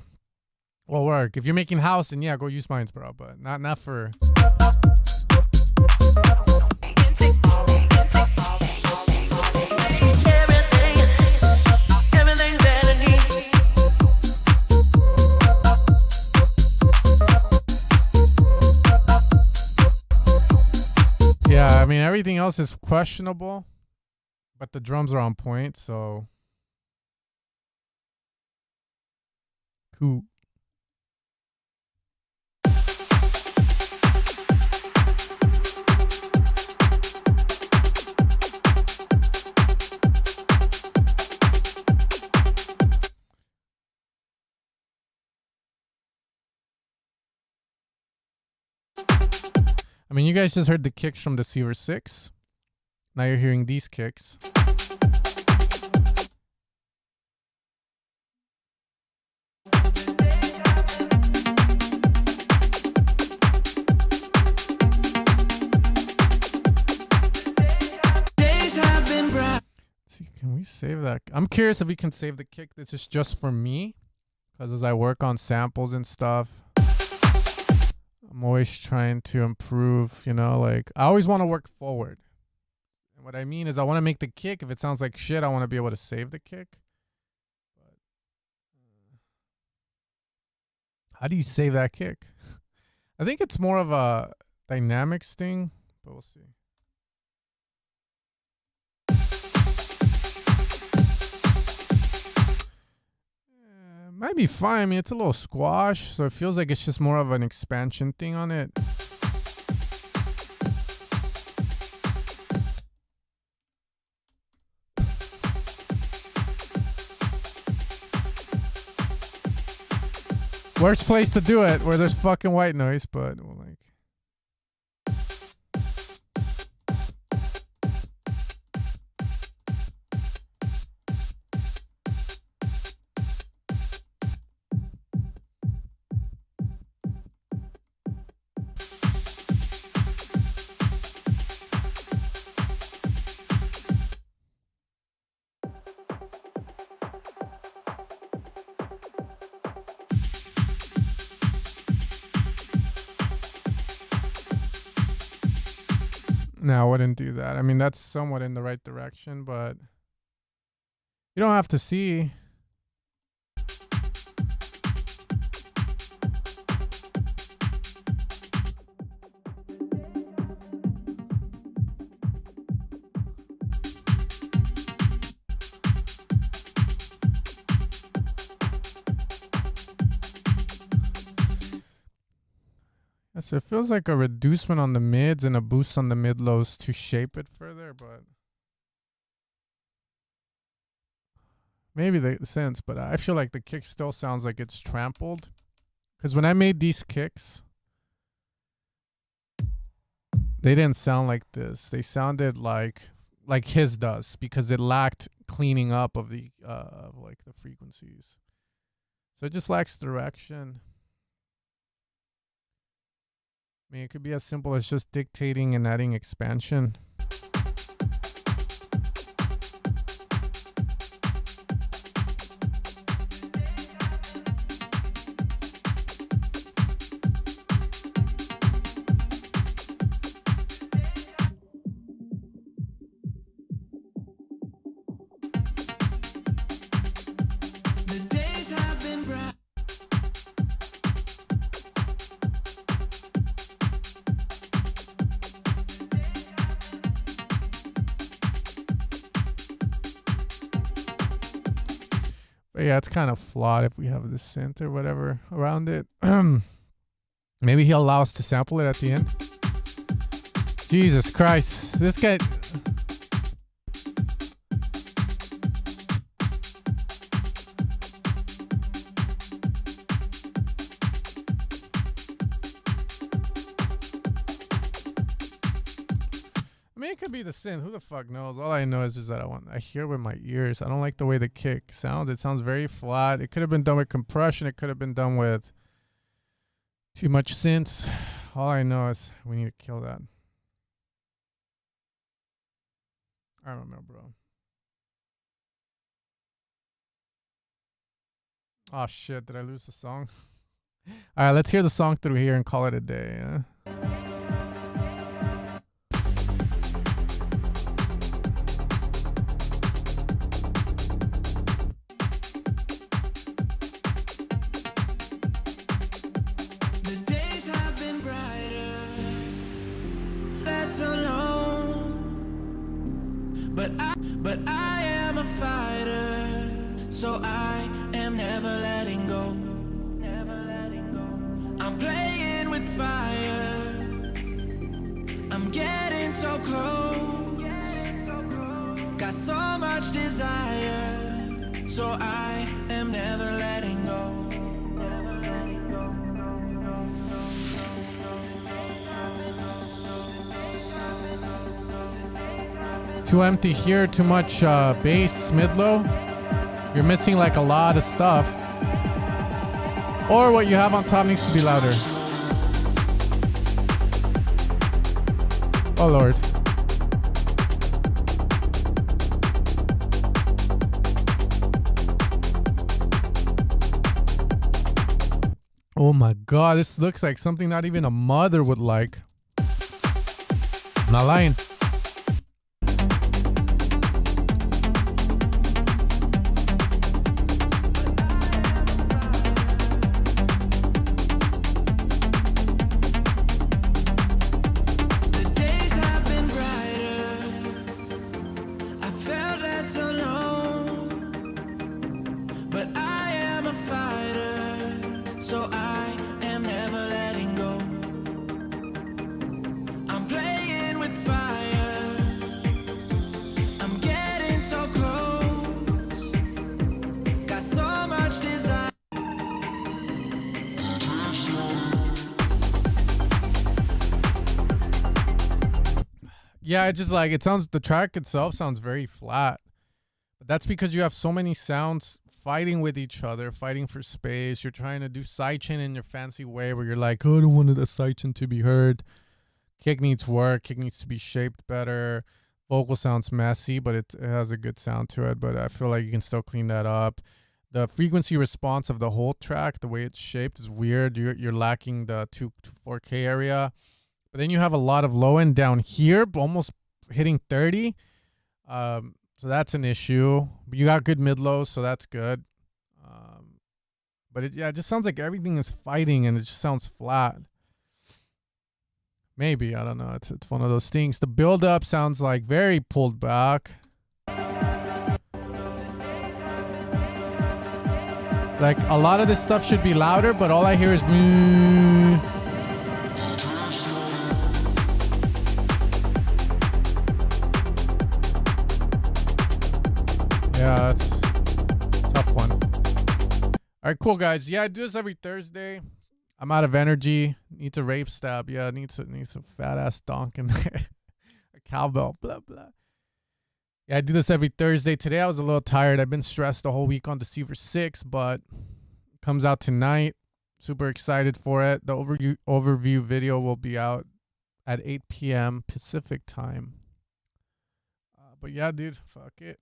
will work. If you're making house, then yeah, go use mine, bro. But not for... Yeah, I mean, everything else is questionable, but the drums are on point, so cool. I mean, you guys just heard the kicks from the Sever 6. Now you're hearing these kicks. Let's see, can we save that? I'm curious if we can save the kick. This is just for me, because as I work on samples and stuff, I'm always trying to improve, you know, like I always want to work forward. And what I mean is I want to make the kick. If it sounds like shit, I want to be able to save the kick. But how do you save that kick? I think it's more of a dynamics thing, but we'll see. Might be fine. I mean, it's a little squash, so it feels like it's just more of an expansion thing on it. Worst place to do it, where there's fucking white noise, but well, like. No, I wouldn't do that. I mean, that's somewhat in the right direction, but you don't have to see. So it feels like a reducement on the mids and a boost on the mid lows to shape it further, but maybe the sense. But I feel like the kick still sounds like it's trampled, because when I made these kicks, they didn't sound like this. They sounded like his does, because it lacked cleaning up of the like the frequencies. So it just lacks direction. I mean, it could be as simple as just dictating and adding expansion. But yeah, it's kind of flawed if we have the synth or whatever around it. Maybe he'll allow us to sample it at the end. Jesus Christ. This guy... I mean, it could be the synth. Who the fuck knows? All I know is just that I hear with my ears. I don't like the way the kick sounds. It sounds very flat. It could have been done with compression. It could have been done with too much synths. All I know is we need to kill that. I don't know, bro. Oh shit, did I lose the song? Alright, let's hear the song through here and call it a day, yeah? But I am a fighter, so I am never letting go. Never letting go. I'm playing with fire. I'm getting so close. Got so much desire, so I am never letting go. Too empty here, too much bass, mid-low. You're missing like a lot of stuff. Or what you have on top needs to be louder. Oh Lord. Oh my God, this looks like something not even a mother would like. I'm not lying. Yeah, it just like, it sounds, the track itself sounds very flat. But that's because you have so many sounds fighting with each other, fighting for space. You're trying to do sidechain in your fancy way where you're like, oh, I don't want the sidechain to be heard. Kick needs work. Kick needs to be shaped better. Vocal sounds messy, but it has a good sound to it. But I feel like you can still clean that up. The frequency response of the whole track, the way it's shaped is weird. You're lacking the 2 to 4K area. But then you have a lot of low end down here, almost hitting 30. So that's an issue. But you got good mid-lows, so that's good. But it just sounds like everything is fighting and it just sounds flat. Maybe, I don't know. It's one of those things. The build-up sounds like very pulled back. Like a lot of this stuff should be louder, but all I hear is yeah, that's a tough one. All right, cool, guys. Yeah, I do this every Thursday. I'm out of energy. Needs a rape stab. Yeah, needs a fat ass donk in there. A cowbell. Blah blah. Yeah, I do this every Thursday. Today I was a little tired. I've been stressed the whole week on Deceiver 6, but it comes out tonight. Super excited for it. The overview video will be out at 8 p.m. Pacific time. But yeah, dude, fuck it.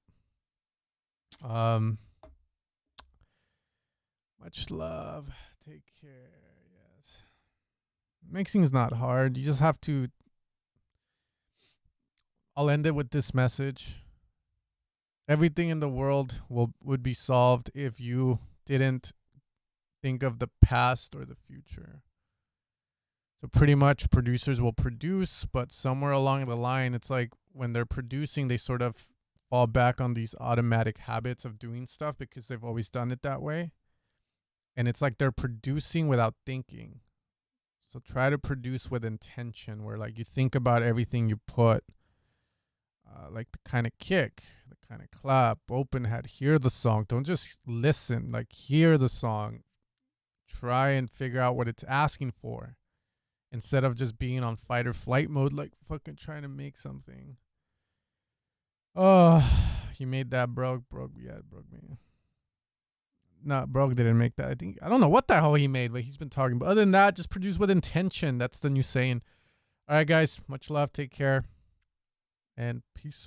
Much love. Take care. Yes. Mixing is not hard. You just have to. I'll end it with this message. Everything in the world would be solved if you didn't think of the past or the future. So pretty much producers will produce, but somewhere along the line, it's like when they're producing, they sort of fall back on these automatic habits of doing stuff because they've always done it that way. And it's like they're producing without thinking. So try to produce with intention, where like you think about everything you put, like the kind of kick, the kind of clap, open hat, hear the song. Don't just listen, like hear the song. Try and figure out what it's asking for instead of just being on fight or flight mode, like fucking trying to make something. Oh, you made that, Broke. Yeah, it broke me. No, Broke didn't make that. I don't know what the hell he made, but he's been talking. But other than that, just produce with intention. That's the new saying. All right, guys. Much love. Take care. And peace.